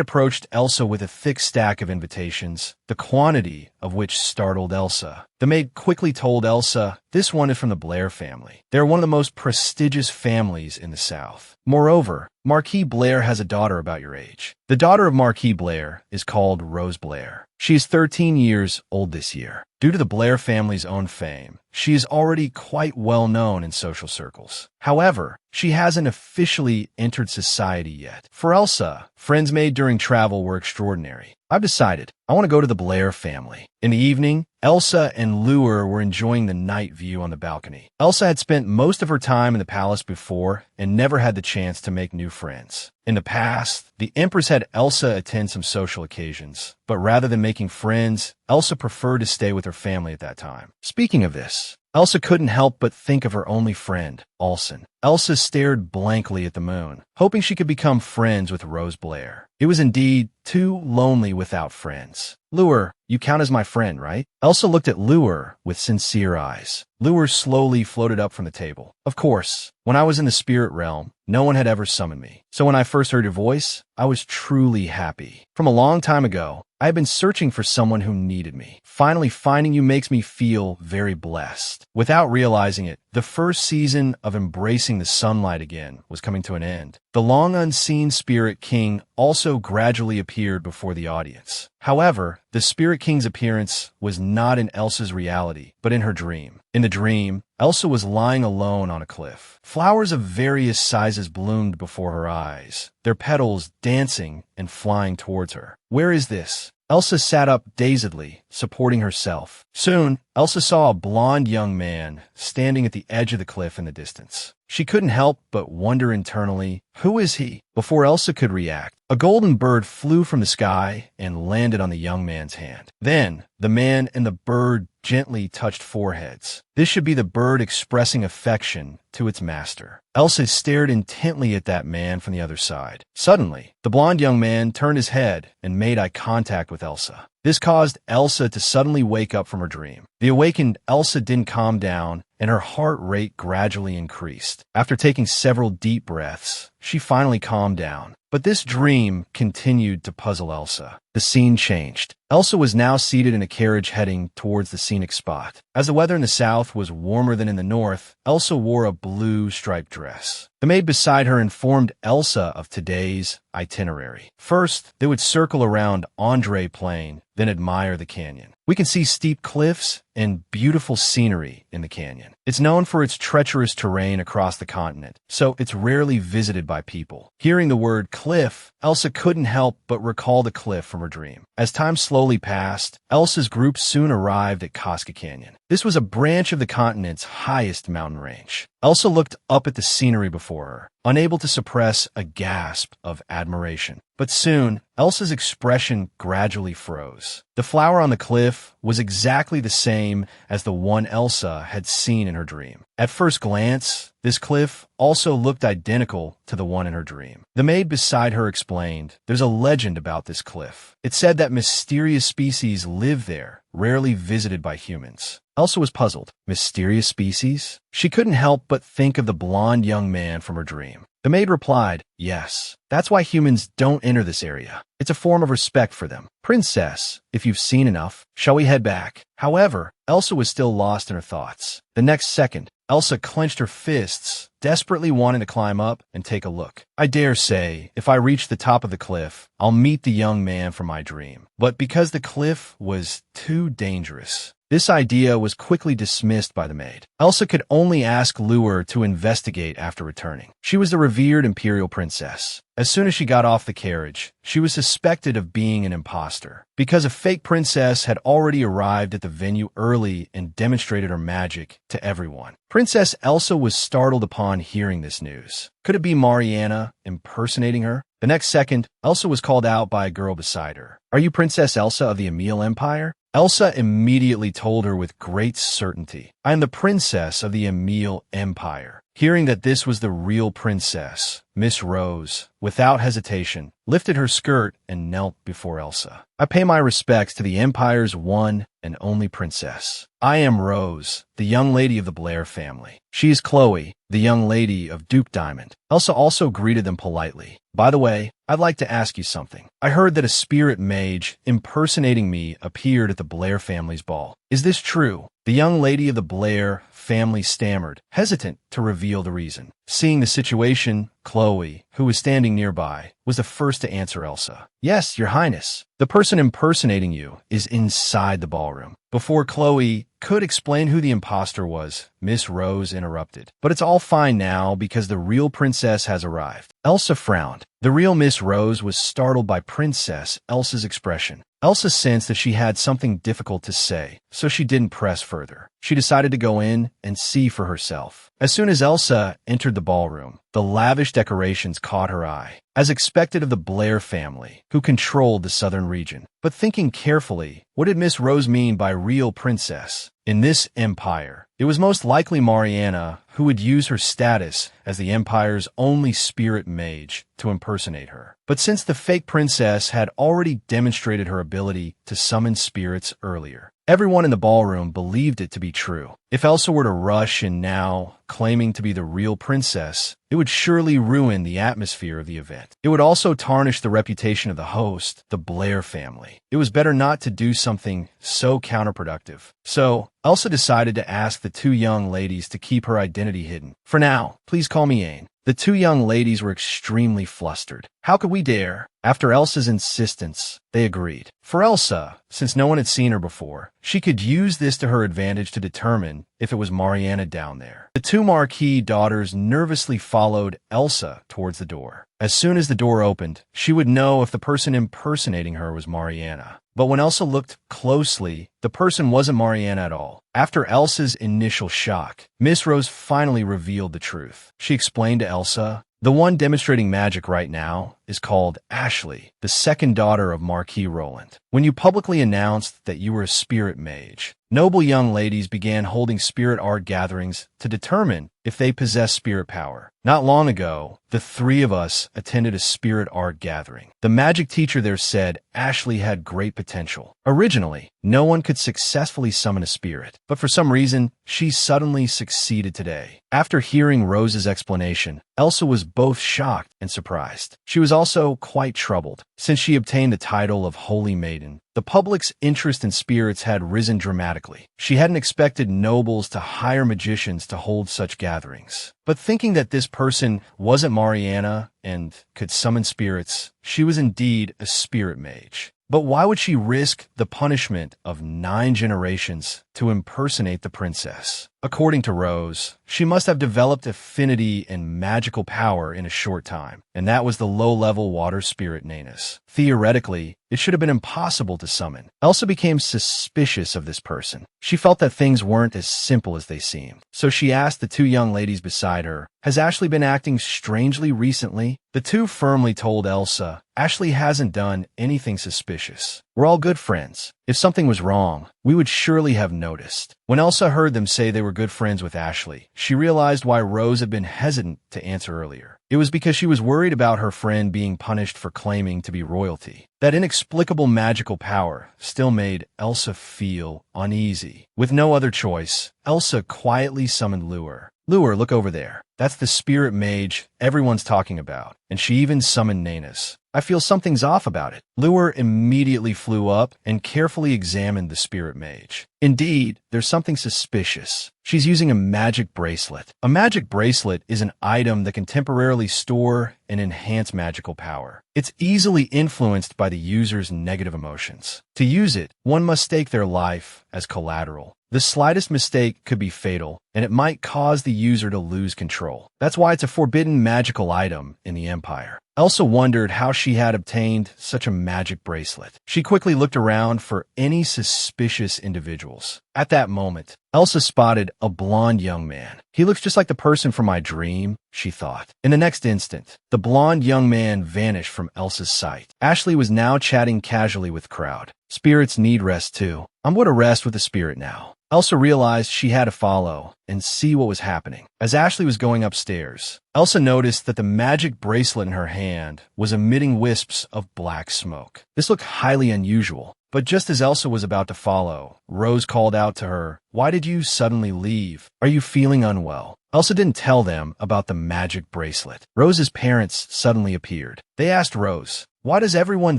approached Elsa with a thick stack of invitations, the quantity of which startled Elsa. The maid quickly told Elsa, "This one is from the Blair family. They're one of the most prestigious families in the South. Moreover, Marquis Blair has a daughter about your age. The daughter of Marquis Blair is called Rose Blair. She is 13 years old this year. Due to the Blair family's own fame, she is already quite well known in social circles. However, she hasn't officially entered society yet." For Elsa, friends made during travel were extraordinary. "I've decided. I want to go to the Blair family." In the evening, Elsa and Lure were enjoying the night view on the balcony. Elsa had spent most of her time in the palace before and never had the chance to make new friends. In the past, the Empress had Elsa attend some social occasions, but rather than making friends, Elsa preferred to stay with her family at that time. Speaking of this, Elsa couldn't help but think of her only friend, Alson. Elsa stared blankly at the moon, hoping she could become friends with Rose Blair. It was indeed too lonely without friends. Lure, you count as my friend, right? Elsa looked at Lure with sincere eyes. Lure slowly floated up from the table. Of course, when I was in the spirit realm, no one had ever summoned me. So when I first heard your voice, I was truly happy. From a long time ago, I had been searching for someone who needed me. Finally finding you makes me feel very blessed. Without realizing it, the first season of embracing the sunlight again was coming to an end. The long unseen Spirit King also gradually appeared before the audience. However, the Spirit King's appearance was not in Elsa's reality, but in her dream. In the dream, Elsa was lying alone on a cliff. Flowers of various sizes bloomed before her eyes, their petals dancing and flying towards her. Where is this? Elsa sat up dazedly, supporting herself. Soon, Elsa saw a blond young man standing at the edge of the cliff in the distance. She couldn't help but wonder internally, who is he? Before Elsa could react, a golden bird flew from the sky and landed on the young man's hand. Then, the man and the bird gently touched foreheads. This should be the bird expressing affection to its master. Elsa stared intently at that man from the other side. Suddenly, the blond young man turned his head and made eye contact with Elsa. This caused Elsa to suddenly wake up from her dream. The awakened Elsa didn't calm down, and her heart rate gradually increased. After taking several deep breaths, she finally calmed down. But this dream continued to puzzle Elsa. The scene changed. Elsa was now seated in a carriage heading towards the scenic spot. As the weather in the south was warmer than in the north, Elsa wore a blue striped dress. The maid beside her informed Elsa of today's itinerary. First, they would circle around Andre Plain, then admire the canyon. We can see steep cliffs and beautiful scenery in the canyon. It's known for its treacherous terrain across the continent, so it's rarely visited by people. Hearing the word cliff, Elsa couldn't help but recall the cliff from her dream. As time slowly passed, Elsa's group soon arrived at Casca Canyon. This was a branch of the continent's highest mountain range. Elsa looked up at the scenery before her, unable to suppress a gasp of admiration. But soon, Elsa's expression gradually froze. The flower on the cliff was exactly the same as the one Elsa had seen in her dream. At first glance, this cliff also looked identical to the one in her dream. The maid beside her explained, there's a legend about this cliff. It said that mysterious species live there, rarely visited by humans. Elsa was puzzled. Mysterious species? She couldn't help but think of the blond young man from her dream. The maid replied, yes, that's why humans don't enter this area. It's a form of respect for them. Princess, if you've seen enough, shall we head back? However, Elsa was still lost in her thoughts. The next second, Elsa clenched her fists, desperately wanting to climb up and take a look. I dare say, if I reach the top of the cliff, I'll meet the young man from my dream. But because the cliff was too dangerous, this idea was quickly dismissed by the maid. Elsa could only ask Lure to investigate after returning. She was the revered imperial princess. As soon as she got off the carriage, she was suspected of being an imposter, because a fake princess had already arrived at the venue early and demonstrated her magic to everyone. Princess Elsa was startled upon hearing this news. Could it be Mariana impersonating her? The next second, Elsa was called out by a girl beside her. Are you Princess Elsa of the Emil Empire? Elsa immediately told her with great certainty, I am the princess of the Emil Empire. Hearing that this was the real princess, Miss Rose, without hesitation, lifted her skirt and knelt before Elsa. I pay my respects to the Empire's one and only princess. I am Rose, the young lady of the Blair family. She is Chloe, the young lady of Duke Diamond. Elsa also greeted them politely. By the way, I'd like to ask you something. I heard that a spirit mage impersonating me appeared at the Blair family's ball. Is this true? The young lady of the Blair family stammered, hesitant to reveal the reason. Seeing the situation, Chloe, who was standing nearby, was the first to answer Elsa. Yes, Your Highness. The person impersonating you is inside the ballroom. Before Chloe could explain who the imposter was, Miss Rose interrupted. But it's all fine now because the real princess has arrived. Elsa frowned. The real Miss Rose was startled by Princess Elsa's expression. Elsa sensed that she had something difficult to say, so she didn't press further. She decided to go in and see for herself. As soon as Elsa entered the ballroom, The lavish decorations caught her eye, as expected of the Blair family, who controlled the southern region. But thinking carefully, what did Miss Rose mean by real princess? In this empire, it was most likely Mariana who would use her status as the empire's only spirit mage to impersonate her. But since the fake princess had already demonstrated her ability to summon spirits earlier, everyone in the ballroom believed it to be true. If Elsa were to rush in now, claiming to be the real princess, it would surely ruin the atmosphere of the event. It would also tarnish the reputation of the host, the Blair family. It was better not to do something so counterproductive. So, Elsa decided to ask the two young ladies to keep her identity hidden. For now, please call me Aine. The two young ladies were extremely flustered. How could we dare? After Elsa's insistence, they agreed. For Elsa, since no one had seen her before, she could use this to her advantage to determine if it was Mariana down there. The two Marquis daughters nervously followed Elsa towards the door. As soon as the door opened, she would know if the person impersonating her was Mariana. But when Elsa looked closely, the person wasn't Mariana at all. After Elsa's initial shock, Miss Rose finally revealed the truth. She explained to Elsa, "The one demonstrating magic right now is called Ashley, the second daughter of Marquis Roland. When you publicly announced that you were a spirit mage, noble young ladies began holding spirit art gatherings to determine if they possess spirit power. Not long ago, the three of us attended a spirit art gathering. The magic teacher there said Ashley had great potential. Originally, no one could successfully summon a spirit, but for some reason, she suddenly succeeded today." After hearing Rose's explanation, Elsa was both shocked and surprised. She was also quite troubled. Since she obtained the title of Holy Maiden, the public's interest in spirits had risen dramatically. She hadn't expected nobles to hire magicians to hold such gatherings. But thinking that this person wasn't Mariana and could summon spirits, she was indeed a spirit mage. But why would she risk the punishment of 9 generations to impersonate the princess? According to Rose, she must have developed affinity and magical power in a short time, and that was the low-level water spirit Nanus. Theoretically, it should have been impossible to summon. Elsa became suspicious of this person. She felt that things weren't as simple as they seemed. So she asked the two young ladies beside her, "Has Ashley been acting strangely recently?" The two firmly told Elsa, "Ashley hasn't done anything suspicious. We're all good friends. If something was wrong, we would surely have noticed." When Elsa heard them say they were good friends with Ashley, she realized why Rose had been hesitant to answer earlier. It was because she was worried about her friend being punished for claiming to be royalty. That inexplicable magical power still made Elsa feel uneasy. With no other choice, Elsa quietly summoned Lure. "Lure, look over there. That's the spirit mage everyone's talking about." And she even summoned Nanus. "I feel something's off about it." Lure immediately flew up and carefully examined the spirit mage. Indeed, there's something suspicious. She's using a magic bracelet. A magic bracelet is an item that can temporarily store and enhance magical power. It's easily influenced by the user's negative emotions. To use it, one must stake their life as collateral. The slightest mistake could be fatal, and it might cause the user to lose control. That's why it's a forbidden magical item in the Empire. Elsa wondered how she had obtained such a magic bracelet. She quickly looked around for any suspicious individuals. At that moment, Elsa spotted a blonde young man. "He looks just like the person from my dream," she thought. In the next instant, the blonde young man vanished from Elsa's sight. Ashley was now chatting casually with the crowd. "Spirits need rest too. I'm going to rest with the spirit now." Elsa realized she had to follow and see what was happening. As Ashley was going upstairs, Elsa noticed that the magic bracelet in her hand was emitting wisps of black smoke. This looked highly unusual. But just as Elsa was about to follow, Rose called out to her, "Why did you suddenly leave? Are you feeling unwell?" Elsa didn't tell them about the magic bracelet. Rose's parents suddenly appeared. They asked Rose, "Why does everyone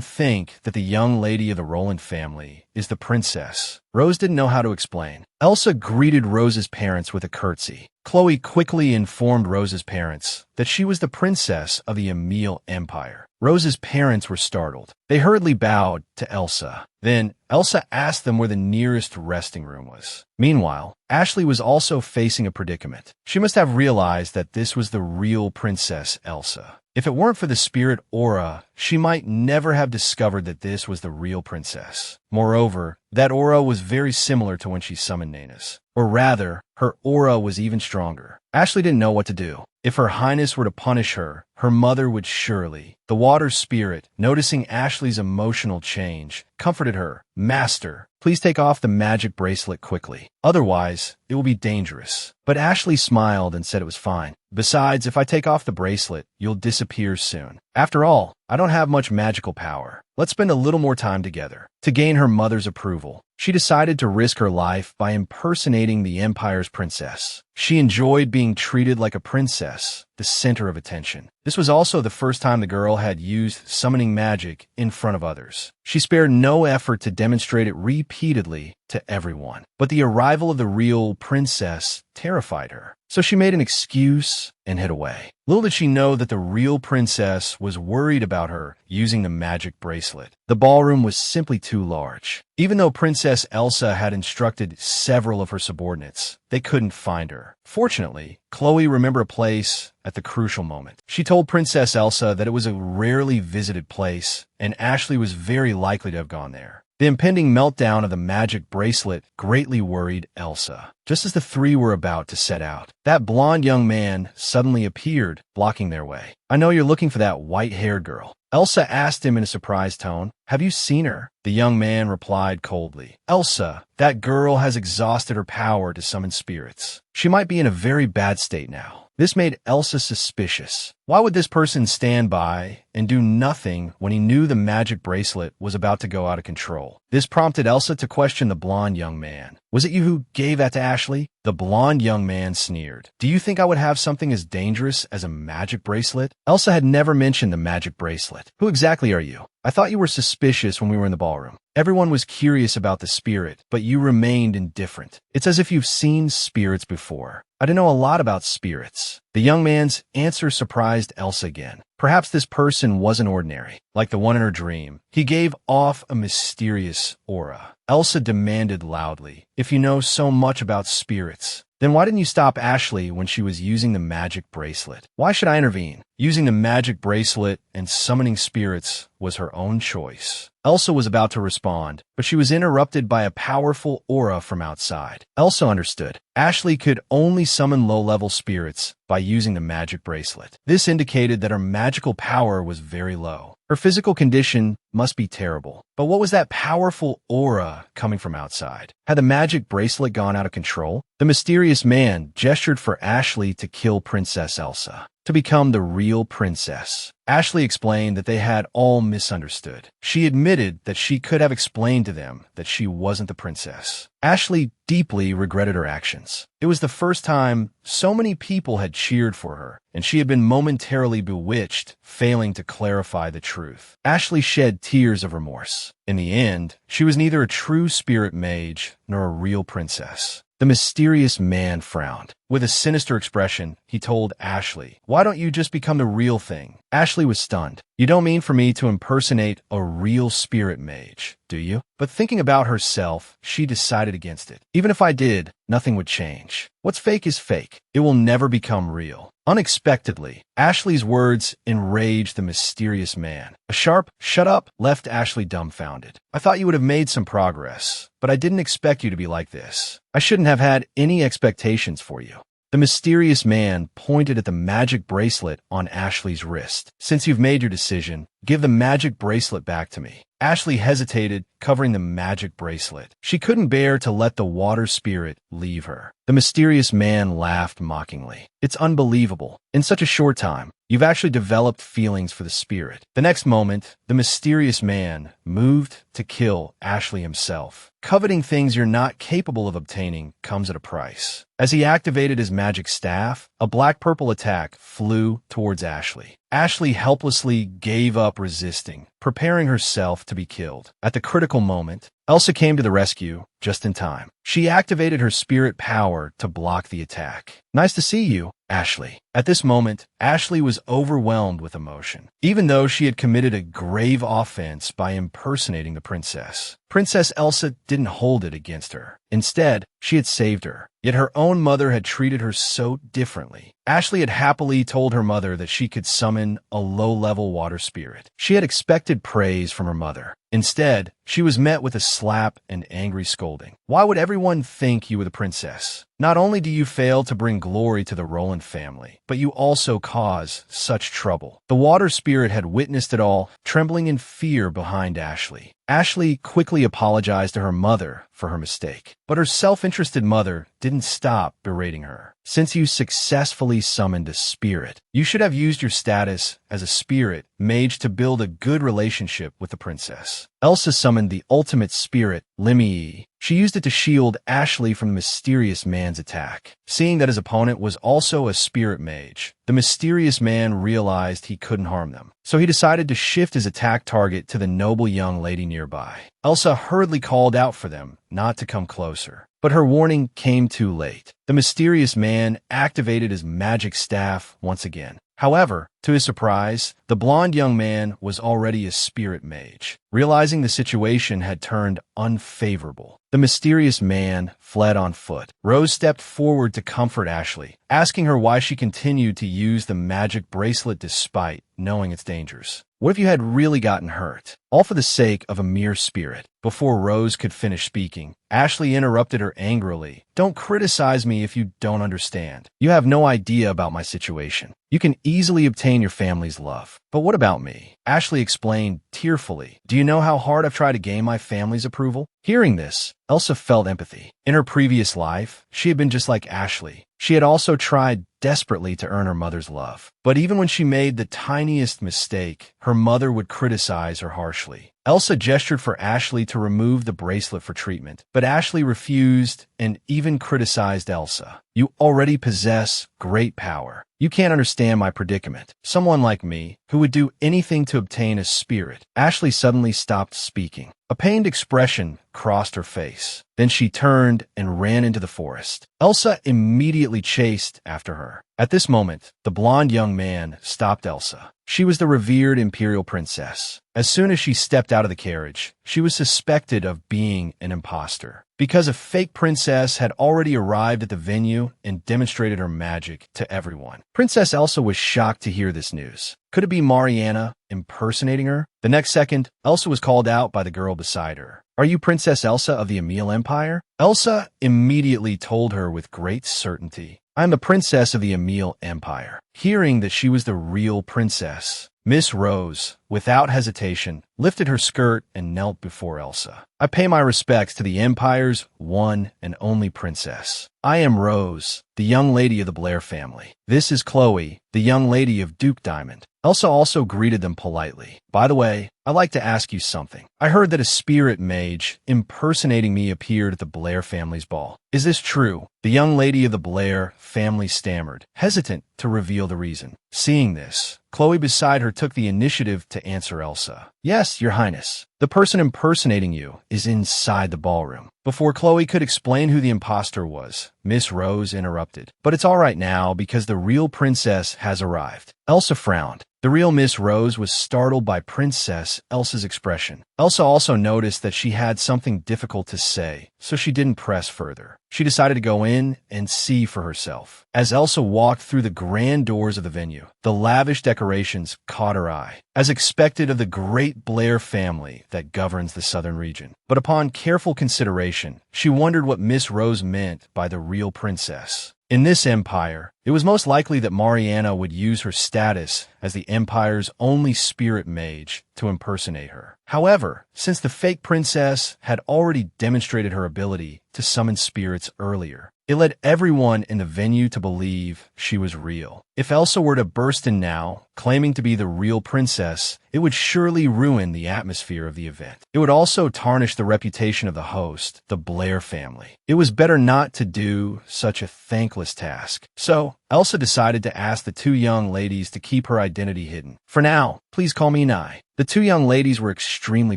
think that the young lady of the Roland family is the princess?" Rose didn't know how to explain. Elsa greeted Rose's parents with a curtsy. Chloe quickly informed Rose's parents that she was the princess of the Emile Empire. Rose's parents were startled. They hurriedly bowed to Elsa. Then, Elsa asked them where the nearest resting room was. Meanwhile, Ashley was also facing a predicament. She must have realized that this was the real Princess Elsa. If it weren't for the spirit aura, she might never have discovered that this was the real princess. Moreover, that aura was very similar to when she summoned Nanus. Or rather, her aura was even stronger. Ashley didn't know what to do. If Her Highness were to punish her, her mother would surely. The water spirit, noticing Ashley's emotional change, comforted her. Master, please take off the magic bracelet quickly. Otherwise, it will be dangerous. But Ashley smiled and said it was fine. Besides, if I take off the bracelet, you'll disappear soon. After all, I don't have much magical power. Let's spend a little more time together. To gain her mother's approval, she decided to risk her life by impersonating the Empire's princess. She enjoyed being treated like a princess, the center of attention. This was also the first time the girl had used summoning magic in front of others. She spared no effort to demonstrate it repeatedly to everyone. But the arrival of the real princess terrified her, so she made an excuse and hid away. Little did she know that the real princess was worried about her using the magic bracelet. The ballroom was simply too large. Even though Princess Elsa had instructed several of her subordinates, they couldn't find her. Fortunately, Chloe remembered a place at the crucial moment. She told Princess Elsa that it was a rarely visited place, and Ashley was very likely to have gone there. The impending meltdown of the magic bracelet greatly worried Elsa. Just as the three were about to set out, that blonde young man suddenly appeared, blocking their way. I know you're looking for that white-haired girl. Elsa asked him in a surprised tone. Have you seen her? The young man replied coldly. Elsa, that girl has exhausted her power to summon spirits. She might be in a very bad state now. This made Elsa suspicious. Why would this person stand by and do nothing when he knew the magic bracelet was about to go out of control? This prompted Elsa to question the blonde young man. Was it you who gave that to Ashley? The blonde young man sneered. Do you think I would have something as dangerous as a magic bracelet? Elsa had never mentioned the magic bracelet. Who exactly are you? I thought you were suspicious when we were in the ballroom. Everyone was curious about the spirit, but you remained indifferent. It's as if you've seen spirits before. I don't know a lot about spirits. The young man's answer surprised Elsa again. Perhaps this person wasn't ordinary, like the one in her dream. He gave off a mysterious aura. Elsa demanded loudly, if you know so much about spirits, then why didn't you stop Ashley when she was using the magic bracelet? Why should I intervene? Using the magic bracelet and summoning spirits was her own choice. Elsa was about to respond, but she was interrupted by a powerful aura from outside. Elsa understood. Ashley could only summon low-level spirits by using the magic bracelet. This indicated that her magical power was very low. Her physical condition must be terrible. But what was that powerful aura coming from outside? Had the magic bracelet gone out of control? The mysterious man gestured for Ashley to kill Princess Elsa, to become the real princess. Ashley explained that they had all misunderstood. She admitted that she could have explained to them that she wasn't the princess. Ashley deeply regretted her actions. It was the first time so many people had cheered for her, and she had been momentarily bewitched, failing to clarify the truth. Ashley shed tears of remorse. In the end, she was neither a true spirit mage nor a real princess. The mysterious man frowned. With a sinister expression, he told Ashley, "Why don't you just become the real thing?" Ashley was stunned. "You don't mean for me to impersonate a real spirit mage, do you?" But thinking about herself, she decided against it. Even if I did, nothing would change. What's fake is fake. It will never become real. Unexpectedly, Ashley's words enraged the mysterious man. A sharp "shut up" left Ashley dumbfounded. "I thought you would have made some progress, but I didn't expect you to be like this. I shouldn't have had any expectations for you." The mysterious man pointed at the magic bracelet on Ashley's wrist. "Since you've made your decision, give the magic bracelet back to me." Ashley hesitated, covering the magic bracelet. She couldn't bear to let the water spirit leave her. The mysterious man laughed mockingly. "It's unbelievable. In such a short time, you've actually developed feelings for the spirit." The next moment, the mysterious man moved to kill Ashley himself. Coveting things you're not capable of obtaining comes at a price. As he activated his magic staff, a black-purple attack flew towards Ashley. Ashley helplessly gave up resisting, preparing herself to be killed. At the critical moment, Elsa came to the rescue just in time. She activated her spirit power to block the attack. "Nice to see you, Ashley." At this moment, Ashley was overwhelmed with emotion, even though she had committed a grave offense by impersonating the princess. Princess Elsa didn't hold it against her. Instead, she had saved her. Yet her own mother had treated her so differently. Ashley had happily told her mother that she could summon a low-level water spirit. She had expected praise from her mother. Instead, she was met with a slap and angry scolding. scolding. Why would everyone think you were the princess? Not only do you fail to bring glory to the Roland family, but you also cause such trouble. The water spirit had witnessed it all, trembling in fear behind Ashley. Ashley quickly apologized to her mother for her mistake, but her self-interested mother didn't stop berating her. Since you successfully summoned a spirit, you should have used your status as a spirit mage to build a good relationship with the princess. Elsa summoned the ultimate spirit, Limii. She used it to shield Ashley from the mysterious man's attack. Seeing that his opponent was also a spirit mage, the mysterious man realized he couldn't harm them. So he decided to shift his attack target to the noble young lady nearby. Elsa hurriedly called out for them not to come closer, but her warning came too late. The mysterious man activated his magic staff once again. However, to his surprise, the blonde young man was already a spirit mage. Realizing the situation had turned unfavorable, the mysterious man fled on foot. Rose stepped forward to comfort Ashley, asking her why she continued to use the magic bracelet despite knowing its dangers. What if you had really gotten hurt? All for the sake of a mere spirit. Before Rose could finish speaking, Ashley interrupted her angrily. Don't criticize me if you don't understand. You have no idea about my situation. You can easily obtain your family's love. But what about me? Ashley explained tearfully. Do you know how hard I've tried to gain my family's approval? Hearing this, Elsa felt empathy. In her previous life, she had been just like Ashley. She had also tried desperately to earn her mother's love. But even when she made the tiniest mistake, her mother would criticize her harshly. Elsa gestured for Ashley to remove the bracelet for treatment, but Ashley refused and even criticized Elsa. You already possess great power. You can't understand my predicament. Someone like me, who would do anything to obtain a spirit. Ashley suddenly stopped speaking. A pained expression crossed her face. Then she turned and ran into the forest. Elsa immediately chased after her. At this moment, the blonde young man stopped Elsa. She was the revered imperial princess. As soon as she stepped out of the carriage, she was suspected of being an imposter, because a fake princess had already arrived at the venue and demonstrated her magic to everyone. Princess Elsa was shocked to hear this news. Could it be Mariana impersonating her? The next second, Elsa was called out by the girl beside her. Are you Princess Elsa of the Emil Empire? Elsa immediately told her with great certainty. I am the princess of the Emil Empire. Hearing that she was the real princess, Miss Rose, without hesitation, lifted her skirt and knelt before Elsa. I pay my respects to the Empire's one and only princess. I am Rose, the young lady of the Blair family. This is Chloe, the young lady of Duke Diamond. Elsa also greeted them politely. By the way, I'd like to ask you something. I heard that a spirit mage impersonating me appeared at the Blair family's ball. Is this true? The young lady of the Blair family stammered, hesitant to reveal the reason. Seeing this, Chloe beside her took the initiative to answer Elsa. Yes, Your Highness. The person impersonating you is inside the ballroom. Before Chloe could explain who the imposter was, Miss Rose interrupted. But it's all right now because the real princess has arrived. Elsa frowned. The real Miss Rose was startled by Princess Elsa's expression. Elsa also noticed that she had something difficult to say, so she didn't press further. She decided to go in and see for herself. As Elsa walked through the grand doors of the venue, the lavish decorations caught her eye, as expected of the great Blair family that governs the southern region. But upon careful consideration, she wondered what Miss Rose meant by the real princess. In this empire, it was most likely that Mariana would use her status as the empire's only spirit mage to impersonate her. However, since the fake princess had already demonstrated her ability to summon spirits earlier, it led everyone in the venue to believe she was real. If Elsa were to burst in now, claiming to be the real princess, it would surely ruin the atmosphere of the event. It would also tarnish the reputation of the host, the Blair family. It was better not to do such a thankless task. So, Elsa decided to ask the two young ladies to keep her identity hidden. For now, please call me Nai. The two young ladies were extremely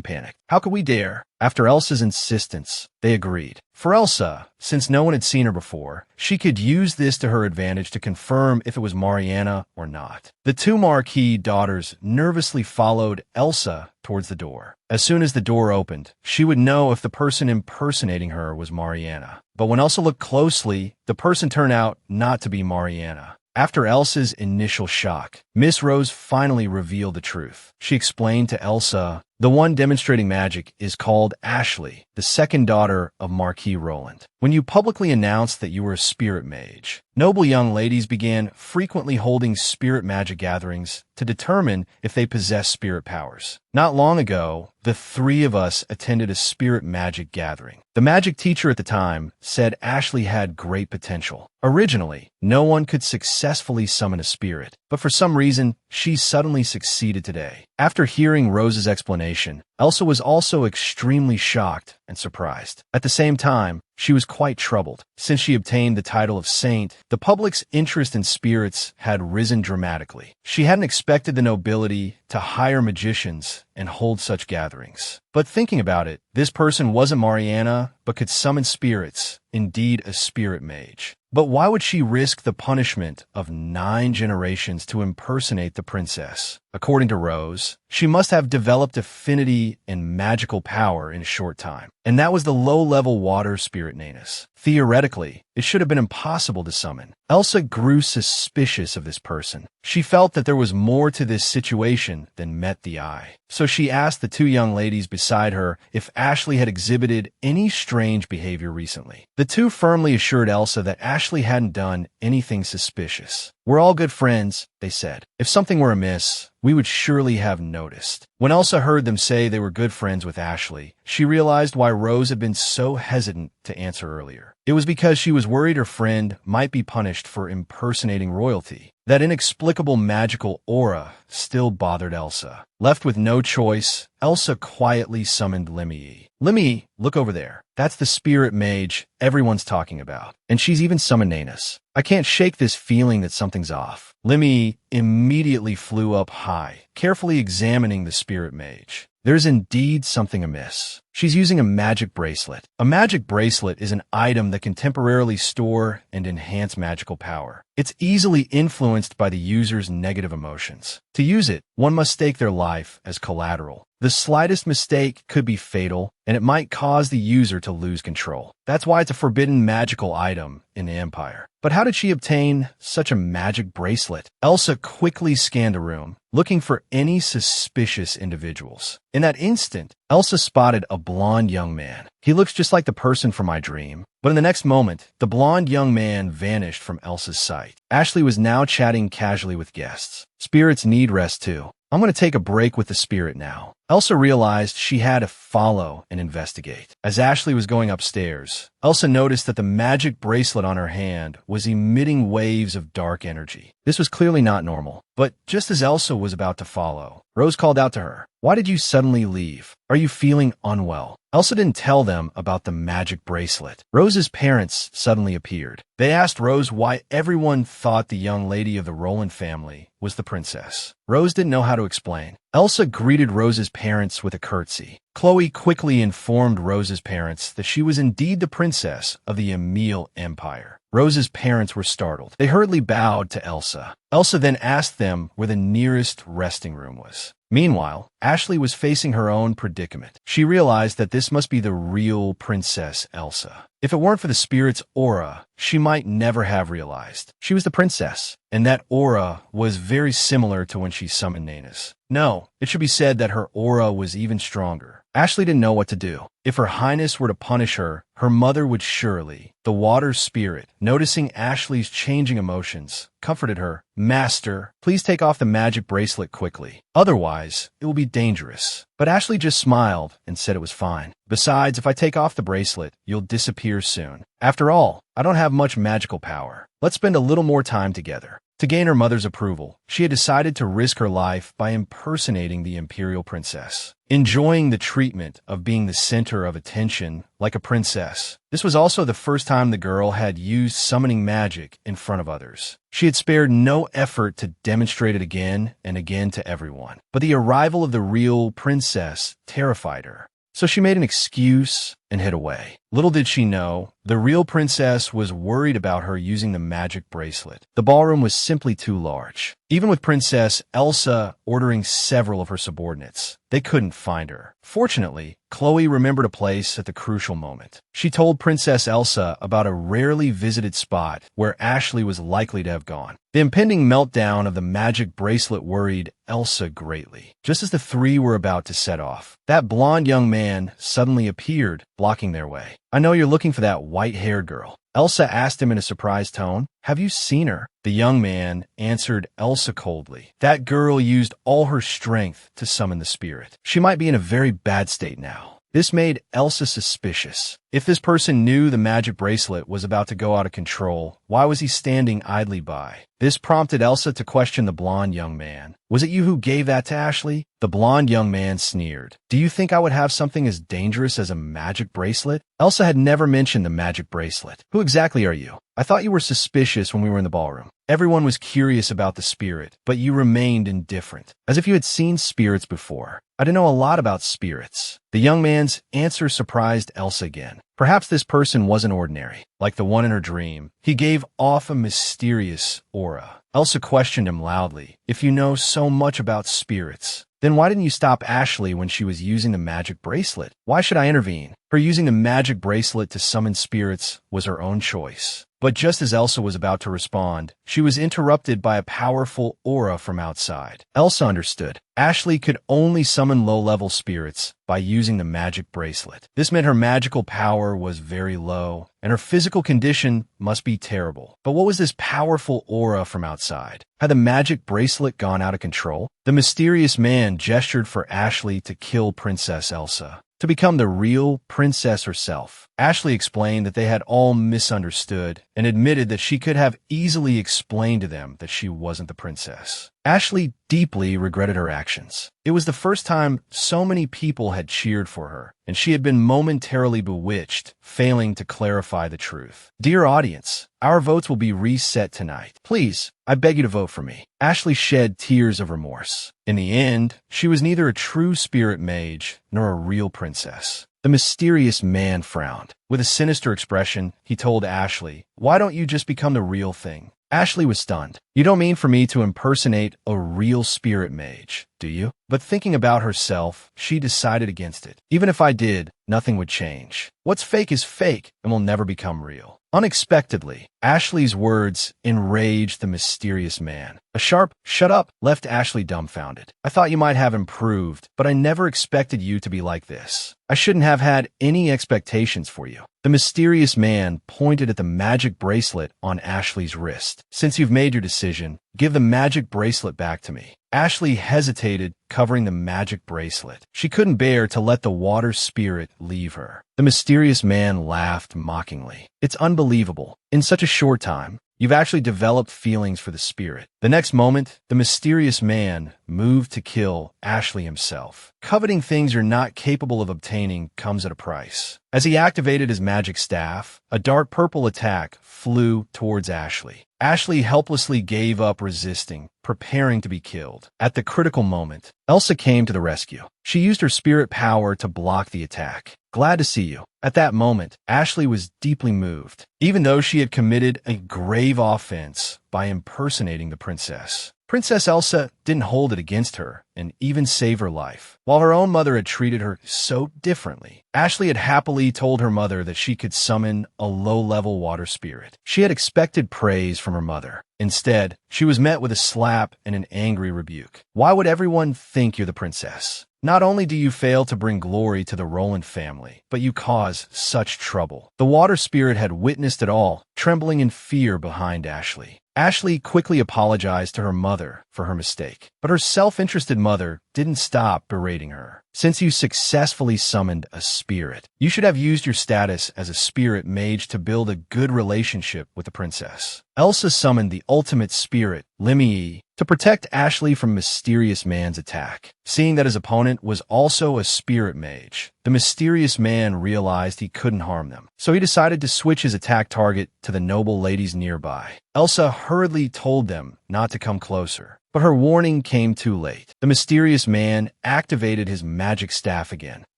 panicked. How could we dare? After Elsa's insistence, they agreed. For Elsa, since no one had seen her before, she could use this to her advantage to confirm if it was Mariana or not. The two Marquis daughters nervously followed Elsa towards the door. As soon as the door opened, she would know if the person impersonating her was Mariana. But when Elsa looked closely, the person turned out not to be Mariana. After Elsa's initial shock, Miss Rose finally revealed the truth. She explained to Elsa, The one demonstrating magic is called Ashley, the second daughter of Marquis Roland. When you publicly announced that you were a spirit mage, noble young ladies began frequently holding spirit magic gatherings to determine if they possess spirit powers. Not long ago, the three of us attended a spirit magic gathering. The magic teacher at the time said Ashley had great potential. Originally, no one could successfully summon a spirit, but for some reason, she suddenly succeeded today. After hearing Rose's explanation, Elsa was also extremely shocked and surprised. At the same time, she was quite troubled. Since she obtained the title of saint, the public's interest in spirits had risen dramatically. She hadn't expected the nobility to hire magicians and hold such gatherings. But thinking about it, this person wasn't Mariana, but could summon spirits, indeed a spirit mage. But why would she risk the punishment of 9 generations to impersonate the princess? According to Rose, she must have developed affinity and magical power in a short time. And that was the low-level water spirit Nanus. Theoretically, it should have been impossible to summon. Elsa grew suspicious of this person. She felt that there was more to this situation than met the eye. So she asked the 2 young ladies beside her if Ashley had exhibited any strange behavior recently. The 2 firmly assured Elsa that Ashley hadn't done anything suspicious. "We're all good friends," they said. "If something were amiss, we would surely have noticed." When Elsa heard them say they were good friends with Ashley, she realized why Rose had been so hesitant to answer earlier. It was because she was worried her friend might be punished for impersonating royalty. That inexplicable magical aura still bothered Elsa. Left with no choice, Elsa quietly summoned Limii. "Limii, look over there. That's the spirit mage everyone's talking about. And she's even summoned Nanus. I can't shake this feeling that something's off." Limii immediately flew up high, carefully examining the spirit mage. There's indeed something amiss. She's using a magic bracelet. A magic bracelet is an item that can temporarily store and enhance magical power. It's easily influenced by the user's negative emotions. To use it, one must stake their life as collateral. The slightest mistake could be fatal, and it might cause the user to lose control. That's why it's a forbidden magical item in the Empire. But how did she obtain such a magic bracelet? Elsa quickly scanned the room, looking for any suspicious individuals. In that instant, Elsa spotted a blonde young man. He looks just like the person from my dream. But in the next moment, the blonde young man vanished from Elsa's sight. Ashley was now chatting casually with guests. Spirits need rest too. I'm going to take a break with the spirit now. Elsa realized she had to follow and investigate. As Ashley was going upstairs, Elsa noticed that the magic bracelet on her hand was emitting waves of dark energy. This was clearly not normal. But just as Elsa was about to follow, Rose called out to her, "Why did you suddenly leave? Are you feeling unwell?" Elsa didn't tell them about the magic bracelet. Rose's parents suddenly appeared. They asked Rose why everyone thought the young lady of the Roland family was the princess. Rose didn't know how to explain. Elsa greeted Rose's parents with a curtsy. Chloe quickly informed Rose's parents that she was indeed the princess of the Emile Empire. Rose's parents were startled. They hurriedly bowed to Elsa. Elsa then asked them where the nearest resting room was. Meanwhile, Ashley was facing her own predicament. She realized that this must be the real Princess Elsa. If it weren't for the spirit's aura, she might never have realized. She was the princess, and that aura was very similar to when she summoned Nanus. No, it should be said that her aura was even stronger. Ashley didn't know what to do. If her highness were to punish her, her mother would surely. The water spirit, noticing Ashley's changing emotions, comforted her. "Master, please take off the magic bracelet quickly. Otherwise, it will be dangerous." But Ashley just smiled and said it was fine. "Besides, if I take off the bracelet, you'll disappear soon. After all, I don't have much magical power. Let's spend a little more time together." To gain her mother's approval, she had decided to risk her life by impersonating the imperial princess. Enjoying the treatment of being the center of attention like a princess. This was also the first time the girl had used summoning magic in front of others. She had spared no effort to demonstrate it again and again to everyone. But the arrival of the real princess terrified her. So she made an excuse and hid away. Little did she know, the real princess was worried about her using the magic bracelet. The ballroom was simply too large. Even with Princess Elsa ordering several of her subordinates, they couldn't find her. Fortunately, Chloe remembered a place at the crucial moment. She told Princess Elsa about a rarely visited spot where Ashley was likely to have gone. The impending meltdown of the magic bracelet worried Elsa greatly. Just as the three were about to set off, that blonde young man suddenly appeared, blocking their way. "I know you're looking for that white-haired girl," Elsa asked him in a surprised tone. "Have you seen her?" The young man answered Elsa coldly. "That girl used all her strength to summon the spirit. She might be in a very bad state now." This made Elsa suspicious. If this person knew the magic bracelet was about to go out of control, why was he standing idly by? This prompted Elsa to question the blonde young man. "Was it you who gave that to Ashley?" The blonde young man sneered. "Do you think I would have something as dangerous as a magic bracelet?" Elsa had never mentioned the magic bracelet. "Who exactly are you? I thought you were suspicious when we were in the ballroom. Everyone was curious about the spirit, but you remained indifferent, as if you had seen spirits before." "I didn't know a lot about spirits." The young man's answer surprised Elsa again. Perhaps this person wasn't ordinary. Like the one in her dream, he gave off a mysterious aura. Elsa questioned him loudly. "If you know so much about spirits, then why didn't you stop Ashley when she was using the magic bracelet? Why should I intervene?" Her using the magic bracelet to summon spirits was her own choice. But just as Elsa was about to respond, she was interrupted by a powerful aura from outside. Elsa understood. Ashley could only summon low-level spirits by using the magic bracelet. This meant her magical power was very low, and her physical condition must be terrible. But what was this powerful aura from outside? Had the magic bracelet gone out of control? The mysterious man gestured for Ashley to kill Princess Elsa, to become the real princess herself. Ashley explained that they had all misunderstood and admitted that she could have easily explained to them that she wasn't the princess. Ashley deeply regretted her actions. It was the first time so many people had cheered for her, and she had been momentarily bewitched, failing to clarify the truth. "Dear audience, our votes will be reset tonight. Please, I beg you to vote for me." Ashley shed tears of remorse. In the end, she was neither a true spirit mage nor a real princess. The mysterious man frowned. With a sinister expression, he told Ashley, "Why don't you just become the real thing?" Ashley was stunned. "You don't mean for me to impersonate a real spirit mage, do you?" But thinking about herself, she decided against it. Even if I did, nothing would change. What's fake is fake and will never become real. Unexpectedly, Ashley's words enraged the mysterious man. A sharp "shut up" left Ashley dumbfounded. "I thought you might have improved, but I never expected you to be like this. I shouldn't have had any expectations for you." The mysterious man pointed at the magic bracelet on Ashley's wrist. "Since you've made your decision, give the magic bracelet back to me." Ashley hesitated, covering the magic bracelet. She couldn't bear to let the water spirit leave her. The mysterious man laughed mockingly. "It's unbelievable. In such a short time, you've actually developed feelings for the spirit." The next moment, the mysterious man moved to kill Ashley himself. Coveting things you're not capable of obtaining comes at a price. As he activated his magic staff, a dark purple attack flew towards Ashley. Ashley helplessly gave up resisting, preparing to be killed. At the critical moment, Elsa came to the rescue. She used her spirit power to block the attack. "Glad to see you." At that moment, Ashley was deeply moved, even though she had committed a grave offense by impersonating the princess. Princess Elsa didn't hold it against her and even save her life. While her own mother had treated her so differently, Ashley had happily told her mother that she could summon a low-level water spirit. She had expected praise from her mother. Instead, she was met with a slap and an angry rebuke. "Why would everyone think you're the princess? Not only do you fail to bring glory to the Roland family, but you cause such trouble." The water spirit had witnessed it all, trembling in fear behind Ashley. Ashley quickly apologized to her mother for her mistake, but her self-interested mother didn't stop berating her. "Since you successfully summoned a spirit, you should have used your status as a spirit mage to build a good relationship with the princess." Elsa summoned the ultimate spirit, Limii, to protect Ashley from mysterious man's attack. Seeing that his opponent was also a spirit mage, the mysterious man realized he couldn't harm them, so he decided to switch his attack target to the noble ladies nearby. Elsa hurriedly told them not to come closer, but her warning came too late. The mysterious man activated his magic staff again.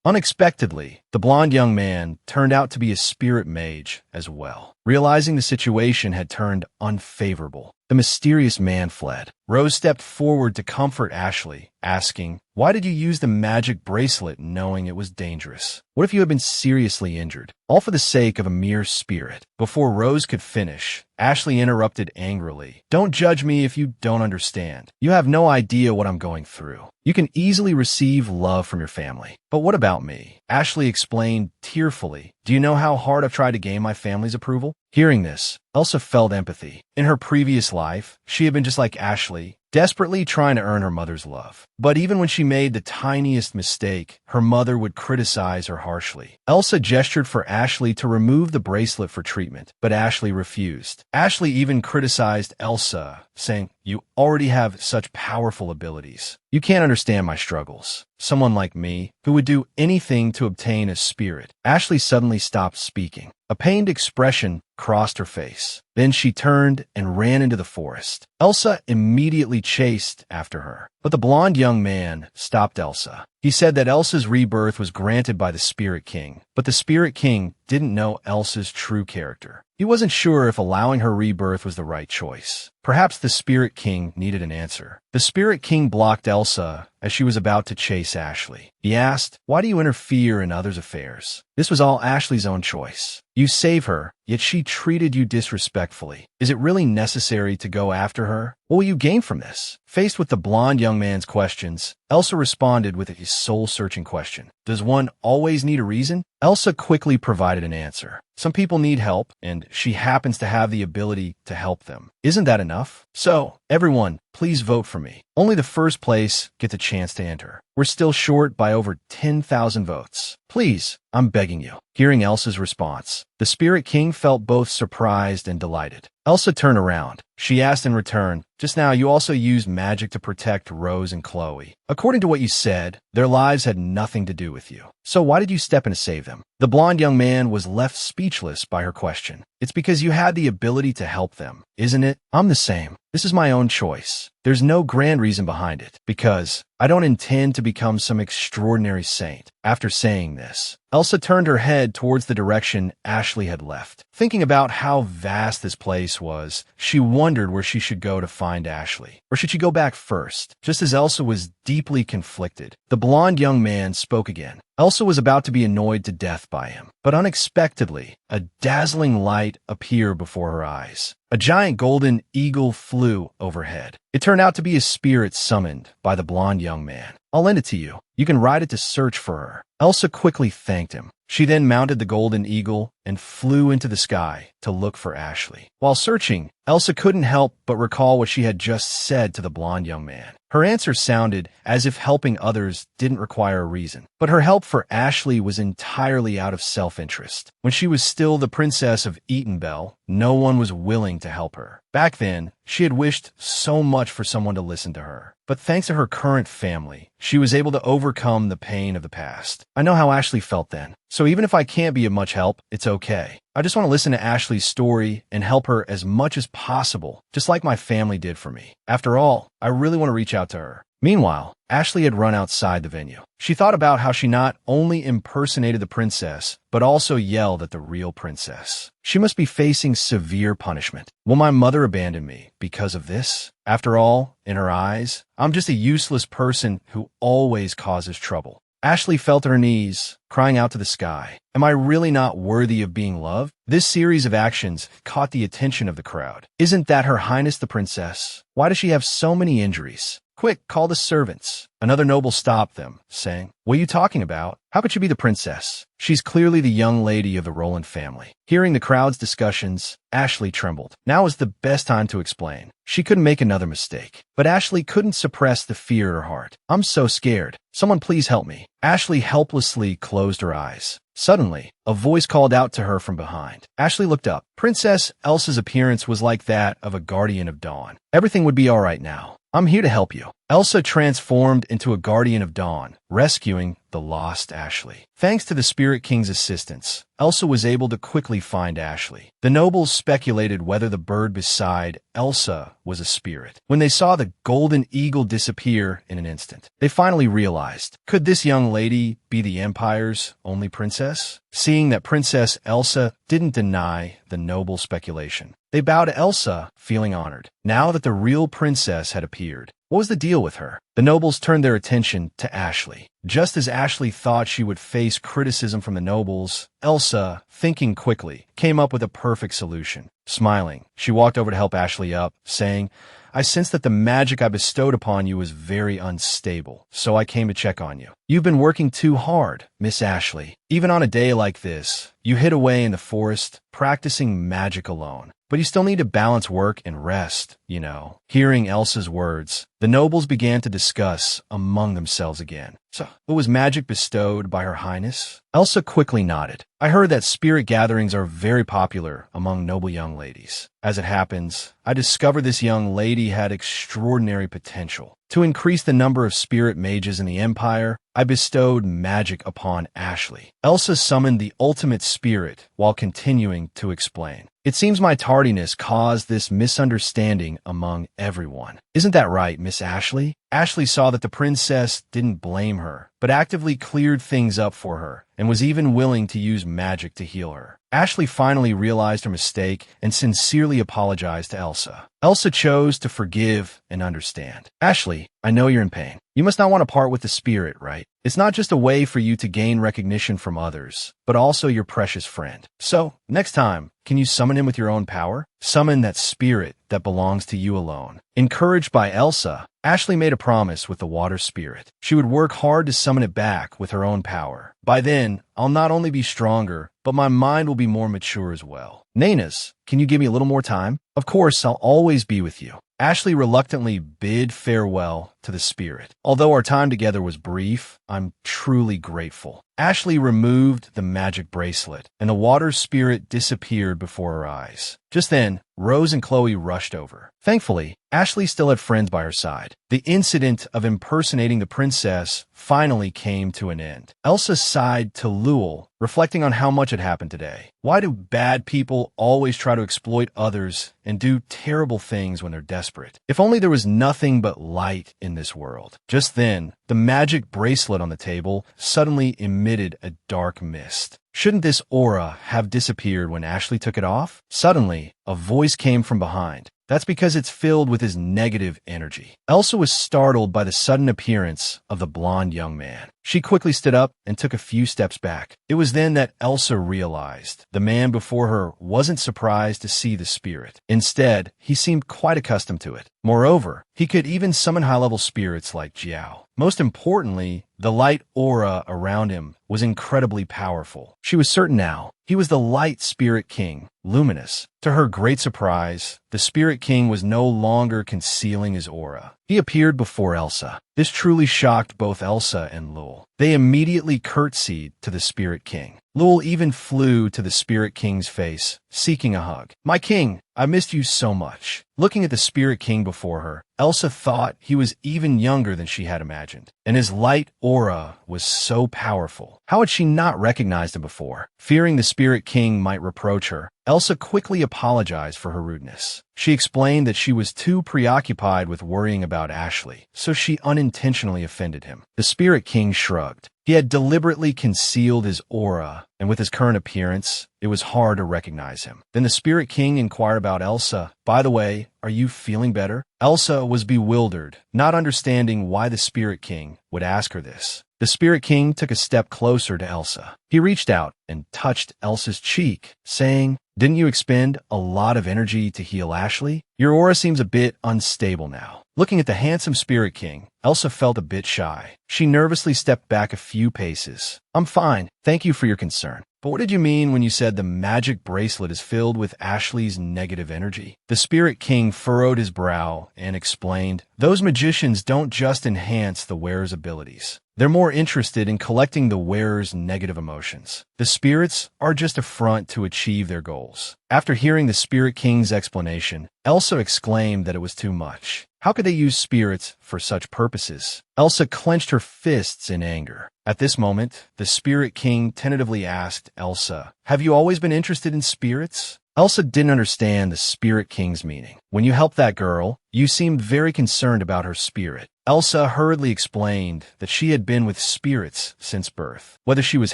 Unexpectedly, the blond young man turned out to be a spirit mage as well. Realizing the situation had turned unfavorable, the mysterious man fled. Rose stepped forward to comfort Ashley, asking, "Why did you use the magic bracelet knowing it was dangerous? What if you had been seriously injured? All for the sake of a mere spirit." Before Rose could finish, Ashley interrupted angrily. "Don't judge me if you don't understand. You have no idea what I'm going through. You can easily receive love from your family. But what about me?" Ashley explained tearfully. "Do you know how hard I've tried to gain my family's approval?" Hearing this, Elsa felt empathy. In her previous life, she had been just like Ashley, desperately trying to earn her mother's love. But even when she made the tiniest mistake, her mother would criticize her harshly. Elsa gestured for Ashley to remove the bracelet for treatment, but Ashley refused. Ashley even criticized Elsa, saying, "You already have such powerful abilities. You can't understand my struggles. Someone like me, who would do anything to obtain a spirit." Ashley suddenly stopped speaking. A pained expression crossed her face. Then she turned and ran into the forest. Elsa immediately chased after her. But the blond young man stopped Elsa. He said that Elsa's rebirth was granted by the Spirit King, but the Spirit King didn't know Elsa's true character. He wasn't sure if allowing her rebirth was the right choice. Perhaps the Spirit King needed an answer. The Spirit King blocked Elsa as she was about to chase Ashley. He asked, "Why do you interfere in others' affairs? This was all Ashley's own choice. You save her, yet she treated you disrespectfully. Is it really necessary to go after her? What will you gain from this?" Faced with the blond young man's questions, Elsa responded with a soul-searching question. "Does one always need a reason?" Elsa quickly provided an answer. "Some people need help, and she happens to have the ability to help them. Isn't that enough? So, everyone, please vote for me. Only the first place gets a chance to enter. We're still short by over 10,000 votes. Please, I'm begging you." Hearing Elsa's response, the Spirit King felt both surprised and delighted. Elsa turned around. She asked in return, "Just now you also used magic to protect Rose and Chloe. According to what you said, their lives had nothing to do with you. So why did you step in to save them?" The blond young man was left speechless by her question. "It's because you had the ability to help them, isn't it? I'm the same. This is my own choice. There's no grand reason behind it, because I don't intend to become some extraordinary saint." After saying this, Elsa turned her head towards the direction Ashley had left. Thinking about how vast this place was, she wondered where she should go to find Ashley. Or should she go back first? Just as Elsa was deeply conflicted, the blond young man spoke again. Elsa was about to be annoyed to death by him, but unexpectedly, a dazzling light appeared before her eyes. A giant golden eagle flew overhead. It turned out to be a spirit summoned by the blond young man. "I'll lend it to you. You can ride it to search for her." Elsa quickly thanked him. She then mounted the golden eagle and flew into the sky to look for Ashley. While searching, Elsa couldn't help but recall what she had just said to the blond young man. Her answer sounded as if helping others didn't require a reason, but her help for Ashley was entirely out of self-interest. When she was still the princess of Eatonbell, no one was willing to help her. Back then, she had wished so much for someone to listen to her. But thanks to her current family, she was able to overcome the pain of the past. I know how Ashley felt then, so even if I can't be of much help, it's okay. I just want to listen to Ashley's story and help her as much as possible, just like my family did for me. After all, I really want to reach out to her. Meanwhile, Ashley had run outside the venue. She thought about how she not only impersonated the princess, but also yelled at the real princess. She must be facing severe punishment. Will my mother abandon me because of this? After all, in her eyes, I'm just a useless person who always causes trouble. Ashley fell to her knees, crying out to the sky. Am I really not worthy of being loved? This series of actions caught the attention of the crowd. Isn't that Her Highness the Princess? Why does she have so many injuries? Quick, call the servants. Another noble stopped them, saying, What are you talking about? How could she be the princess? She's clearly the young lady of the Roland family. Hearing the crowd's discussions, Ashley trembled. Now was the best time to explain. She couldn't make another mistake. But Ashley couldn't suppress the fear in her heart. I'm so scared. Someone please help me. Ashley helplessly closed her eyes. Suddenly, a voice called out to her from behind. Ashley looked up. Princess Elsa's appearance was like that of a guardian of dawn. Everything would be all right now. I'm here to help you. Elsa transformed into a guardian of dawn, rescuing the lost Ashley. Thanks to the Spirit King's assistance, Elsa was able to quickly find Ashley. The nobles speculated whether the bird beside Elsa was a spirit. When they saw the golden eagle disappear in an instant, they finally realized, could this young lady be the Empire's only princess? Seeing that Princess Elsa didn't deny the noble speculation, they bowed to Elsa, feeling honored. Now that the real princess had appeared, what was the deal with her? The nobles turned their attention to Ashley. Just as Ashley thought she would face criticism from the nobles, Elsa, thinking quickly, came up with a perfect solution. Smiling, she walked over to help Ashley up, saying, I sense that the magic I bestowed upon you is very unstable, so I came to check on you. You've been working too hard, Miss Ashley. Even on a day like this, you hid away in the forest, practicing magic alone. But you still need to balance work and rest, you know. Hearing Elsa's words, the nobles began to discuss among themselves again. So, was magic bestowed by Her Highness? Elsa quickly nodded. I heard that spirit gatherings are very popular among noble young ladies. As it happens, I discovered this young lady had extraordinary potential. To increase the number of spirit mages in the Empire, I bestowed magic upon Ashley. Elsa summoned the ultimate spirit while continuing to explain. It seems my tardiness caused this misunderstanding among everyone. Isn't that right, Miss Ashley? Ashley saw that the princess didn't blame her, but actively cleared things up for her, and was even willing to use magic to heal her. Ashley finally realized her mistake and sincerely apologized to Elsa. Elsa chose to forgive and understand. Ashley, I know you're in pain. You must not want to part with the spirit, right? It's not just a way for you to gain recognition from others, but also your precious friend. So, next time, can you summon him with your own power? Summon that spirit that belongs to you alone. Encouraged by Elsa, Ashley made a promise with the water spirit. She would work hard to summon it back with her own power. By then, I'll not only be stronger, but my mind will be more mature as well. Nanas, can you give me a little more time? Of course, I'll always be with you. Ashley reluctantly bid farewell to the spirit. Although our time together was brief, I'm truly grateful. Ashley removed the magic bracelet, and the water spirit disappeared before her eyes. Just then, Rose and Chloe rushed over. Thankfully, Ashley still had friends by her side. The incident of impersonating the princess finally came to an end. Elsa sighed to Lul, reflecting on how much had happened today. Why do bad people always try to exploit others and do terrible things when they're desperate? If only there was nothing but light in this world. Just then, the magic bracelet on the table suddenly emitted a dark mist. Shouldn't this aura have disappeared when Ashley took it off? Suddenly, a voice came from behind. That's because it's filled with his negative energy. Elsa was startled by the sudden appearance of the blonde young man. She quickly stood up and took a few steps back. It was then that Elsa realized the man before her wasn't surprised to see the spirit. Instead, he seemed quite accustomed to it. Moreover, he could even summon high-level spirits like Jiao. Most importantly, the light aura around him was incredibly powerful. She was certain now he was the Light Spirit King, Luminous. To her great surprise, the Spirit King was no longer concealing his aura. He appeared before Elsa. This truly shocked both Elsa and Lul. They immediately curtsied to the Spirit King. Lul even flew to the Spirit King's face, seeking a hug. My king, I missed you so much. Looking at the Spirit King before her, Elsa thought he was even younger than she had imagined, and his light aura was so powerful. How had she not recognized him before? Fearing the Spirit King might reproach her, Elsa quickly apologized for her rudeness. She explained that she was too preoccupied with worrying about Ashley, so she unintentionally offended him. The Spirit King shrugged. He had deliberately concealed his aura, and with his current appearance, it was hard to recognize him. Then the Spirit King inquired about Elsa. By the way, are you feeling better? Elsa was bewildered, not understanding why the Spirit King would ask her this. The Spirit King took a step closer to Elsa. He reached out and touched Elsa's cheek, saying, Didn't you expend a lot of energy to heal Ashley? Your aura seems a bit unstable now. Looking at the handsome Spirit King, Elsa felt a bit shy. She nervously stepped back a few paces. I'm fine. Thank you for your concern. But what did you mean when you said the magic bracelet is filled with Ashley's negative energy? The Spirit King furrowed his brow and explained, those magicians don't just enhance the wearer's abilities. They're more interested in collecting the wearer's negative emotions. The spirits are just a front to achieve their goals. After hearing the Spirit King's explanation, Elsa exclaimed that it was too much. How could they use spirits for such purposes? Elsa clenched her fists in anger. At this moment, the Spirit King tentatively asked Elsa, have you always been interested in spirits? Elsa didn't understand the Spirit King's meaning. When you helped that girl, you seemed very concerned about her spirit. Elsa hurriedly explained that she had been with spirits since birth. Whether she was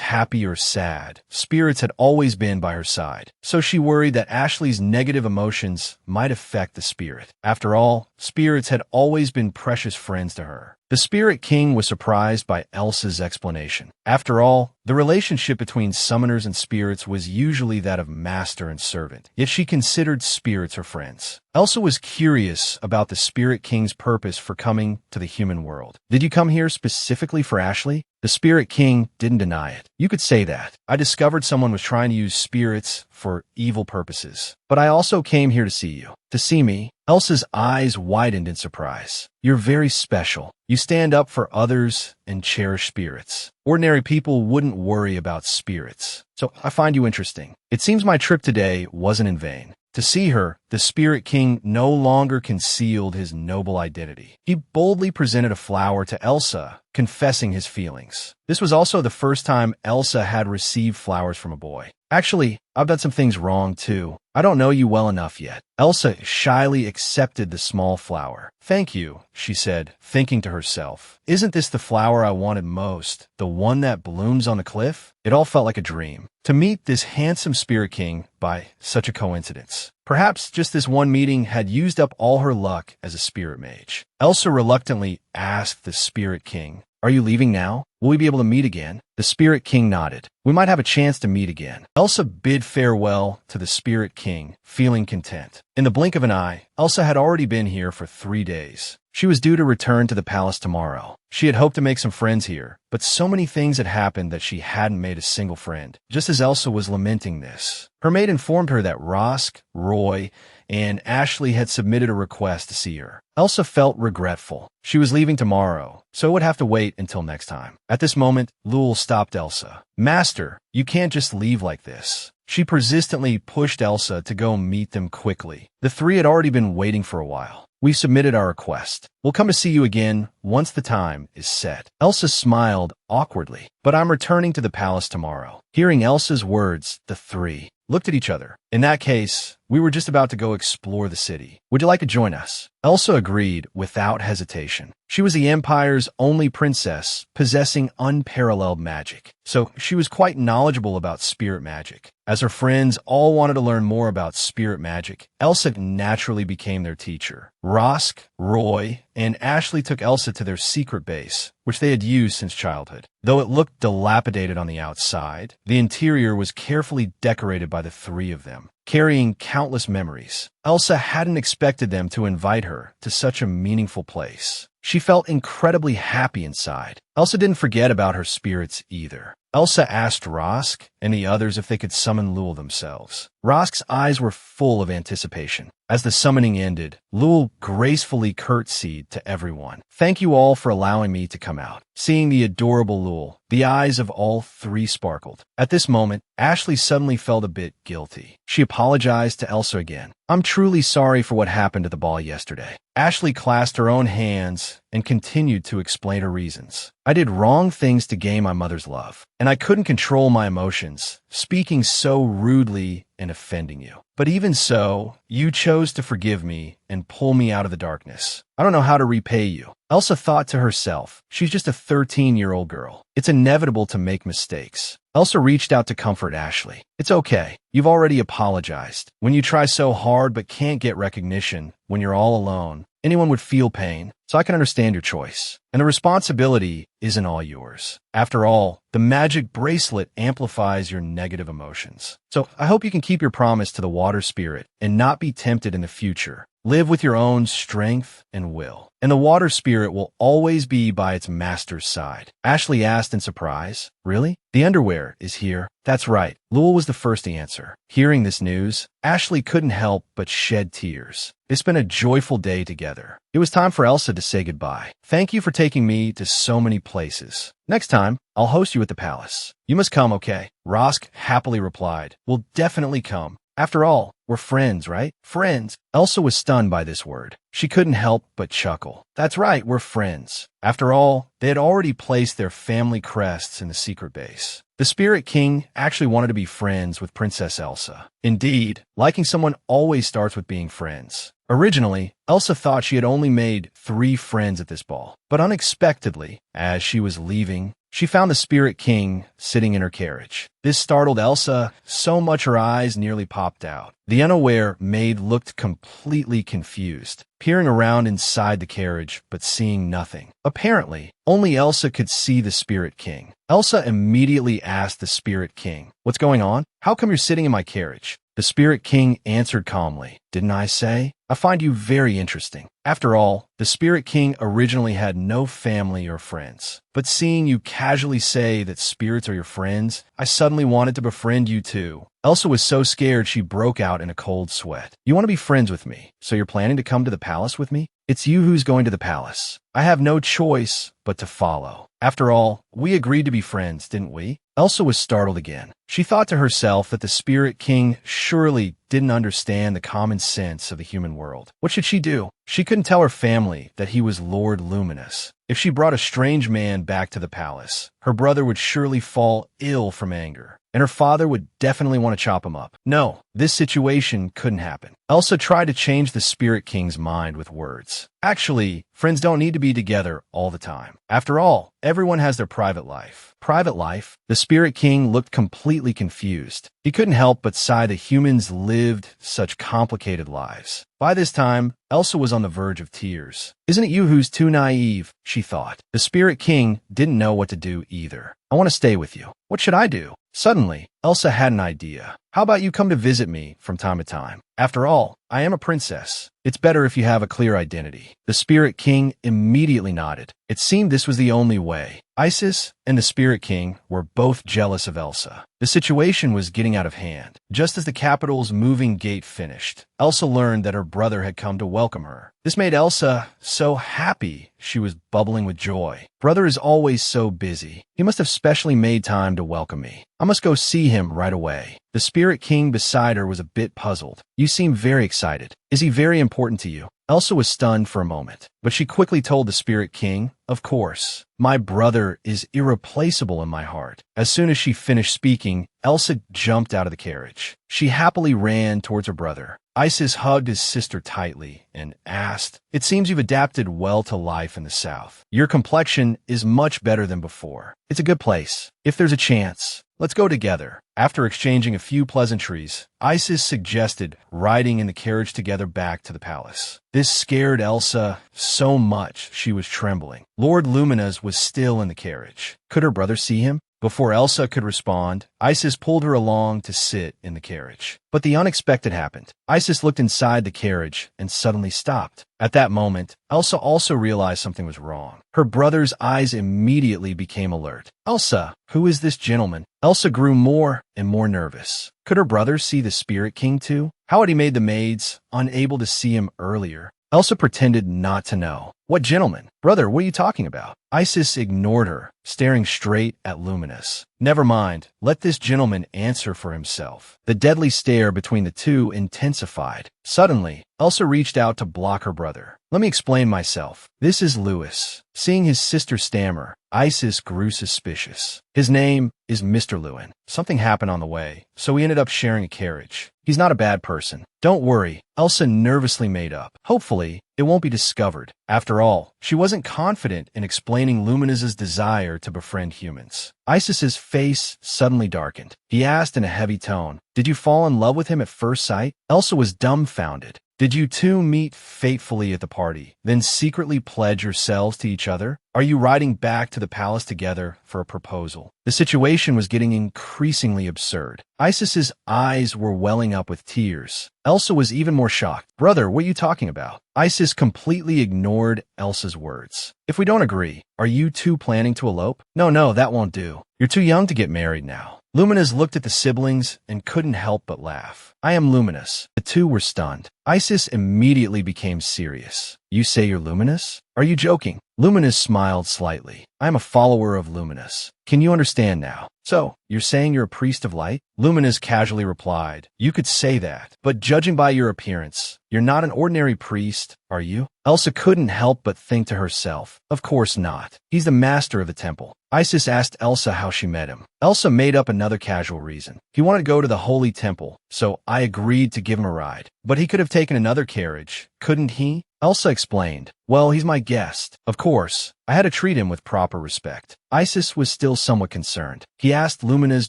happy or sad, spirits had always been by her side. So she worried that Ashley's negative emotions might affect the spirit. After all, spirits had always been precious friends to her. The Spirit King was surprised by Elsa's explanation. After all, the relationship between summoners and spirits was usually that of master and servant, yet she considered spirits her friends. Elsa was curious about the Spirit King's purpose for coming to the human world. Did you come here specifically for Ashley? The Spirit King didn't deny it. You could say that. I discovered someone was trying to use spirits for evil purposes. But I also came here to see you. To see me? Elsa's eyes widened in surprise. You're very special. You stand up for others and cherish spirits. Ordinary people wouldn't worry about spirits. So I find you interesting. It seems my trip today wasn't in vain. To see her, the Spirit King no longer concealed his noble identity. He boldly presented a flower to Elsa, confessing his feelings. This was also the first time Elsa had received flowers from a boy. Actually, I've done some things wrong too. I don't know you well enough yet. Elsa shyly accepted the small flower. Thank you, she said, thinking to herself. Isn't this the flower I wanted most? The one that blooms on the cliff? It all felt like a dream. To meet this handsome Spirit King by such a coincidence. Perhaps just this one meeting had used up all her luck as a spirit mage. Elsa reluctantly asked the Spirit King, are you leaving now? Will we be able to meet again? The Spirit King nodded. We might have a chance to meet again. Elsa bid farewell to the Spirit King, feeling content. In the blink of an eye, Elsa had already been here for 3 days. She was due to return to the palace tomorrow. She had hoped to make some friends here, but so many things had happened that she hadn't made a single friend. Just as Elsa was lamenting this, her maid informed her that Rosk, Roy, and Ashley had submitted a request to see her. Elsa felt regretful. She was leaving tomorrow, so it would have to wait until next time. At this moment, Lul stopped Elsa. Master, you can't just leave like this. She persistently pushed Elsa to go meet them quickly. The three had already been waiting for a while. We submitted our request. We'll come to see you again once the time is set. Elsa smiled awkwardly, but I'm returning to the palace tomorrow. Hearing Elsa's words, the three looked at each other. In that case, we were just about to go explore the city. Would you like to join us? Elsa agreed without hesitation. She was the Empire's only princess, possessing unparalleled magic. So she was quite knowledgeable about spirit magic. As her friends all wanted to learn more about spirit magic, Elsa naturally became their teacher. Rosk, Roy, and Ashley took Elsa to their secret base, which they had used since childhood. Though it looked dilapidated on the outside, the interior was carefully decorated by the three of them, carrying countless memories. Elsa hadn't expected them to invite her to such a meaningful place. She felt incredibly happy inside. Elsa didn't forget about her spirits either. Elsa asked Rosk and the others if they could summon Lul themselves. Rosk's eyes were full of anticipation. As the summoning ended, Lul gracefully curtsied to everyone. Thank you all for allowing me to come out. Seeing the adorable Lul, the eyes of all three sparkled. At this moment, Ashley suddenly felt a bit guilty. She apologized to Elsa again. I'm truly sorry for what happened at the ball yesterday. Ashley clasped her own hands and continued to explain her reasons. I did wrong things to gain my mother's love, and I couldn't control my emotions, speaking so rudely and offending you. But even so, you chose to forgive me and pull me out of the darkness. I don't know how to repay you. Elsa thought to herself, she's just a 13-year-old girl. It's inevitable to make mistakes. Elsa reached out to comfort Ashley. It's okay. You've already apologized. When you try so hard but can't get recognition, when you're all alone, anyone would feel pain. So I can understand your choice. And the responsibility isn't all yours. After all, the magic bracelet amplifies your negative emotions. So I hope you can keep your promise to the water spirit and not be tempted in the future. live with your own strength and will. And the water spirit will always be by its master's side. Ashley asked in surprise, "Really? The underwear is here?" "That's right." Lowell was the first to answer. Hearing this news, Ashley couldn't help but shed tears. They spent a joyful day together. It was time for Elsa to say goodbye. "Thank you for taking me to so many places. Next time, I'll host you at the palace. You must come, okay?" Rosk happily replied, "We'll definitely come. After all, we're friends, right?" "Friends?" Elsa was stunned by this word. She couldn't help but chuckle. "That's right, we're friends." After all, they had already placed their family crests in the secret base. The Spirit King actually wanted to be friends with Princess Elsa. Indeed, liking someone always starts with being friends. Originally, Elsa thought she had only made 3 friends at this ball, but unexpectedly, as she was leaving, she found the Spirit King sitting in her carriage. This startled Elsa so much her eyes nearly popped out. The unaware maid looked completely confused, peering around inside the carriage but seeing nothing. Apparently, only Elsa could see the Spirit King. Elsa immediately asked the Spirit King, "What's going on? How come you're sitting in my carriage?" The Spirit King answered calmly, "Didn't I say? I find you very interesting." After all, the Spirit King originally had no family or friends. But seeing you casually say that spirits are your friends, I suddenly wanted to befriend you too. Elsa was so scared she broke out in a cold sweat. "You want to be friends with me, so you're planning to come to the palace with me? It's you who's going to the palace. I have no choice but to follow. After all, we agreed to be friends, didn't we?" Elsa was startled again. She thought to herself that the Spirit King surely didn't understand the common sense of the human world. What should she do? She couldn't tell her family that he was Lord Luminous. If she brought a strange man back to the palace, her brother would surely fall ill from anger, and her father would definitely want to chop him up. No, this situation couldn't happen. Elsa tried to change the Spirit King's mind with words. Actually, friends don't need to be together all the time. After all, everyone has their private life. Private life? The Spirit King looked completely confused. He couldn't help but sigh that humans lived such complicated lives. By this time, Elsa was on the verge of tears. "Isn't it you who's too naive?" she thought. The Spirit King didn't know what to do either. "I want to stay with you. What should I do?" Suddenly, Elsa had an idea. "How about you come to visit me from time to time? After all, I am a princess. It's better if you have a clear identity." The Spirit King immediately nodded. It seemed this was the only way. Isis and the Spirit King were both jealous of Elsa. The situation was getting out of hand. Just as the capital's moving gate finished, Elsa learned that her brother had come to welcome her. This made Elsa so happy she was bubbling with joy. "Brother is always so busy. He must have specially made time to welcome me. I must go see him right away." The Spirit King beside her was a bit puzzled. "You seem very excited. Is he very important to you?" Elsa was stunned for a moment, but she quickly told the Spirit King, "Of course. My brother is irreplaceable in my heart." As soon as she finished speaking, Elsa jumped out of the carriage. She happily ran towards her brother. Isis hugged his sister tightly and asked, "It seems you've adapted well to life in the South. Your complexion is much better than before. It's a good place. If there's a chance, let's go together." After exchanging a few pleasantries, Isis suggested riding in the carriage together back to the palace. This scared Elsa so much she was trembling. Lord Luminous was still in the carriage. Could her brother see him? Before Elsa could respond, Isis pulled her along to sit in the carriage. But the unexpected happened. Isis looked inside the carriage and suddenly stopped. At that moment, Elsa also realized something was wrong. Her brother's eyes immediately became alert. "Elsa, who is this gentleman?" Elsa grew more and more nervous. Could her brother see the Spirit King too? How had he made the maids unable to see him earlier? Elsa pretended not to know. "What gentleman? Brother, what are you talking about?" Isis ignored her, staring straight at Luminous. "Never mind. Let this gentleman answer for himself." The deadly stare between the two intensified. Suddenly, Elsa reached out to block her brother. "Let me explain myself. This is Louis." Seeing his sister stammer, Isis grew suspicious. "His name is Mr. Lewin. Something happened on the way, so we ended up sharing a carriage. He's not a bad person. Don't worry." Elsa nervously made up. Hopefully, it won't be discovered. After all, she wasn't confident in explaining Luminous's desire to befriend humans. Isis's face suddenly darkened. He asked in a heavy tone, "Did you fall in love with him at first sight?" Elsa was dumbfounded. Did you two meet fatefully at the party, then secretly pledge yourselves to each other? Are you riding back to the palace together for a proposal? The situation was getting increasingly absurd. Isis's eyes were welling up with tears. Elsa was even more shocked. Brother, what are you talking about? Isis completely ignored Elsa's words. If we don't agree, are you two planning to elope? No, that won't do. You're too young to get married now. Luminous looked at the siblings and couldn't help but laugh. I am Luminous. The two were stunned. Isis immediately became serious. You say you're Luminous? Are you joking? Luminous smiled slightly. I am a follower of Luminous. Can you understand now? So, you're saying you're a priest of light? Luminous casually replied. You could say that, but judging by your appearance, you're not an ordinary priest, are you? Elsa couldn't help but think to herself, of course not. He's the master of the temple. Isis asked Elsa how she met him. Elsa made up another casual reason. He wanted to go to the holy temple, so I agreed to give him a ride. But he could have taken another carriage, couldn't he? Elsa explained. Well, he's my guest. Of course, I had to treat him with proper respect. Isis was still somewhat concerned. He asked Luminous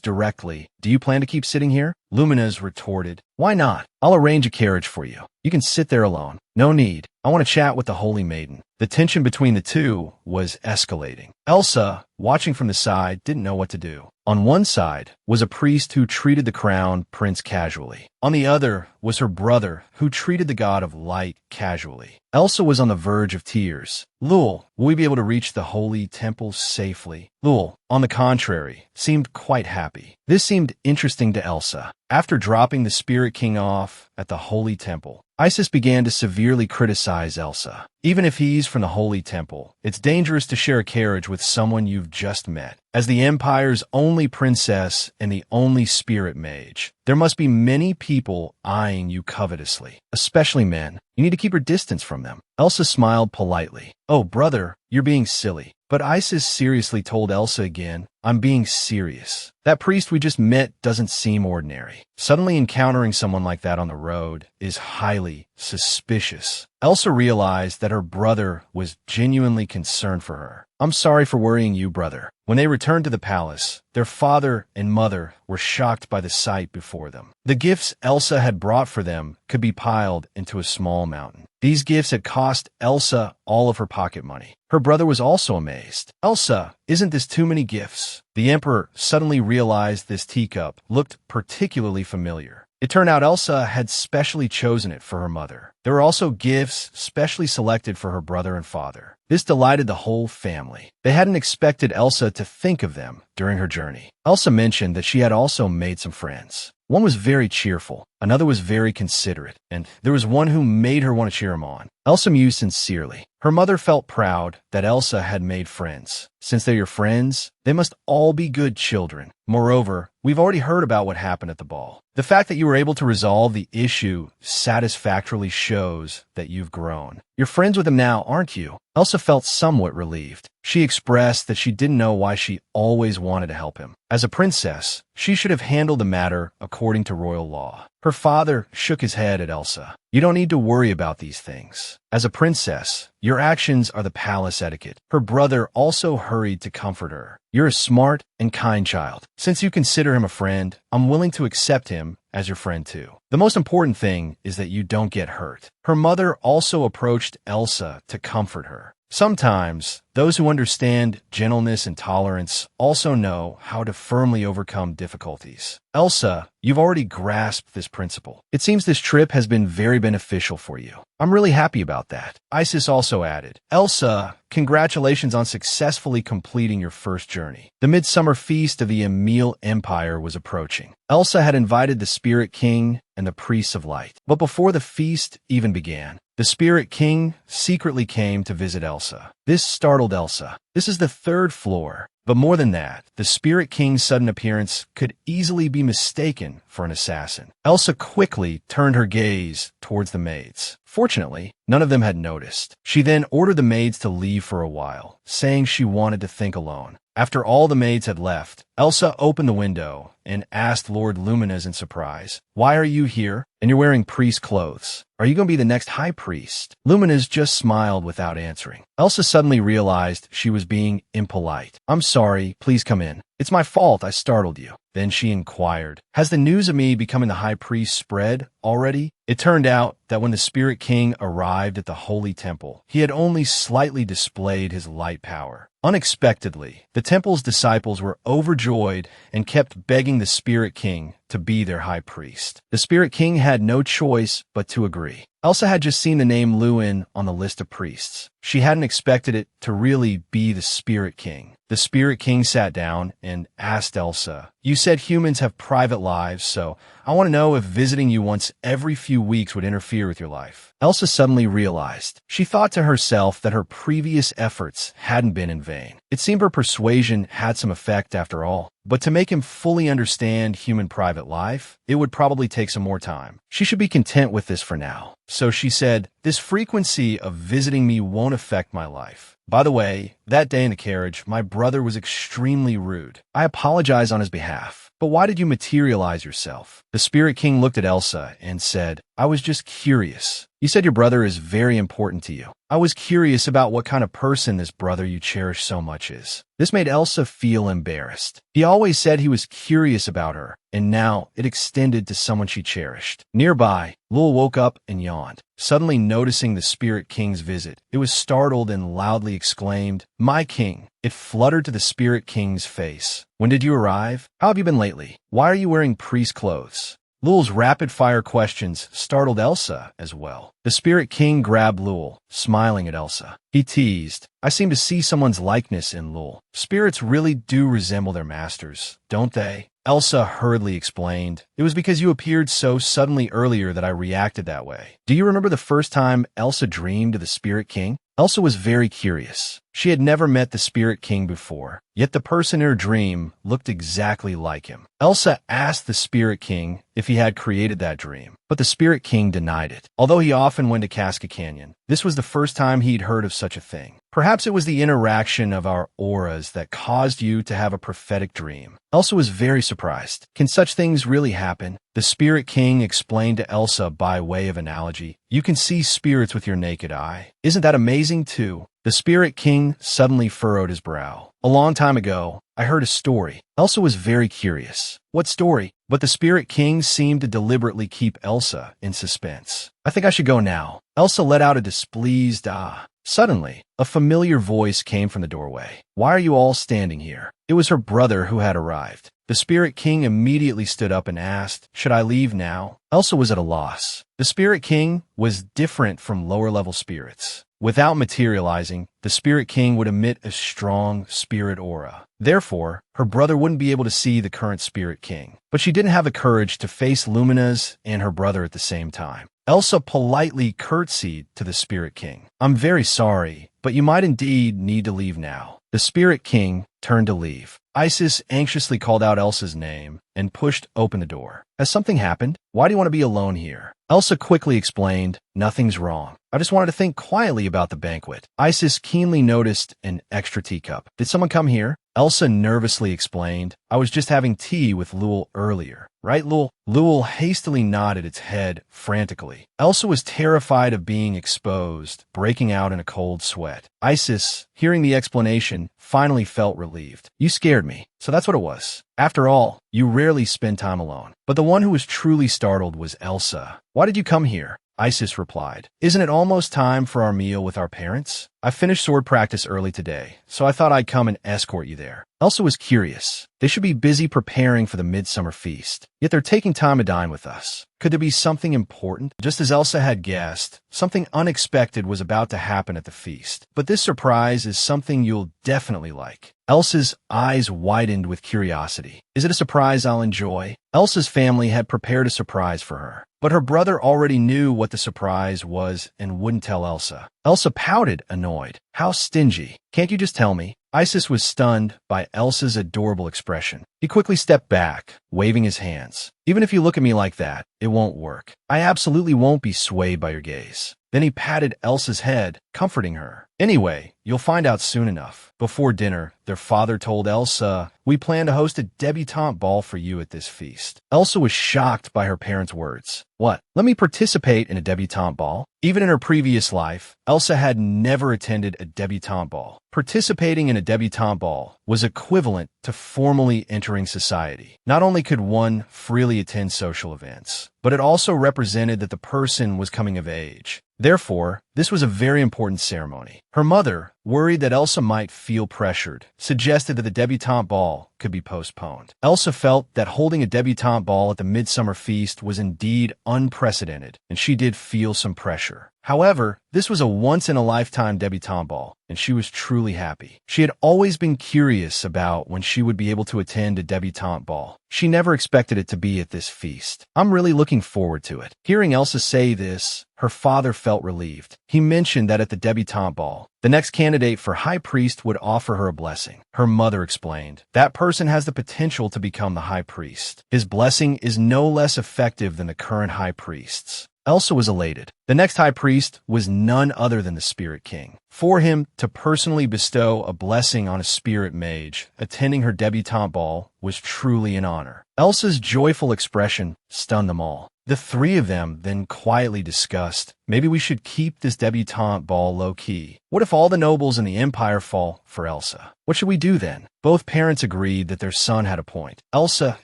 directly, do you plan to keep sitting here? Luminous retorted, why not? I'll arrange a carriage for you. You can sit there alone. No need. I want to chat with the holy maiden. The tension between the two was escalating. Elsa, watching from the side, didn't know what to do. On one side was a priest who treated the crowned prince casually. On the other was her brother, who treated the god of light casually. Elsa was on the verge of tears. Lul, will we be able to reach the holy temple safely? Lul, on the contrary, seemed quite happy. This seemed interesting to Elsa. After dropping the Spirit King off at the holy temple, Isis began to severely criticize Elsa. Even if he's from the holy temple, it's dangerous to share a carriage with someone you've just met. As the Empire's only princess and the only spirit mage, there must be many people eyeing you covetously, especially men. You need to keep your distance from them. Elsa smiled politely. Oh, brother, you're being silly. But Isis seriously told Elsa again, I'm being serious. That priest we just met doesn't seem ordinary. Suddenly encountering someone like that on the road is highly suspicious. Elsa realized that her brother was genuinely concerned for her. I'm sorry for worrying you, brother. When they returned to the palace, their father and mother were shocked by the sight before them. The gifts Elsa had brought for them could be piled into a small mountain. These gifts had cost Elsa all of her pocket money. Her brother was also amazed. Elsa, isn't this too many gifts? The emperor suddenly realized this teacup looked particularly familiar. It turned out Elsa had specially chosen it for her mother. There were also gifts specially selected for her brother and father. This delighted the whole family. They hadn't expected Elsa to think of them during her journey. Elsa mentioned that she had also made some friends. One was very cheerful, another was very considerate, and there was one who made her want to cheer him on. Elsa mused sincerely. Her mother felt proud that Elsa had made friends. Since they're your friends, they must all be good children. Moreover, we've already heard about what happened at the ball. The fact that you were able to resolve the issue satisfactorily shows that you've grown. You're friends with him now, aren't you? Elsa felt somewhat relieved. She expressed that she didn't know why she always wanted to help him. As a princess, she should have handled the matter according to royal law. Her father shook his head at Elsa. You don't need to worry about these things. As a princess, your actions are the palace etiquette. Her brother also hurried to comfort her. You're a smart and kind child. Since you consider him a friend, I'm willing to accept him as your friend too. The most important thing is that you don't get hurt. Her mother also approached Elsa to comfort her. Sometimes, those who understand gentleness and tolerance also know how to firmly overcome difficulties. Elsa, you've already grasped this principle. It seems this trip has been very beneficial for you. I'm really happy about that. Isis also added, Elsa, congratulations on successfully completing your first journey. The midsummer feast of the Emil Empire was approaching. Elsa had invited the Spirit King and the Priests of Light. But before the feast even began, the Spirit King secretly came to visit Elsa. This startled Elsa. This is the third floor. But more than that, the Spirit King's sudden appearance could easily be mistaken for an assassin. Elsa quickly turned her gaze towards the maids. Fortunately, none of them had noticed. She then ordered the maids to leave for a while, saying she wanted to think alone. After all the maids had left, Elsa opened the window and asked Lord Luminous in surprise, "Why are you here? And you're wearing priest clothes. Are you going to be the next high priest?" Luminous just smiled without answering. Elsa suddenly realized she was being impolite. "I'm sorry, please come in. It's my fault I startled you." Then she inquired, "Has the news of me becoming the high priest spread already?" It turned out that when the Spirit King arrived at the Holy Temple, he had only slightly displayed his light power. Unexpectedly, the temple's disciples were overjoyed and kept begging the Spirit King to be their high priest. The Spirit King had no choice but to agree. Elsa had just seen the name Lewin on the list of priests. She hadn't expected it to really be the Spirit King. The Spirit King sat down and asked Elsa, "You said humans have private lives, so I want to know if visiting you once every few weeks would interfere with your life." Elsa suddenly realized. She thought to herself that her previous efforts hadn't been in vain. It seemed her persuasion had some effect after all. But to make him fully understand human private life, it would probably take some more time. She should be content with this for now. So she said, "This frequency of visiting me won't affect my life. By the way, that day in the carriage, my brother was extremely rude. I apologize on his behalf. But why did you materialize yourself?" The Spirit King looked at Elsa and said, "I was just curious. You said your brother is very important to you. I was curious about what kind of person this brother you cherish so much is." This made Elsa feel embarrassed. He always said he was curious about her, and now it extended to someone she cherished. Nearby, Lul woke up and yawned. Suddenly noticing the Spirit King's visit, it was startled and loudly exclaimed, "My king!" It fluttered to the Spirit King's face. "When did you arrive? How have you been lately? Why are you wearing priest clothes?" Lul's rapid-fire questions startled Elsa as well. The Spirit King grabbed Lul, smiling at Elsa. He teased, "I seem to see someone's likeness in Lul. Spirits really do resemble their masters, don't they?" Elsa hurriedly explained, "It was because you appeared so suddenly earlier that I reacted that way." Do you remember the first time Elsa dreamed of the Spirit King? Elsa was very curious. She had never met the Spirit King before, yet the person in her dream looked exactly like him. Elsa asked the Spirit King if he had created that dream, but the Spirit King denied it. Although he often went to Casca Canyon, this was the first time he'd heard of such a thing. Perhaps it was the interaction of our auras that caused you to have a prophetic dream. Elsa was very surprised. Can such things really happen? The Spirit King explained to Elsa by way of analogy, "You can see spirits with your naked eye. Isn't that amazing too?" The Spirit King suddenly furrowed his brow. "A long time ago, I heard a story." Elsa was very curious. What story? But the Spirit King seemed to deliberately keep Elsa in suspense. "I think I should go now." Elsa let out a displeased ah. Suddenly, a familiar voice came from the doorway. "Why are you all standing here?" It was her brother who had arrived. The Spirit King immediately stood up and asked, "Should I leave now?" Elsa was at a loss. The Spirit King was different from lower-level spirits. Without materializing, the Spirit King would emit a strong spirit aura. Therefore, her brother wouldn't be able to see the current Spirit King. But she didn't have the courage to face Luminous and her brother at the same time. Elsa politely curtsied to the Spirit King. "I'm very sorry, but you might indeed need to leave now." The Spirit King turned to leave. Isis anxiously called out Elsa's name and pushed open the door. "Has something happened? Why do you want to be alone here?" Elsa quickly explained, "Nothing's wrong. I just wanted to think quietly about the banquet." Isis keenly noticed an extra teacup. "Did someone come here?" Elsa nervously explained, "I was just having tea with Lul earlier." "Right, Lul?" Lul hastily nodded its head frantically. Elsa was terrified of being exposed, breaking out in a cold sweat. Isis, hearing the explanation, finally felt relieved. "You scared me, so that's what it was. After all, you rarely spend time alone." But the one who was truly startled was Elsa. "Why did you come here?" Isis replied, "Isn't it almost time for our meal with our parents? I finished sword practice early today, so I thought I'd come and escort you there." Elsa was curious. They should be busy preparing for the midsummer feast, yet they're taking time to dine with us. Could there be something important? Just as Elsa had guessed, something unexpected was about to happen at the feast. But this surprise is something you'll definitely like. Elsa's eyes widened with curiosity. "Is it a surprise I'll enjoy?" Elsa's family had prepared a surprise for her, but her brother already knew what the surprise was and wouldn't tell Elsa. Elsa pouted, annoyed. "How stingy. Can't you just tell me?" Isis was stunned by Elsa's adorable expression. He quickly stepped back, waving his hands. Even if you look at me like that, it won't work. I absolutely won't be swayed by your gaze. Then he patted Elsa's head, comforting her. Anyway, you'll find out soon enough. Before dinner, their father told Elsa, "We plan to host a debutante ball for you at this feast." Elsa was shocked by her parents' words. What? Let me participate in a debutante ball? Even in her previous life, Elsa had never attended a debutante ball. Participating in a debutante ball was equivalent to formally entering society. Not only could one freely attend social events, but it also represented that the person was coming of age. Therefore, this was a very important ceremony. Her mother, worried that Elsa might feel pressured, suggested that the debutante ball could be postponed. Elsa felt that holding a debutante ball at the midsummer feast was indeed unprecedented, and she did feel some pressure. However, this was a once-in-a-lifetime debutante ball, and she was truly happy. She had always been curious about when she would be able to attend a debutante ball. She never expected it to be at this feast. I'm really looking forward to it. Hearing Elsa say this, her father felt relieved. He mentioned that at the debutante ball, the next candidate for high priest would offer her a blessing. Her mother explained, "That person has the potential to become the high priest. His blessing is no less effective than the current high priests." Elsa was elated. The next high priest was none other than the Spirit King. For him to personally bestow a blessing on a spirit mage attending her debutante ball was truly an honor. Elsa's joyful expression stunned them all. The three of them then quietly discussed, maybe we should keep this debutante ball low-key. What if all the nobles in the empire fall for Elsa? What should we do then? Both parents agreed that their son had a point. Elsa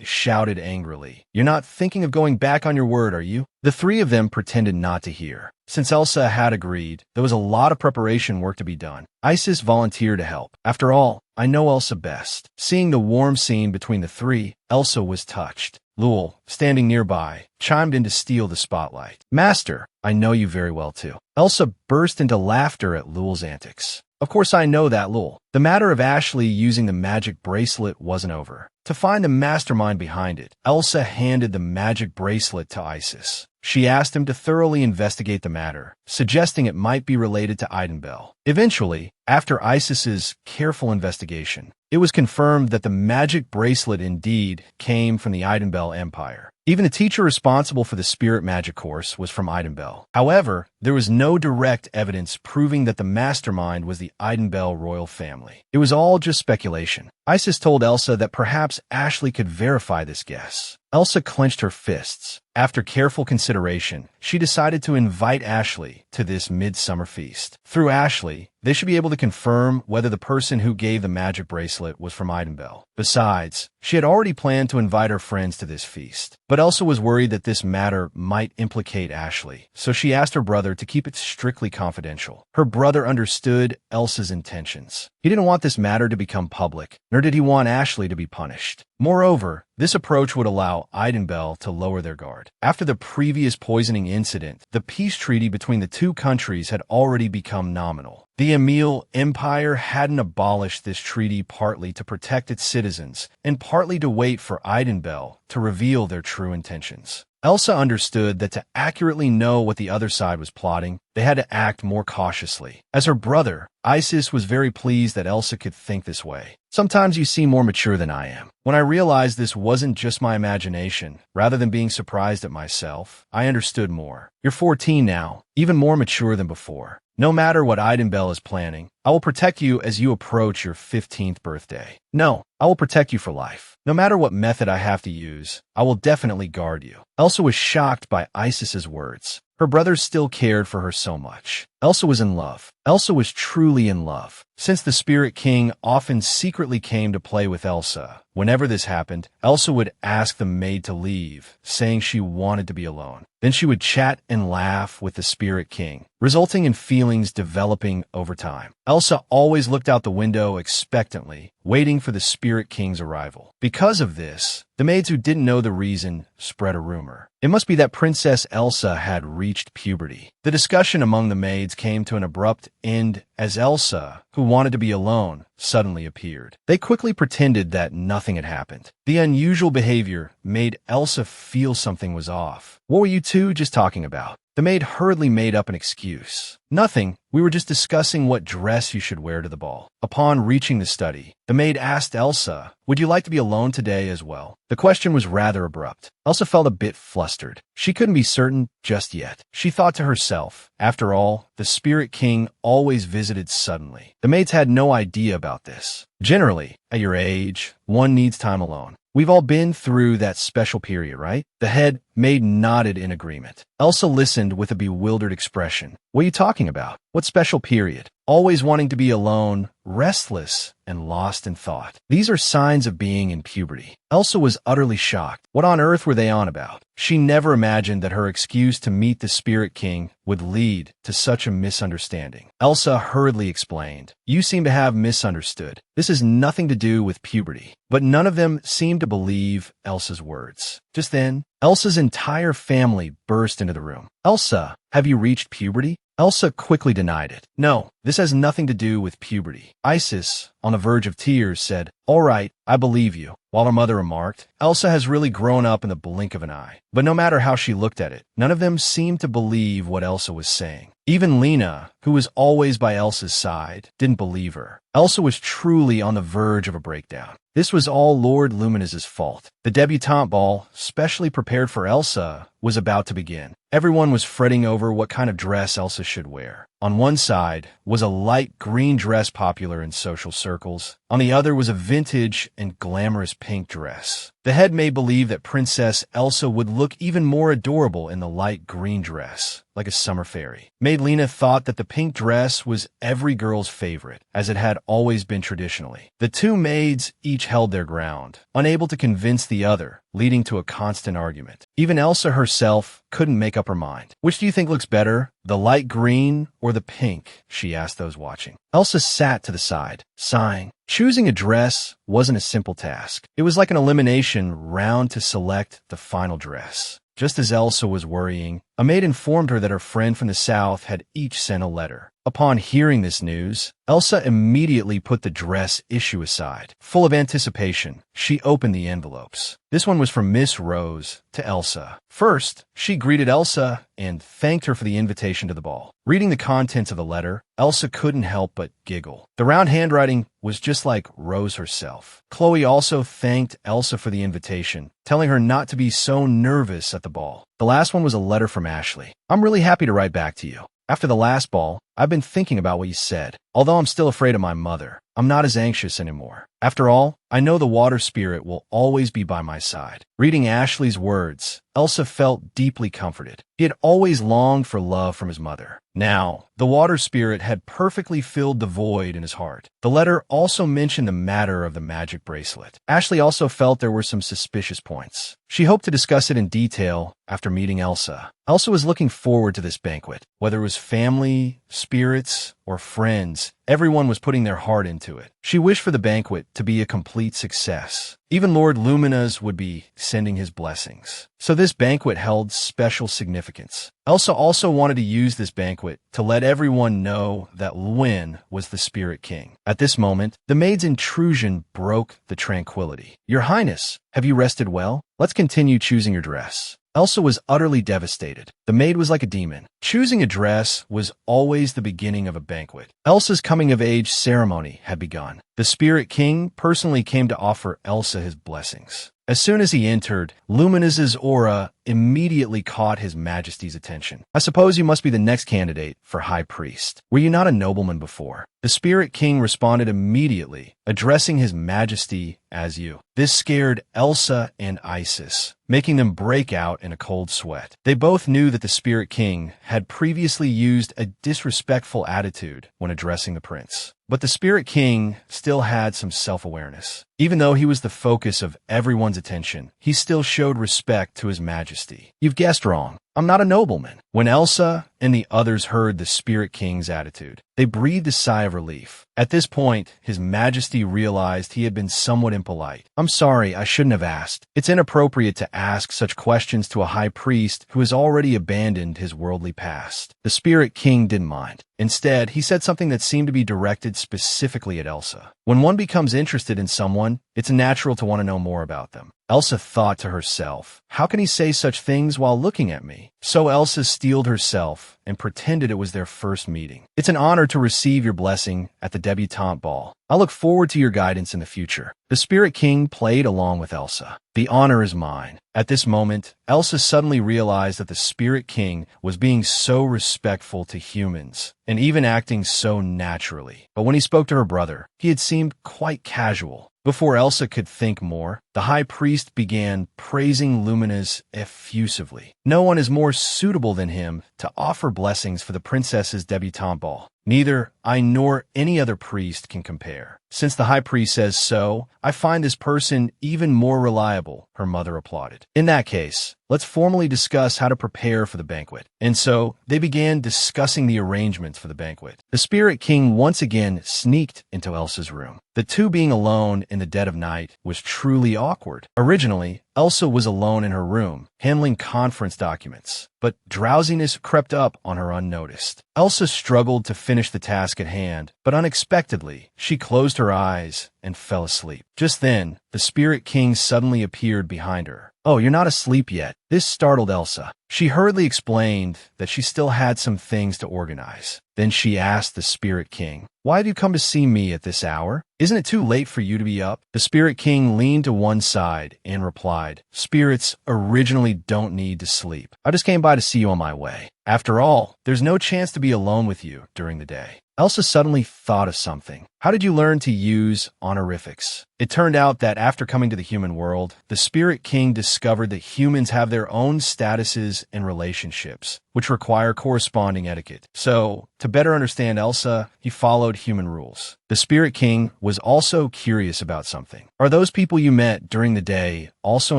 shouted angrily, "You're not thinking of going back on your word, are you?" The three of them pretended not to hear. Since Elsa had agreed, there was a lot of preparation work to be done. Isis volunteered to help. After all, I know Elsa best. Seeing the warm scene between the three, Elsa was touched. Lul, standing nearby, chimed in to steal the spotlight. "Master, I know you very well too." Elsa burst into laughter at Lul's antics. "Of course I know that, Lul. The matter of Ashley using the magic bracelet wasn't over." To find the mastermind behind it, Elsa handed the magic bracelet to Isis. She asked him to thoroughly investigate the matter, suggesting it might be related to Idenbell. Eventually, after Isis's careful investigation, it was confirmed that the magic bracelet indeed came from the Idenbell Empire. Even the teacher responsible for the spirit magic course was from Idenbell. However, there was no direct evidence proving that the mastermind was the Idenbell royal family. It was all just speculation. Isis told Elsa that perhaps Ashley could verify this guess. Elsa clenched her fists. After careful consideration, she decided to invite Ashley to this midsummer feast. Through Ashley, they should be able to confirm whether the person who gave the magic bracelet was from Idenbell. Besides, she had already planned to invite her friends to this feast. But Elsa was worried that this matter might implicate Ashley, so she asked her brother to keep it strictly confidential. Her brother understood Elsa's intentions. He didn't want this matter to become public, nor did he want Ashley to be punished. Moreover, this approach would allow Idenbell to lower their guard. After the previous poisoning incident, the peace treaty between the two countries had already become nominal. The Emil Empire hadn't abolished this treaty partly to protect its citizens and partly to wait for Idenbell to reveal their true intentions. Elsa understood that to accurately know what the other side was plotting, they had to act more cautiously. As her brother, Isis was very pleased that Elsa could think this way. "Sometimes you seem more mature than I am. When I realized this wasn't just my imagination, rather than being surprised at myself, I understood more. You're 14 now, even more mature than before. No matter what Idenbell is planning, I will protect you as you approach your 15th birthday. No, I will protect you for life. No matter what method I have to use, I will definitely guard you." Elsa was shocked by Isis's words. Her brothers still cared for her so much. Elsa was in love. Elsa was truly in love. Since the Spirit King often secretly came to play with Elsa, whenever this happened, Elsa would ask the maid to leave, saying she wanted to be alone. Then she would chat and laugh with the Spirit King, resulting in feelings developing over time. Elsa always looked out the window expectantly, waiting for the Spirit King's arrival. Because of this, the maids who didn't know the reason spread a rumor. It must be that Princess Elsa had reached puberty. The discussion among the maids came to an abrupt end as Elsa, who wanted to be alone, suddenly appeared. They quickly pretended that nothing had happened. The unusual behavior made Elsa feel something was off. "What were you two just talking about?" The The maid hurriedly made up an excuse. Nothing. We were just discussing what dress you should wear to the ball. Upon reaching the study, the maid asked Elsa, "Would you like to be alone today as well?" The question was rather abrupt. Elsa felt a bit flustered. She couldn't be certain just yet. She thought to herself, after all, the Spirit King always visited suddenly. The maids had no idea about this. Generally, at your age, one needs time alone. We've all been through that special period, right? The head maid nodded in agreement. Elsa listened with a bewildered expression. What are you talking about? What special period? Always wanting to be alone, restless, and lost in thought. These are signs of being in puberty. Elsa was utterly shocked. What on earth were they on about? She never imagined that her excuse to meet the Spirit King would lead to such a misunderstanding. Elsa hurriedly explained, "You seem to have misunderstood. This has nothing to do with puberty." But none of them seemed to believe Elsa's words. Just then, Elsa's entire family burst into the room. "Elsa, have you reached puberty?" Elsa quickly denied it. "No, this has nothing to do with puberty." Isis, on the verge of tears, said, "All right, I believe you." While her mother remarked, "Elsa has really grown up in the blink of an eye." But no matter how she looked at it, none of them seemed to believe what Elsa was saying. Even Lena, who was always by Elsa's side, didn't believe her. Elsa was truly on the verge of a breakdown. This was all Lord Luminous' fault. The debutante ball, specially prepared for Elsa, was about to begin. Everyone was fretting over what kind of dress Elsa should wear. On one side was a light green dress popular in social circles. On the other was a vintage and glamorous pink dress. The head maid believed that Princess Elsa would look even more adorable in the light green dress, like a summer fairy. Maid Lena thought that the pink dress was every girl's favorite, as it had always been traditionally. The two maids each held their ground, unable to convince the other, leading to a constant argument. Even Elsa herself couldn't make up her mind. "Which do you think looks better, the light green or the pink?" she asked those watching. Elsa sat to the side, sighing. Choosing a dress wasn't a simple task. It was like an elimination round to select the final dress. Just as Elsa was worrying, a maid informed her that her friend from the south had each sent a letter. Upon hearing this news, Elsa immediately put the dress issue aside. Full of anticipation, she opened the envelopes. This one was from Miss Rose to Elsa. First, she greeted Elsa and thanked her for the invitation to the ball. Reading the contents of the letter, Elsa couldn't help but giggle. The round handwriting was just like Rose herself. Chloe also thanked Elsa for the invitation, telling her not to be so nervous at the ball. The last one was a letter from Ashley. "I'm really happy to write back to you. After the last ball, I've been thinking about what you said. Although I'm still afraid of my mother, I'm not as anxious anymore. After all, I know the water spirit will always be by my side." Reading Ashley's words, Elsa felt deeply comforted. He had always longed for love from his mother. Now, the water spirit had perfectly filled the void in his heart. The letter also mentioned the matter of the magic bracelet. Ashley also felt there were some suspicious points. She hoped to discuss it in detail after meeting Elsa. Elsa was looking forward to this banquet. Whether it was family, spirits, or friends, everyone was putting their heart into it. She wished for the banquet to be a complete success. Even Lord Luminous would be sending his blessings. So this banquet held special significance. Elsa also wanted to use this banquet to let everyone know that Lwyn was the Spirit King. At this moment, the maid's intrusion broke the tranquility. "Your Highness, have you rested well? Let's continue choosing your dress." Elsa was utterly devastated. The maid was like a demon. Choosing a dress was always the beginning of a banquet. Elsa's coming-of-age ceremony had begun. The Spirit King personally came to offer Elsa his blessings. As soon as he entered, Luminous's aura immediately caught His Majesty's attention. "I suppose you must be the next candidate for High Priest. Were you not a nobleman before?" The Spirit King responded immediately, addressing His Majesty as you. This scared Elsa and Isis, making them break out in a cold sweat. They both knew that the Spirit King had previously used a disrespectful attitude when addressing the prince. But the Spirit King still had some self-awareness. Even though he was the focus of everyone's attention, he still showed respect to His Majesty. "You've guessed wrong. I'm not a nobleman." When Elsa and the others heard the Spirit King's attitude, they breathed a sigh of relief. At this point, His Majesty realized he had been somewhat impolite. "I'm sorry, I shouldn't have asked. It's inappropriate to ask such questions to a high priest who has already abandoned his worldly past." The Spirit King didn't mind. Instead, he said something that seemed to be directed specifically at Elsa. "When one becomes interested in someone, it's natural to want to know more about them." Elsa thought to herself, "How can he say such things while looking at me?" family. So Elsa steeled herself and pretended it was their first meeting. It's an honor to receive your blessing at the debutante ball. I look forward to your guidance in the future. The Spirit King played along with Elsa. The honor is mine. At this moment, Elsa suddenly realized that the Spirit King was being so respectful to humans and even acting so naturally. But when he spoke to her brother, he had seemed quite casual. Before Elsa could think more, the high priest began praising Luminous effusively. No one is more suitable than him to offer blessings for the princess's debutante ball. Neither I nor any other priest can compare. Since the high priest says so, I find this person even more reliable, her mother applauded. In that case, let's formally discuss how to prepare for the banquet. And so, they began discussing the arrangements for the banquet. The Spirit King once again sneaked into Elsa's room. The two being alone in the dead of night was truly awkward. Originally, Elsa was alone in her room, handling conference documents, but drowsiness crept up on her unnoticed. Elsa struggled to finish the task at hand, but unexpectedly, she closed her eyes and fell asleep. Just then, the Spirit King suddenly appeared behind her. "Oh, you're not asleep yet." This startled Elsa. She hurriedly explained that she still had some things to organize. Then she asked the Spirit King, "Why do you come to see me at this hour? Isn't it too late for you to be up?" The Spirit King leaned to one side and replied, "Spirits originally don't need to sleep. I just came by to see you on my way. After all, there's no chance to be alone with you during the day." Elsa suddenly thought of something. How did you learn to use honorifics? It turned out that after coming to the human world, the Spirit King discovered that humans have their own statuses and relationships, which require corresponding etiquette. So, to better understand Elsa, he followed human rules. The Spirit King was also curious about something. Are those people you met during the day also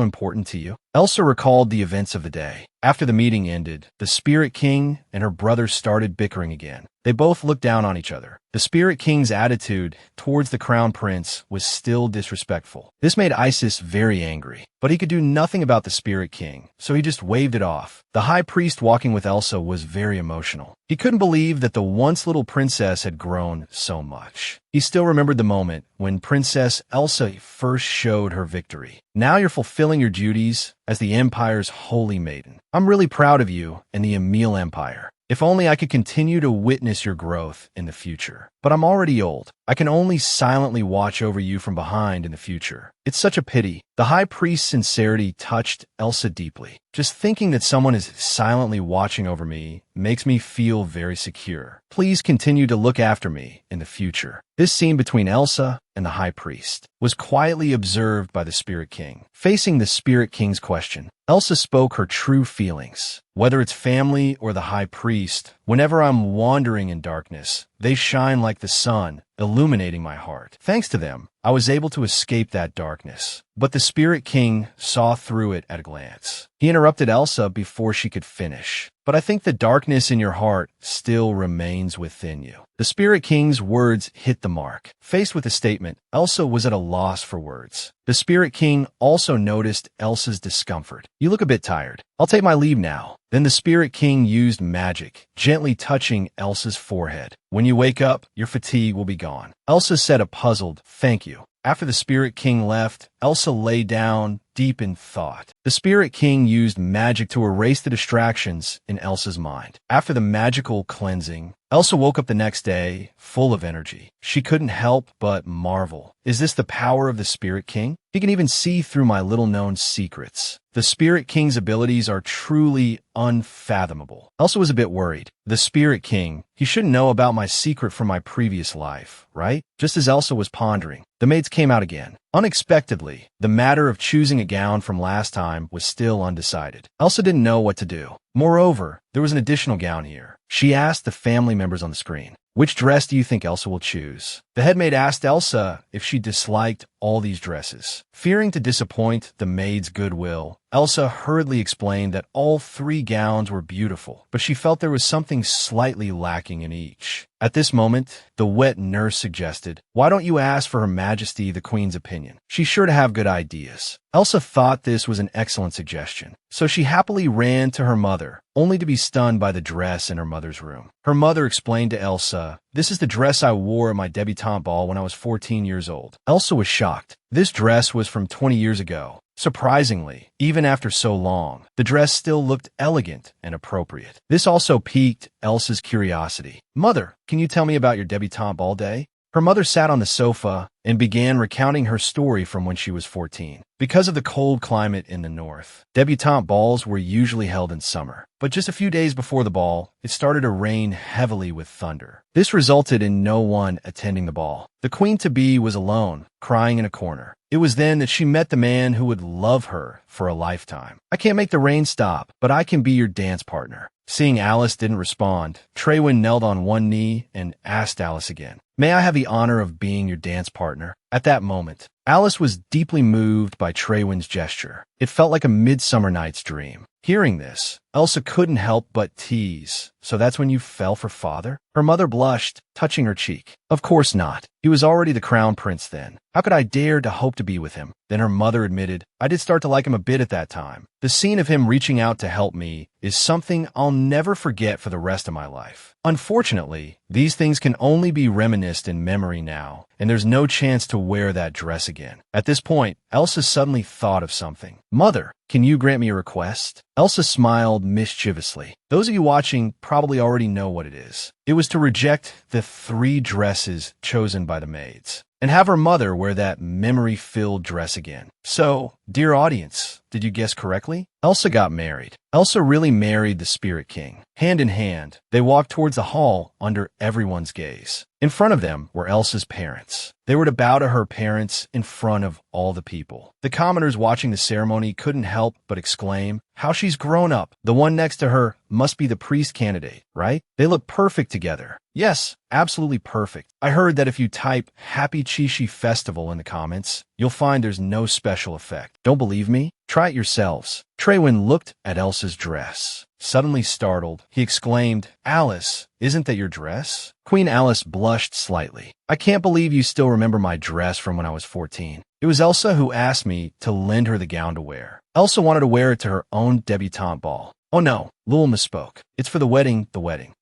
important to you? Elsa recalled the events of the day. After the meeting ended, the Spirit King and her brother started bickering again. They both looked down on each other. The Spirit King's attitude towards the Crown Prince was still disrespectful. This made Isis very angry, but he could do nothing about the Spirit King, so he just waved it off. The High Priest walking with Elsa was very emotional. He couldn't believe that the once little princess had grown so much. He still remembered the moment when Princess Elsa first showed her victory. Now you're fulfilling your duties as the Empire's holy maiden. I'm really proud of you and the Emil Empire. If only I could continue to witness your growth in the future. But I'm already old. I can only silently watch over you from behind in the future. It's such a pity. The High Priest's sincerity touched Elsa deeply. Just thinking that someone is silently watching over me makes me feel very secure. Please continue to look after me in the future. This scene between Elsa and the High Priest was quietly observed by the Spirit King. Facing the Spirit King's question, Elsa spoke her true feelings. Whether it's family or the High Priest, whenever I'm wandering in darkness, they shine like the sun, illuminating my heart. Thanks to them, I was able to escape that darkness. But the Spirit King saw through it at a glance. He interrupted Elsa before she could finish. But I think the darkness in your heart still remains within you. The Spirit King's words hit the mark. Faced with the statement, Elsa was at a loss for words. The Spirit King also noticed Elsa's discomfort. "You look a bit tired. I'll take my leave now." Then the Spirit King used magic, gently touching Elsa's forehead. "When you wake up, your fatigue will be gone." Elsa said a puzzled, "Thank you." After the Spirit King left, Elsa lay down, deep in thought. The Spirit King used magic to erase the distractions in Elsa's mind. After the magical cleansing, Elsa woke up the next day, full of energy. She couldn't help but marvel. Is this the power of the Spirit King? He can even see through my little-known secrets. The Spirit King's abilities are truly unfathomable. Elsa was a bit worried. The Spirit King, he shouldn't know about my secret from my previous life, right? Just as Elsa was pondering, the maids came out again. Unexpectedly, the matter of choosing a gown from last time was still undecided. Elsa didn't know what to do. Moreover, there was an additional gown here. She asked the family members on the screen, "Which dress do you think Elsa will choose?" The headmaid asked Elsa if she disliked all these dresses. Fearing to disappoint the maid's goodwill, Elsa hurriedly explained that all three gowns were beautiful, but she felt there was something slightly lacking in each. At this moment, the wet nurse suggested, "Why don't you ask for Her Majesty the Queen's opinion? She's sure to have good ideas." Elsa thought this was an excellent suggestion, so she happily ran to her mother, only to be stunned by the dress in her mother's room. Her mother explained to Elsa, "This is the dress I wore at my debutante ball when I was 14 years old." Elsa was shocked. This dress was from 20 years ago, Surprisingly, even after so long, the dress still looked elegant and appropriate. This also piqued Elsa's curiosity. "Mother, can you tell me about your debutante ball day?" Her mother sat on the sofa and began recounting her story from when she was 14. Because of the cold climate in the north, debutante balls were usually held in summer. But just a few days before the ball, it started to rain heavily with thunder. This resulted in no one attending the ball. The queen-to-be was alone, crying in a corner. It was then that she met the man who would love her for a lifetime. "I can't make the rain stop, but I can be your dance partner." Seeing Alice didn't respond, Traywin knelt on one knee and asked Alice again, "May I have the honor of being your dance partner?" At that moment, Alice was deeply moved by Traywin's gesture. It felt like a midsummer night's dream. Hearing this, Elsa couldn't help but tease. "So that's when you fell for father?" Her mother blushed, touching her cheek. "Of course not. He was already the crown prince then. How could I dare to hope to be with him?" Then her mother admitted, "I did start to like him a bit at that time. The scene of him reaching out to help me is something I'll never forget for the rest of my life. Unfortunately, these things can only be reminisced in memory now, and there's no chance to wear that dress again." At this point, Elsa suddenly thought of something. "Mother, can you grant me a request?" Elsa smiled mischievously. Those of you watching probably already know what it is. It was to reject the 3 dresses chosen by the maids and have her mother wear that memory-filled dress again. So, dear audience, did you guess correctly? Elsa got married. Elsa really married the Spirit King. Hand in hand, they walked towards the hall under everyone's gaze. In front of them were Elsa's parents. They were to bow to her parents in front of all the people. The commoners watching the ceremony couldn't help but exclaim, "How she's grown up. The one next to her must be the priest candidate, right? They look perfect together." Yes, absolutely perfect. I heard that if you type Happy Chishi Festival in the comments, you'll find there's no special effect. Don't believe me? Try it yourselves. Traywin looked at Elsa's dress. Suddenly startled, he exclaimed, "Alice, isn't that your dress?" Queen Alice blushed slightly. "I can't believe you still remember my dress from when I was 14. It was Elsa who asked me to lend her the gown to wear. Elsa wanted to wear it to her own debutante ball. Oh no, Lul misspoke. It's for the wedding.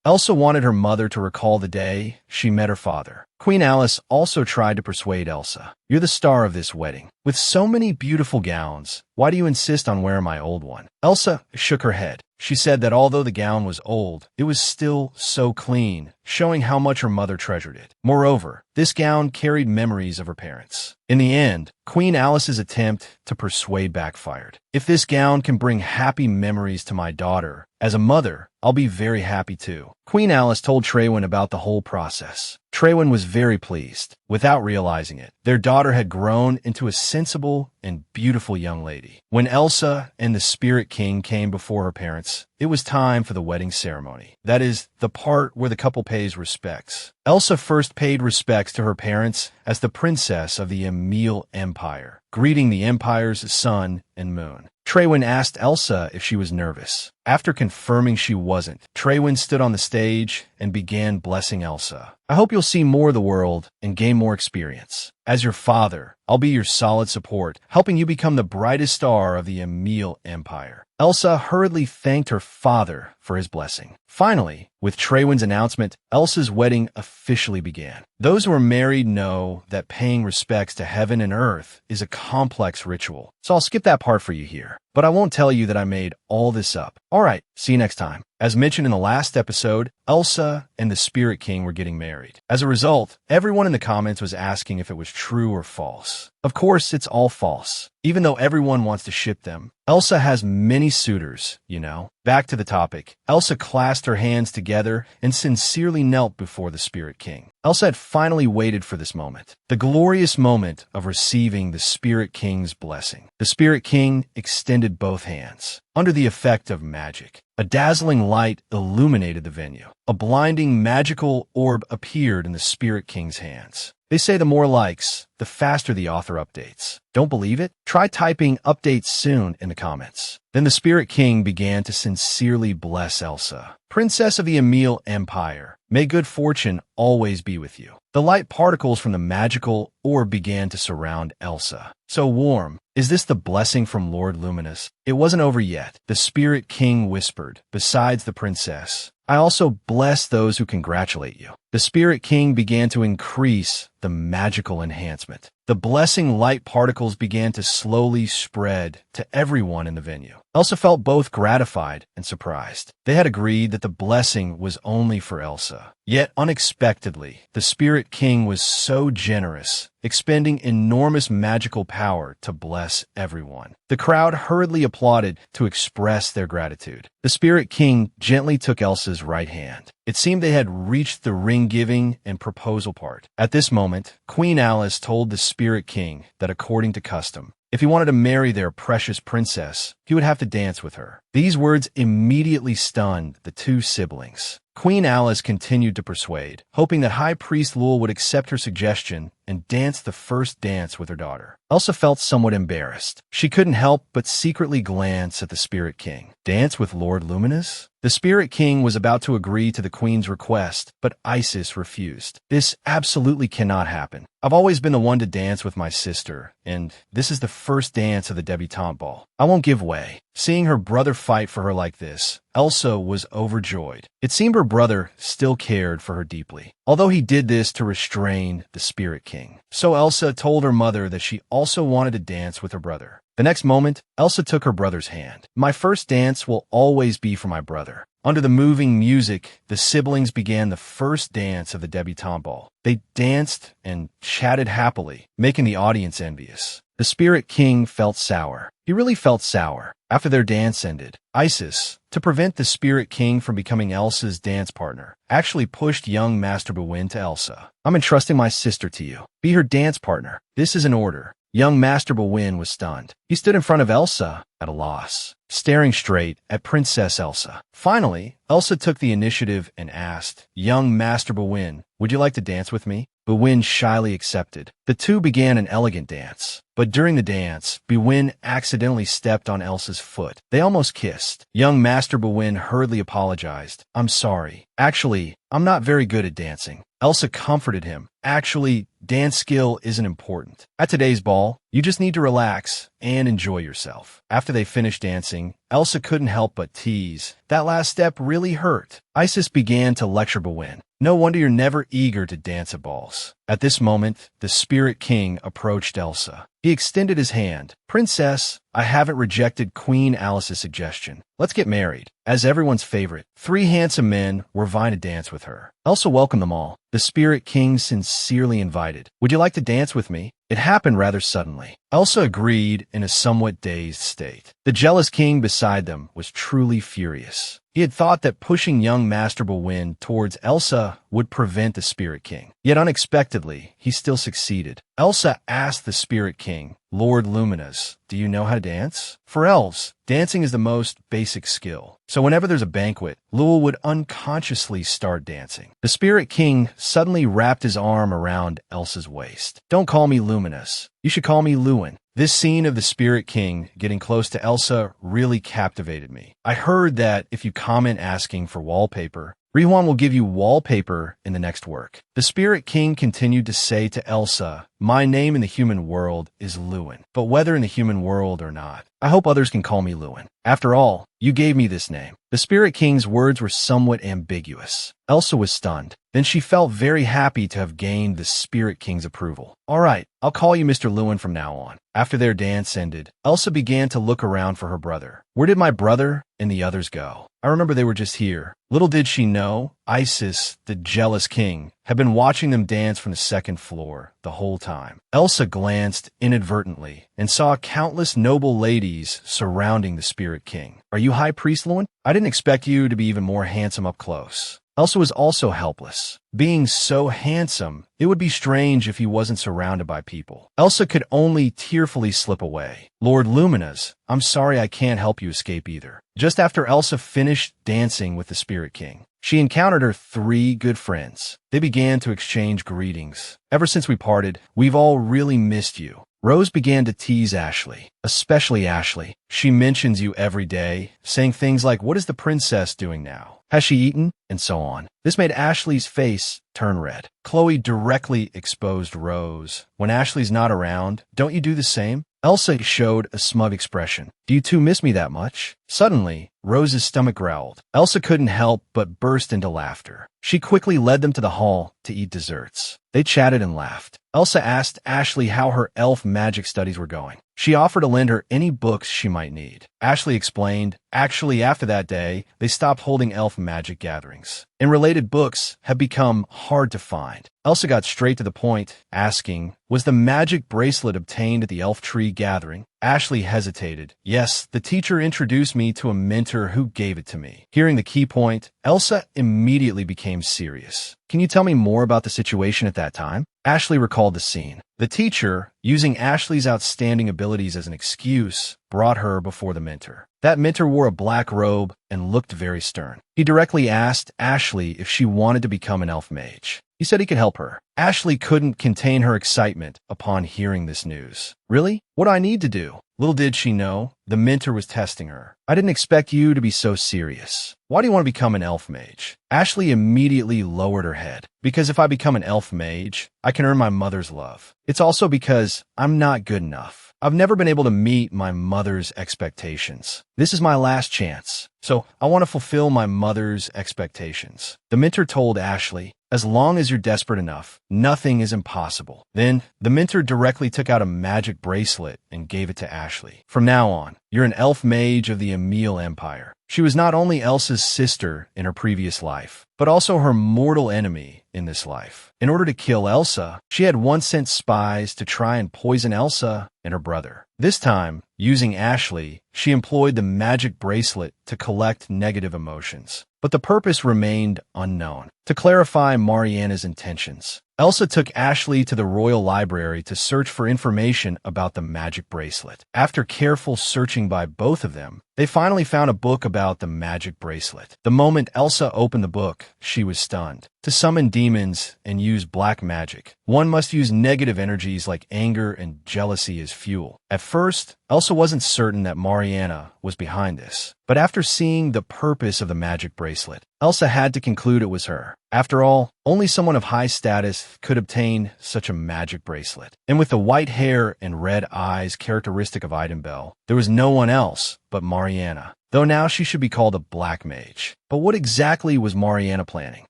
Elsa wanted her mother to recall the day she met her father. Queen Alice also tried to persuade Elsa. "You're the star of this wedding. With so many beautiful gowns, why do you insist on wearing my old one?" Elsa shook her head. She said that although the gown was old, it was still so clean, showing how much her mother treasured it. Moreover, this gown carried memories of her parents. In the end, Queen Alice's attempt to persuade backfired. "If this gown can bring happy memories to my daughter, as a mother, I'll be very happy too." Queen Alice told Traywin about the whole process. Traywin was very pleased. Without realizing it, their daughter had grown into a sensible and beautiful young lady. When Elsa and the Spirit King came before her parents, it was time for the wedding ceremony. That is, the part where the couple pays respects. Elsa first paid respects to her parents as the princess of the Emil Empire, greeting the empire's sun and moon. Traywin asked Elsa if she was nervous. After confirming she wasn't, Traywin stood on the stage and began blessing Elsa. "I hope you'll see more of the world and gain more experience. As your father, I'll be your solid support, helping you become the brightest star of the Emil Empire." Elsa hurriedly thanked her father for his blessing. Finally, with Traywin's announcement, Elsa's wedding officially began. Those who are married know that paying respects to heaven and earth is a complex ritual, so I'll skip that part for you here. But I won't tell you that I made all this up. Alright, see you next time. As mentioned in the last episode, Elsa and the Spirit King were getting married. As a result, everyone in the comments was asking if it was true or false. Of course, it's all false. Even though everyone wants to ship them, Elsa has many suitors, you know. Back to the topic. Elsa clasped her hands together and sincerely knelt before the Spirit King. Elsa had finally waited for this moment, the glorious moment of receiving the Spirit King's blessing. The Spirit King extended both hands. Under the effect of magic, a dazzling light illuminated the venue. A blinding magical orb appeared in the Spirit King's hands. They say the more likes, the faster the author updates. Don't believe it? Try typing "updates soon" in the comments. Then the Spirit King began to sincerely bless Elsa. "Princess of the Emil Empire, may good fortune always be with you." The light particles from the magical orb began to surround Elsa. So warm. Is this the blessing from Lord Luminous? It wasn't over yet. The Spirit King whispered, "Besides the princess, I also bless those who congratulate you. The Spirit King began to increase the magical enhancement. The blessing light particles began to slowly spread to everyone in the venue. Elsa felt both gratified and surprised. They had agreed that the blessing was only for Elsa. Yet, unexpectedly, the Spirit King was so generous, expending enormous magical power to bless everyone. The crowd hurriedly applauded to express their gratitude. The Spirit King gently took Elsa's right hand. It seemed they had reached the ring-giving and proposal part. At this moment, Queen Alice told the Spirit King that according to custom, if he wanted to marry their precious princess, he would have to dance with her. These words immediately stunned the two siblings. Queen Alice continued to persuade, hoping that High Priest Lul would accept her suggestion and dance the first dance with her daughter. Elsa felt somewhat embarrassed. She couldn't help but secretly glance at the Spirit King. Dance with Lord Luminous? The Spirit King was about to agree to the Queen's request, but Isis refused. This absolutely cannot happen. I've always been the one to dance with my sister, and this is the first dance of the debutante ball. I won't give way. Seeing her brother fight for her like this, Elsa was overjoyed. It seemed her brother still cared for her deeply, although he did this to restrain the Spirit King. So Elsa told her mother that she also wanted to dance with her brother. The next moment, Elsa took her brother's hand. My first dance will always be for my brother. Under the moving music, the siblings began the first dance of the debutante ball. They danced and chatted happily, making the audience envious. The Spirit King felt sour. He really felt sour. After their dance ended, Isis, to prevent the Spirit King from becoming Elsa's dance partner, actually pushed young Master Bwin to Elsa. I'm entrusting my sister to you. Be her dance partner. This is an order. Young Master Bwin was stunned. He stood in front of Elsa at a loss, staring straight at Princess Elsa. Finally, Elsa took the initiative and asked, "Young Master Bwin, would you like to dance with me?" Bwin shyly accepted. The two began an elegant dance. But during the dance, Bwin accidentally stepped on Elsa's foot. They almost kissed. Young Master Bwin hurriedly apologized. "I'm sorry. Actually, I'm not very good at dancing." Elsa comforted him. "Actually, dance skill isn't important. At today's ball, you just need to relax and enjoy yourself." After they finished dancing, Elsa couldn't help but tease. That last step really hurt. Isis began to lecture Bwin. "No wonder you're never eager to dance at balls." At this moment, the Spirit King approached Elsa. He extended his hand. "Princess, I haven't rejected Queen Alice's suggestion. Let's get married." As everyone's favorite, 3 handsome men were vying to dance with her. Elsa welcomed them all. The Spirit King sincerely invited, "Would you like to dance with me?" It happened rather suddenly. Elsa agreed in a somewhat dazed state. The jealous king beside them was truly furious. He had thought that pushing young Master Bwin towards Elsa would prevent the Spirit King. Yet unexpectedly, he still succeeded. Elsa asked the Spirit King, "Lord Luminous, do you know how to dance?" For elves, dancing is the most basic skill. So whenever there's a banquet, Lul would unconsciously start dancing. The Spirit King suddenly wrapped his arm around Elsa's waist. "Don't call me Luminous. You should call me Lewin." This scene of the Spirit King getting close to Elsa really captivated me. I heard that if you comment asking for wallpaper, Reborn will give you wallpaper in the next work. The Spirit King continued to say to Elsa, "My name in the human world is Lewin, but whether in the human world or not, I hope others can call me Lewin. After all, you gave me this name." The Spirit King's words were somewhat ambiguous. Elsa was stunned. Then she felt very happy to have gained the Spirit King's approval. "All right, I'll call you Mr. Lewin from now on." After their dance ended, Elsa began to look around for her brother. Where did my brother and the others go? I remember they were just here. Little did she know, Isis, the jealous king, had been watching them dance from the 2nd floor the whole time. Elsa glanced inadvertently and saw countless noble ladies surrounding the Spirit King. "Are you High Priest Lewin? I didn't expect you to be even more handsome up close." Elsa was also helpless. Being so handsome, it would be strange if he wasn't surrounded by people. Elsa could only tearfully slip away. "Lord Luminous, I'm sorry I can't help you escape either." Just after Elsa finished dancing with the Spirit King, she encountered her 3 good friends. They began to exchange greetings. "Ever since we parted, we've all really missed you." Rose began to tease Ashley, especially Ashley. "She mentions you every day, saying things like, 'What is the princess doing now? Has she eaten?' and so on." This made Ashley's face turn red. Chloe directly exposed Rose. "When Ashley's not around, don't you do the same?" Elsa showed a smug expression. Do you two miss me that much? Suddenly, Rose's stomach growled. Elsa couldn't help but burst into laughter. She quickly led them to the hall to eat desserts. They chatted and laughed. Elsa asked Ashley how her elf magic studies were going. She offered to lend her any books she might need. Ashley explained, actually after that day, they stopped holding elf magic gatherings, and related books have become hard to find. Elsa got straight to the point, asking, was the magic bracelet obtained at the elf tree gathering? Ashley hesitated. Yes, the teacher introduced me to a mentor who gave it to me. Hearing the key point, Elsa immediately became serious. Can you tell me more about the situation at that time? Ashley recalled the scene. The teacher, using Ashley's outstanding abilities as an excuse, brought her before the mentor. That mentor wore a black robe and looked very stern. He directly asked Ashley if she wanted to become an elf mage. He said he could help her. Ashley couldn't contain her excitement upon hearing this news. Really? What do I need to do? Little did she know, the mentor was testing her. I didn't expect you to be so serious. Why do you want to become an elf mage? Ashley immediately lowered her head. Because if I become an elf mage, I can earn my mother's love. It's also because I'm not good enough. I've never been able to meet my mother's expectations. This is my last chance, so I want to fulfill my mother's expectations. The mentor told Ashley, as long as you're desperate enough, nothing is impossible. Then, the mentor directly took out a magic bracelet and gave it to Ashley. From now on, you're an elf mage of the Emil Empire. She was not only Elsa's sister in her previous life, but also her mortal enemy in this life. In order to kill Elsa, she had once sent spies to try and poison Elsa and her brother. This time, using Ashley, she employed the magic bracelet to collect negative emotions. But the purpose remained unknown. To clarify Mariana's intentions, Elsa took Ashley to the royal library to search for information about the magic bracelet. After careful searching by both of them, they finally found a book about the magic bracelet. The moment Elsa opened the book, she was stunned. To summon demons and use black magic, one must use negative energies like anger and jealousy as fuel. At first, Elsa wasn't certain that Mariana was behind this. But after seeing the purpose of the magic bracelet, Elsa had to conclude it was her. After all, only someone of high status could obtain such a magic bracelet. And with the white hair and red eyes characteristic of Idenbell, there was no one else but Mariana. Though now she should be called a black mage. But what exactly was Mariana planning?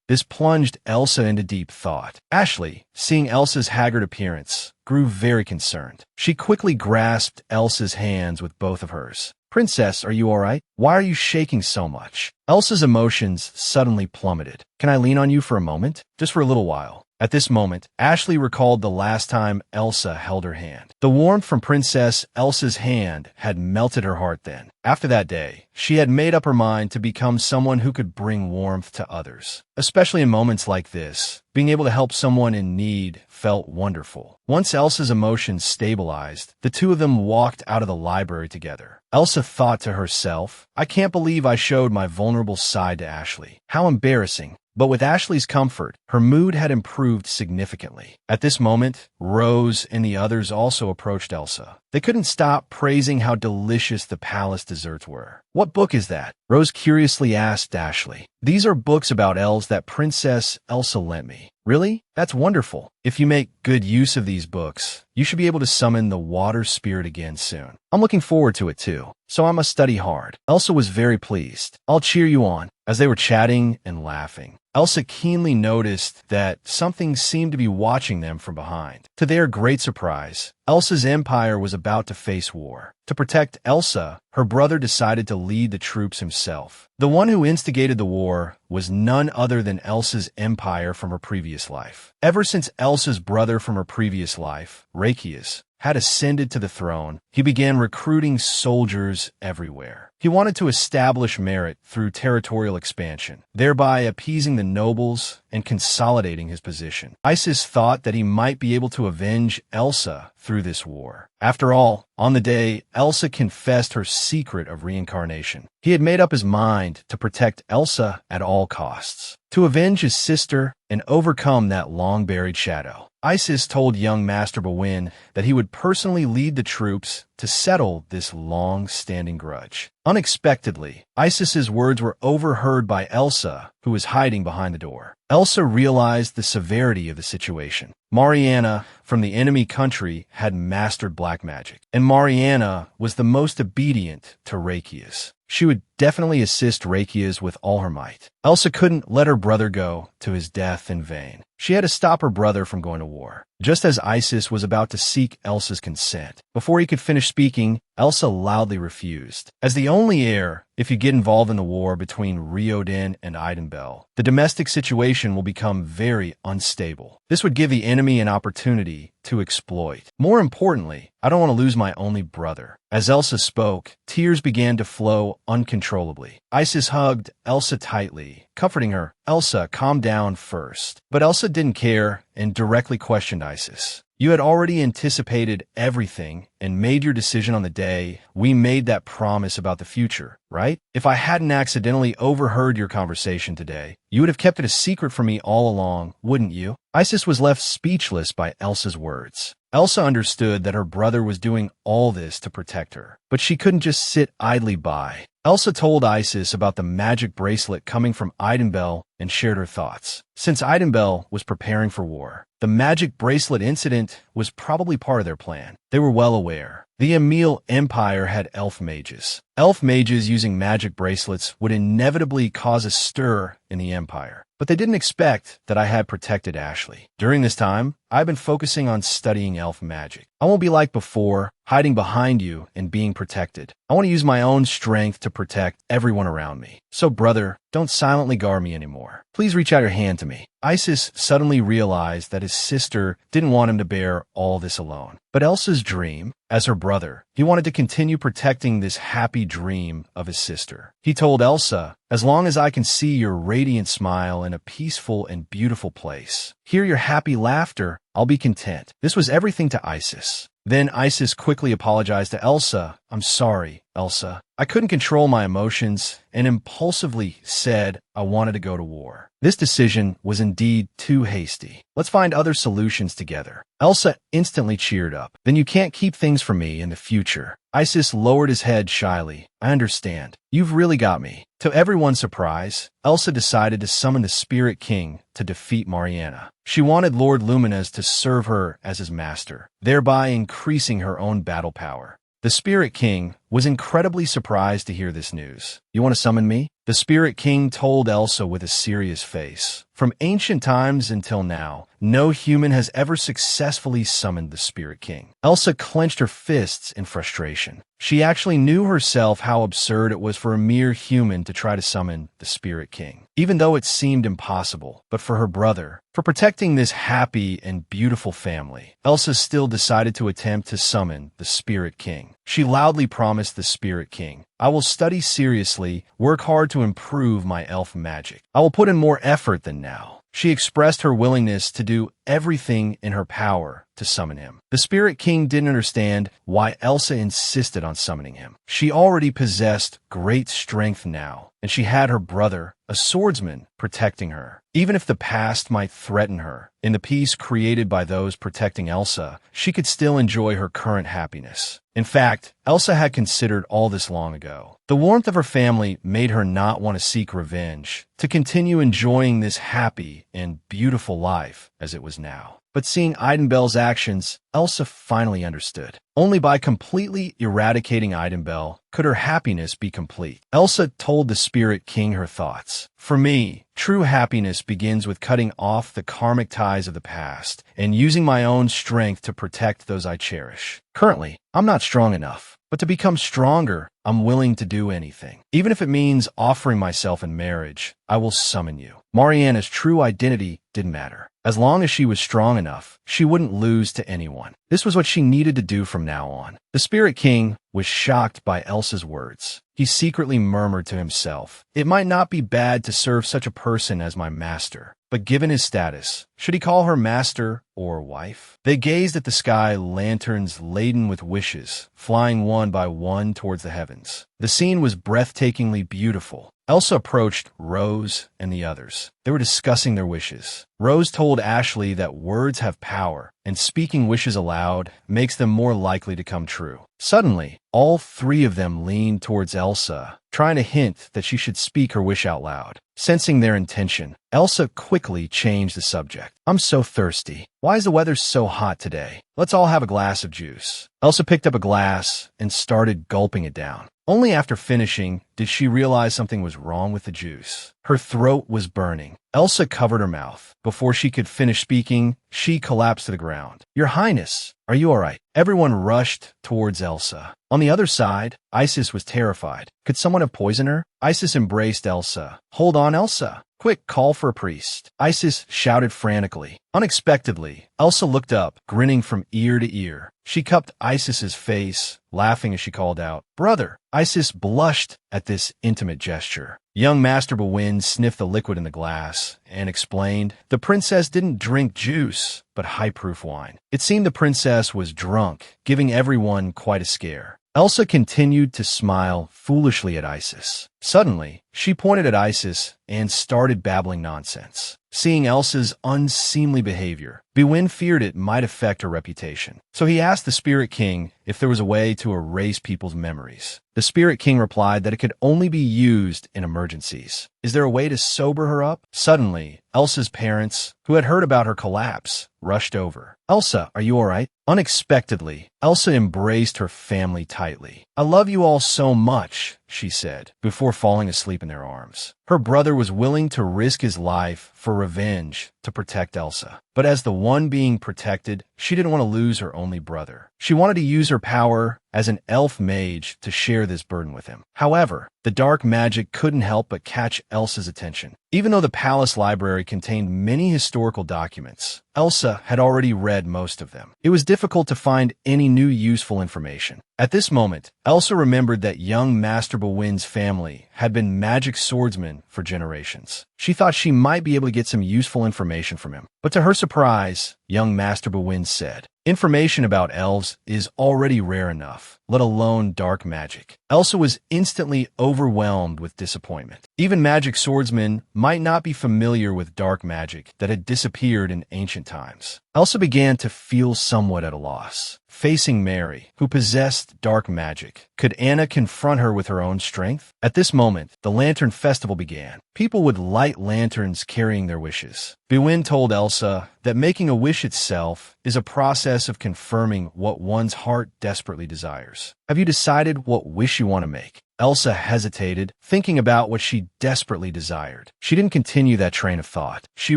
This plunged Elsa into deep thought. Ashley, seeing Elsa's haggard appearance, grew very concerned. She quickly grasped Elsa's hands with both of hers. Princess, are you all right? Why are you shaking so much? Elsa's emotions suddenly plummeted. Can I lean on you for a moment? Just for a little while. At this moment, Ashley recalled the last time Elsa held her hand. The warmth from Princess Elsa's hand had melted her heart then. After that day, she had made up her mind to become someone who could bring warmth to others. Especially in moments like this, being able to help someone in need felt wonderful. Once Elsa's emotions stabilized, the two of them walked out of the library together. Elsa thought to herself, I can't believe I showed my vulnerable side to Ashley. How embarrassing. But with Ashley's comfort, her mood had improved significantly. At this moment, Rose and the others also approached Elsa. They couldn't stop praising how delicious the palace desserts were. What book is that? Rose curiously asked Ashley. These are books about elves that Princess Elsa lent me. Really? That's wonderful. If you make good use of these books, you should be able to summon the water spirit again soon. I'm looking forward to it too, so I must study hard. Elsa was very pleased. I'll cheer you on. As they were chatting and laughing, Elsa keenly noticed that something seemed to be watching them from behind. To their great surprise, Elsa's empire was about to face war. To protect Elsa, her brother decided to lead the troops himself. The one who instigated the war was none other than Elsa's empire from her previous life. Ever since Elsa's brother from her previous life, Rakius, had ascended to the throne, he began recruiting soldiers everywhere. He wanted to establish merit through territorial expansion, thereby appeasing the nobles and consolidating his position. Isis thought that he might be able to avenge Elsa through this war. After all, on the day, Elsa confessed her secret of reincarnation. He had made up his mind to protect Elsa at all costs, to avenge his sister and overcome that long-buried shadow. Isis told young Master Bwin that he would personally lead the troops to settle this long-standing grudge. Unexpectedly, Isis's words were overheard by Elsa, who was hiding behind the door. Elsa realized the severity of the situation. Mariana, from the enemy country, had mastered black magic, and Mariana was the most obedient to Reikias. She would definitely assist Reikias with all her might. Elsa couldn't let her brother go to his death in vain. She had to stop her brother from going to war. Just as Isis was about to seek Elsa's consent, before he could finish speaking, Elsa loudly refused. As the only heir, if you get involved in the war between Riodin and Idenbel, the domestic situation will become very unstable. This would give the enemy an opportunity to exploit. More importantly, I don't want to lose my only brother. As Elsa spoke, tears began to flow uncontrollably. Isis hugged Elsa tightly, comforting her. Elsa, calm down first. But Elsa didn't care and directly questioned Isis. You had already anticipated everything and made your decision on the day we made that promise about the future, right? If I hadn't accidentally overheard your conversation today, you would have kept it a secret from me all along, wouldn't you? Isis was left speechless by Elsa's words. Elsa understood that her brother was doing all this to protect her, but she couldn't just sit idly by. Elsa told Isis about the magic bracelet coming from Idenbel and shared her thoughts. Since Idenbel was preparing for war, the magic bracelet incident was probably part of their plan. They were well aware. The Emil Empire had elf mages. Elf mages using magic bracelets would inevitably cause a stir in the Empire. But they didn't expect that I had protected Ashley. During this time, I've been focusing on studying elf magic. I won't be like before, hiding behind you and being protected. I want to use my own strength to protect everyone around me. So, brother, don't silently guard me anymore. Please reach out your hand to me. Isis suddenly realized that his sister didn't want him to bear all this alone. But Elsa's dream, as her brother, he wanted to continue protecting this happy dream of his sister. He told Elsa, as long as I can see your radiant smile in a peaceful and beautiful place, hear your happy laughter, I'll be content. This was everything to Isis. Then Isis quickly apologized to Elsa. I'm sorry, Elsa. I couldn't control my emotions and impulsively said I wanted to go to war. This decision was indeed too hasty. Let's find other solutions together. Elsa instantly cheered up. Then you can't keep things from me in the future. Isis lowered his head shyly. I understand. You've really got me. To everyone's surprise, Elsa decided to summon the Spirit King to defeat Mariana. She wanted Lord Luminous to serve her as his master, thereby increasing her own battle power. The Spirit King was incredibly surprised to hear this news. You want to summon me? The Spirit King told Elsa with a serious face. From ancient times until now, no human has ever successfully summoned the Spirit King. Elsa clenched her fists in frustration. She actually knew herself how absurd it was for a mere human to try to summon the Spirit King, even though it seemed impossible. But for her brother, for protecting this happy and beautiful family, Elsa still decided to attempt to summon the Spirit King. She loudly promised the Spirit King, I will study seriously, work hard to improve my elf magic. I will put in more effort than now. She expressed her willingness to do everything in her power to summon him. The Spirit King didn't understand why Elsa insisted on summoning him. She already possessed great strength now, and she had her brother, a swordsman, protecting her. Even if the past might threaten her, in the peace created by those protecting Elsa, she could still enjoy her current happiness. In fact, Elsa had considered all this long ago. The warmth of her family made her not want to seek revenge, to continue enjoying this happy and beautiful life as it was now. But seeing Idenbel's actions, Elsa finally understood. Only by completely eradicating Idenbel could her happiness be complete. Elsa told the Spirit King her thoughts. For me, true happiness begins with cutting off the karmic ties of the past and using my own strength to protect those I cherish. Currently, I'm not strong enough, but to become stronger, I'm willing to do anything. Even if it means offering myself in marriage, I will summon you. Mariana's true identity didn't matter. As long as she was strong enough, she wouldn't lose to anyone. This was what she needed to do from now on. The Spirit King was shocked by Elsa's words. He secretly murmured to himself, it might not be bad to serve such a person as my master. But given his status, Should he call her master or wife? They gazed at the sky, lanterns laden with wishes, flying one by one towards the heavens. The scene was breathtakingly beautiful. Elsa approached Rose and the others. They were discussing their wishes. Rose told Ashley that words have power, and speaking wishes aloud makes them more likely to come true. Suddenly, all three of them leaned towards Elsa, trying to hint that she should speak her wish out loud. Sensing their intention, Elsa quickly changed the subject. "I'm so thirsty. Why is the weather so hot today? Let's all have a glass of juice." Elsa picked up a glass and started gulping it down. Only after finishing did she realize something was wrong with the juice. Her throat was burning. Elsa covered her mouth. Before she could finish speaking, she collapsed to the ground. "Your Highness, are you all right?" Everyone rushed towards Elsa. On the other side, Isis was terrified. Could someone have poisoned her? Isis embraced Elsa. "Hold on, Elsa. Quick, call for a priest." Isis shouted frantically. Unexpectedly, Elsa looked up, grinning from ear to ear. She cupped Isis's face, laughing as she called out, "Brother!" Isis blushed at this intimate gesture. Young Master Bwin sniffed the liquid in the glass and explained, "The princess didn't drink juice, but high-proof wine." It seemed the princess was drunk, giving everyone quite a scare. Elsa continued to smile foolishly at Isis. Suddenly, she pointed at Isis and started babbling nonsense. Seeing Elsa's unseemly behavior, Bwin feared it might affect her reputation. So he asked the Spirit King if there was a way to erase people's memories. The Spirit King replied that it could only be used in emergencies. "Is there a way to sober her up?" Suddenly, Elsa's parents, who had heard about her collapse, rushed over. "Elsa, are you all right?" Unexpectedly, Elsa embraced her family tightly. "I love you all so much," she said, before falling asleep in their arms. Her brother was willing to risk his life for revenge to protect Elsa. But as the one being protected, she didn't want to lose her only brother. She wanted to use her power as an elf mage to share this burden with him. However, the dark magic couldn't help but catch Elsa's attention. Even though the palace library contained many historical documents, Elsa had already read most of them. It was difficult to find any new useful information. At this moment, Elsa remembered that young Master Bwin's family had been magic swordsmen for generations. She thought she might be able to get some useful information from him. But to her surprise, young Master Bwin said, "Information about elves is already rare enough, let alone dark magic." Elsa was instantly overwhelmed with disappointment. Even magic swordsmen might not be familiar with dark magic that had disappeared in ancient times. Elsa began to feel somewhat at a loss. Facing Mary, who possessed dark magic, could Anna confront her with her own strength? At this moment, the Lantern Festival began. People would light lanterns carrying their wishes. Bwin told Elsa that making a wish itself is a process of confirming what one's heart desperately desires. "Have you decided what wish you want to make?" Elsa hesitated, thinking about what she desperately desired. She didn't continue that train of thought. She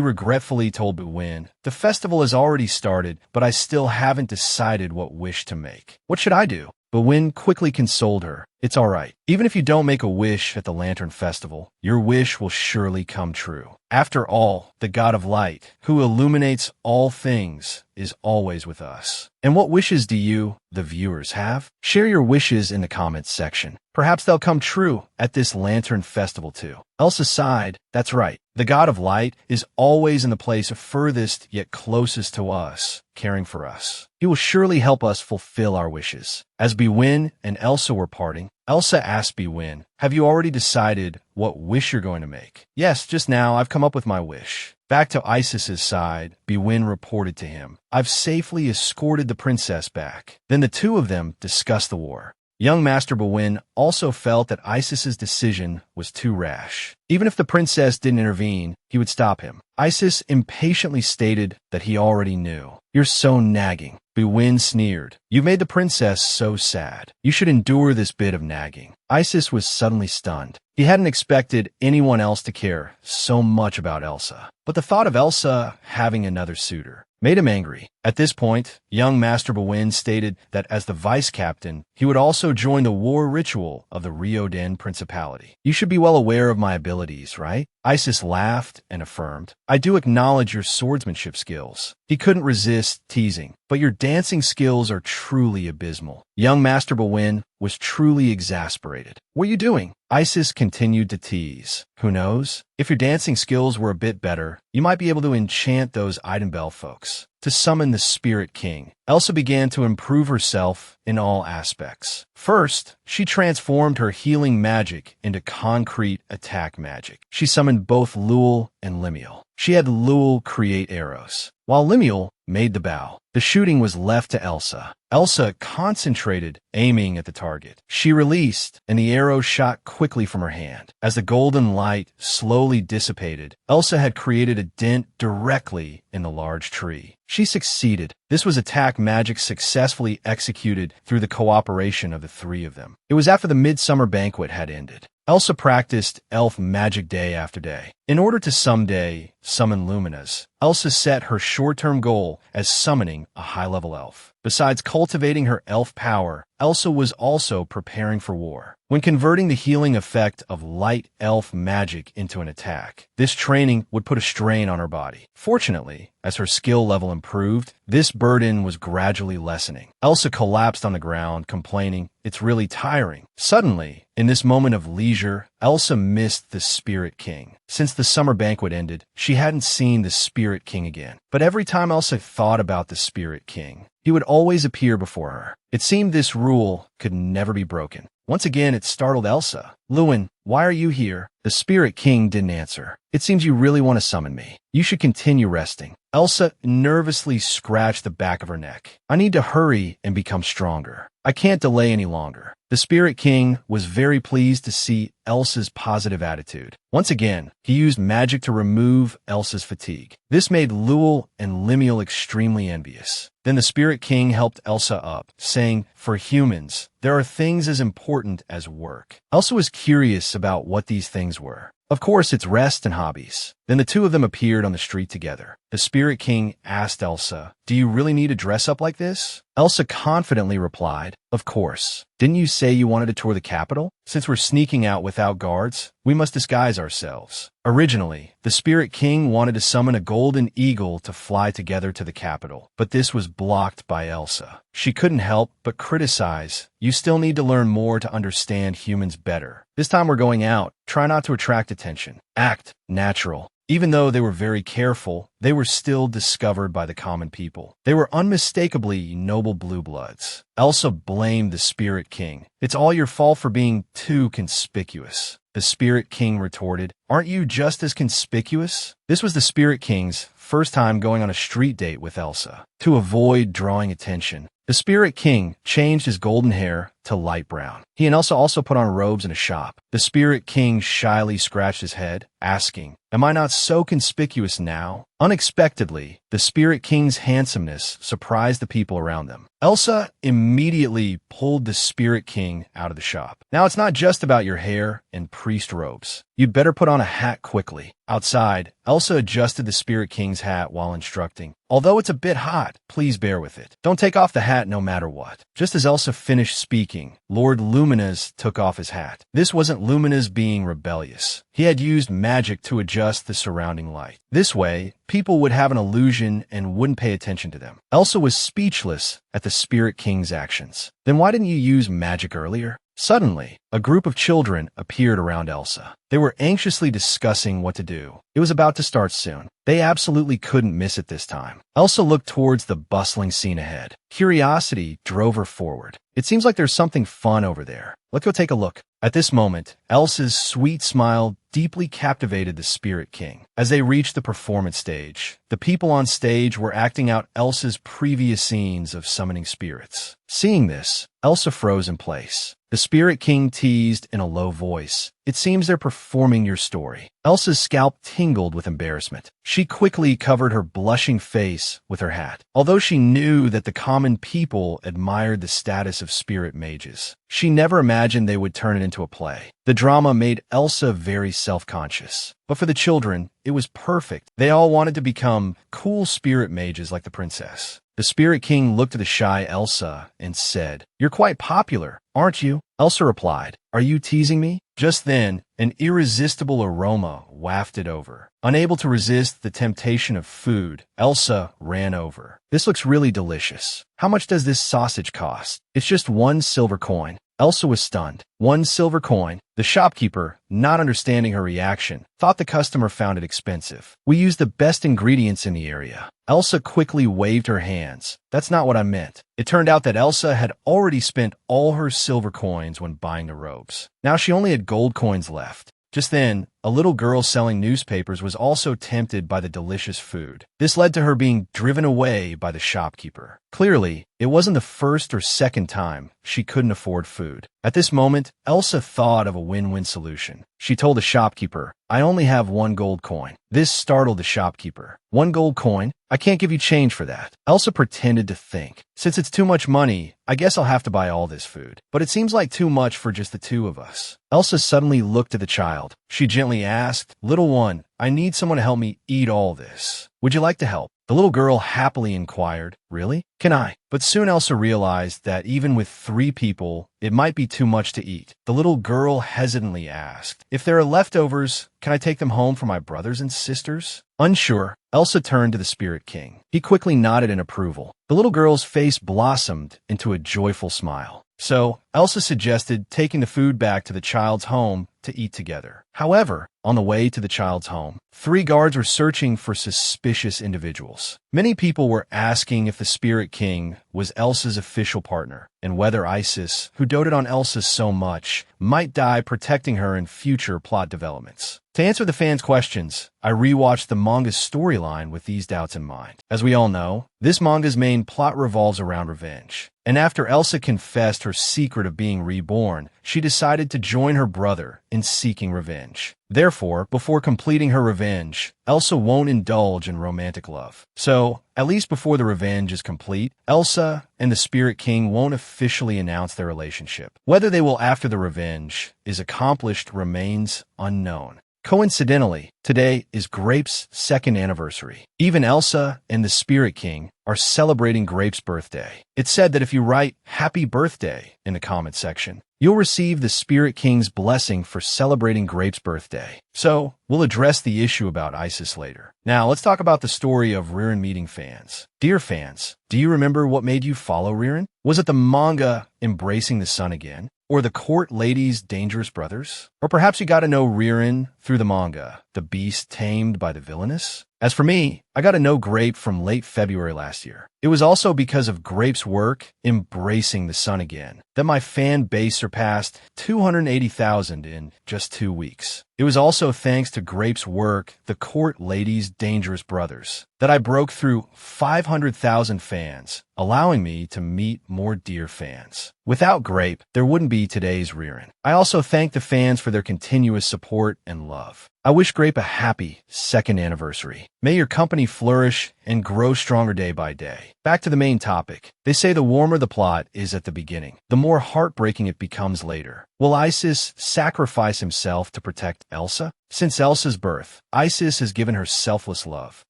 regretfully told Bwin, "The festival has already started, but I still haven't decided what wish to make. What should I do?" Bwin quickly consoled her. "It's all right. Even if you don't make a wish at the Lantern Festival, your wish will surely come true. After all, the God of Light, who illuminates all things, is always with us." And what wishes do you, the viewers, have? Share your wishes in the comments section. Perhaps they'll come true at this Lantern Festival too. Elsa sighed. That's right. The God of Light is always in the place furthest yet closest to us, caring for us. He will surely help us fulfill our wishes. As Bwin and Elsa were parting, Elsa asked Bwin, "Have you already decided what wish you're going to make?" "Yes, just now I've come up with my wish." Back to Isis's side, Bwin reported to him, "I've safely escorted the princess back." Then the two of them discussed the war. Young Master Bwin also felt that Isis's decision was too rash. Even if the princess didn't intervene, he would stop him. Isis impatiently stated that he already knew. "You're so nagging." Bwin sneered. "You've made the princess so sad. You should endure this bit of nagging." Isis was suddenly stunned. He hadn't expected anyone else to care so much about Elsa. But the thought of Elsa having another suitor made him angry. At this point, young Master Bwin stated that as the vice captain, he would also join the war ritual of the Reborn Principality. You should be well aware of my abilities, right? Isis laughed and affirmed, I do acknowledge your swordsmanship skills. He couldn't resist teasing, but your dancing skills are truly abysmal. Young Master Bwin was truly exasperated. What are you doing? Isis continued to tease. Who knows? If your dancing skills were a bit better, you might be able to enchant those Idenbell folks. To summon the Spirit King, Elsa began to improve herself in all aspects. First, she transformed her healing magic into concrete attack magic. She summoned both Lul and Lemuel. She had Lul create arrows, while Lemuel made the bow. The shooting was left to Elsa. Elsa concentrated, aiming at the target. She released, and the arrow shot quickly from her hand. As the golden light slowly dissipated, Elsa had created a dent directly in the large tree. She succeeded. This was attack magic successfully executed through the cooperation of the three of them. It was after the midsummer banquet had ended. Elsa practiced elf magic day after day. In order to someday summon Luminas, Elsa set her short-term goal as summoning a high-level elf. Besides cultivating her elf power, Elsa was also preparing for war. When converting the healing effect of light elf magic into an attack, this training would put a strain on her body. Fortunately, as her skill level improved, this burden was gradually lessening. Elsa collapsed on the ground, complaining, "It's really tiring." Suddenly, in this moment of leisure, Elsa missed the Spirit King. Since the summer banquet ended, she hadn't seen the Spirit King again. But every time Elsa thought about the Spirit King, he would always appear before her. It seemed this rule could never be broken. Once again, it startled Elsa. "Lewin, why are you here?" The Spirit King didn't answer. "It seems you really want to summon me. You should continue resting." Elsa nervously scratched the back of her neck. "I need to hurry and become stronger. I can't delay any longer." The Spirit King was very pleased to see Elsa's positive attitude. Once again, he used magic to remove Elsa's fatigue. This made Lul and Lemuel extremely envious. Then the Spirit King helped Elsa up, saying, "For humans, there are things as important as work." Elsa was curious about what these things were. Of course, it's rest and hobbies. Then the two of them appeared on the street together. The Spirit King asked Elsa, "Do you really need to dress up like this?" Elsa confidently replied, "Of course. Didn't you say you wanted to tour the capital? Since we're sneaking out without guards, we must disguise ourselves." Originally, the Spirit King wanted to summon a golden eagle to fly together to the capital, but this was blocked by Elsa. She couldn't help but criticize, "You still need to learn more to understand humans better. This time we're going out. Try not to attract attention. Act natural." Even though they were very careful, they were still discovered by the common people. They were unmistakably noble blue bloods. Elsa blamed the Spirit King. "It's all your fault for being too conspicuous." The Spirit King retorted, "Aren't you just as conspicuous?" This was the Spirit King's first time going on a street date with Elsa. To avoid drawing attention, the Spirit King changed his golden hair to light brown. He and Elsa also put on robes in a shop. The Spirit King shyly scratched his head, asking, "Am I not so conspicuous now?" Unexpectedly, the Spirit King's handsomeness surprised the people around them. Elsa immediately pulled the Spirit King out of the shop. "Now it's not just about your hair and priest robes. You'd better put on a hat quickly." Outside, Elsa adjusted the Spirit King's hat while instructing, "Although it's a bit hot, please bear with it. Don't take off the hat no matter what." Just as Elsa finished speaking, Lord Luminas took off his hat. This wasn't Luminas being rebellious. He had used magic to adjust the surrounding light. This way, people would have an illusion and wouldn't pay attention to them. Elsa was speechless at the Spirit King's actions. "Then why didn't you use magic earlier?" Suddenly, a group of children appeared around Elsa. They were anxiously discussing what to do. It was about to start soon. They absolutely couldn't miss it this time. Elsa looked towards the bustling scene ahead. Curiosity drove her forward. "It seems like there's something fun over there. Let's go take a look." At this moment, Elsa's sweet smile deeply captivated the Spirit King. As they reached the performance stage, the people on stage were acting out Elsa's previous scenes of summoning spirits. Seeing this, Elsa froze in place. The Spirit King teased in a low voice, it seems they're performing your story. Elsa's scalp tingled with embarrassment. She quickly covered her blushing face with her hat. Although she knew that the common people admired the status of spirit mages, she never imagined they would turn it into a play. The drama made Elsa very self-conscious. But for the children, it was perfect. They all wanted to become cool spirit mages like the princess. The Spirit King looked at the shy Elsa and said, "You're quite popular, aren't you?" Elsa replied, "Are you teasing me?" Just then, an irresistible aroma wafted over. Unable to resist the temptation of food, Elsa ran over. "This looks really delicious. How much does this sausage cost?" "It's just 1 silver coin." Elsa was stunned. 1 silver coin? The shopkeeper, not understanding her reaction, thought the customer found it expensive. "We use the best ingredients in the area." Elsa quickly waved her hands. "That's not what I meant." It turned out that Elsa had already spent all her silver coins when buying the robes. Now she only had gold coins left. Just then, a little girl selling newspapers was also tempted by the delicious food. This led to her being driven away by the shopkeeper. Clearly, it wasn't the first or second time she couldn't afford food. At this moment, Elsa thought of a win-win solution. She told the shopkeeper, "I only have 1 gold coin." This startled the shopkeeper. "1 gold coin? I can't give you change for that." Elsa pretended to think. "Since it's too much money, I guess I'll have to buy all this food. But it seems like too much for just the 2 of us." Elsa suddenly looked at the child. She gently asked, "Little one, I need someone to help me eat all this. Would you like to help?" The little girl happily inquired, "Really? Can I?" But soon Elsa realized that even with 3 people, it might be too much to eat. The little girl hesitantly asked, "If there are leftovers, can I take them home for my brothers and sisters?" Unsure, Elsa turned to the Spirit King. He quickly nodded in approval. The little girl's face blossomed into a joyful smile. So, Elsa suggested taking the food back to the child's home to eat together. However, on the way to the child's home, 3 guards were searching for suspicious individuals. Many people were asking if the Spirit King was Elsa's official partner, and whether Isis, who doted on Elsa so much, might die protecting her in future plot developments. To answer the fans' questions, I rewatched the manga's storyline with these doubts in mind. As we all know, this manga's main plot revolves around revenge. And after Elsa confessed her secret of being reborn, she decided to join her brother in seeking revenge. Therefore, before completing her revenge, Elsa won't indulge in romantic love. So, at least before the revenge is complete, Elsa and the Spirit King won't officially announce their relationship. Whether they will after the revenge is accomplished remains unknown. Coincidentally, today is Grape's 2nd anniversary. Even Elsa and the Spirit King are celebrating Grape's birthday. It's said that if you write "Happy Birthday" in the comment section, you'll receive the Spirit King's blessing for celebrating Grape's birthday. So, we'll address the issue about Isis later. Now, let's talk about the story of Ririn meeting fans. Dear fans, do you remember what made you follow Ririn? Was it the manga embracing the sun again? Or the court ladies' dangerous brothers? Or perhaps you got to know Ririn through the manga, the beast tamed by the villainess? As for me, I got to know Grape from late February last year. It was also because of Grape's work, Embracing the Sun Again, that my fan base surpassed 280,000 in just 2 weeks. It was also thanks to Grape's work, The Court Ladies' Dangerous Brothers, that I broke through 500,000 fans, allowing me to meet more dear fans. Without Grape, there wouldn't be today's Ririn. I also thank the fans for their continuous support and love. I wish Grape a happy 2nd anniversary. May your company flourish and grow stronger day by day. Back to the main topic. They say the warmer the plot is at the beginning, the more heartbreaking it becomes later. Will Isis sacrifice himself to protect Elsa? Since Elsa's birth, Isis has given her selfless love.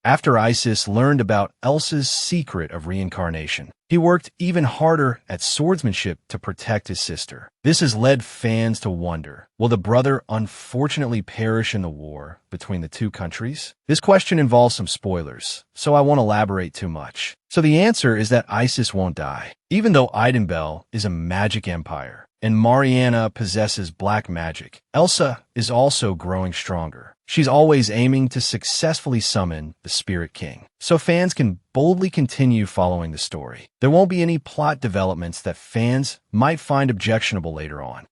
After Isis learned about Elsa's secret of reincarnation, he worked even harder at swordsmanship to protect his sister. This has led fans to wonder, will the brother unfortunately perish in the war between the 2 countries? This question involves some spoilers, so I won't elaborate too much. So the answer is that Isis won't die. Even though Idenbell is a magic empire, and Mariana possesses black magic, Elsa is also growing stronger. She's always aiming to successfully summon the Spirit King, so fans can boldly continue following the story. There won't be any plot developments that fans might find objectionable later on.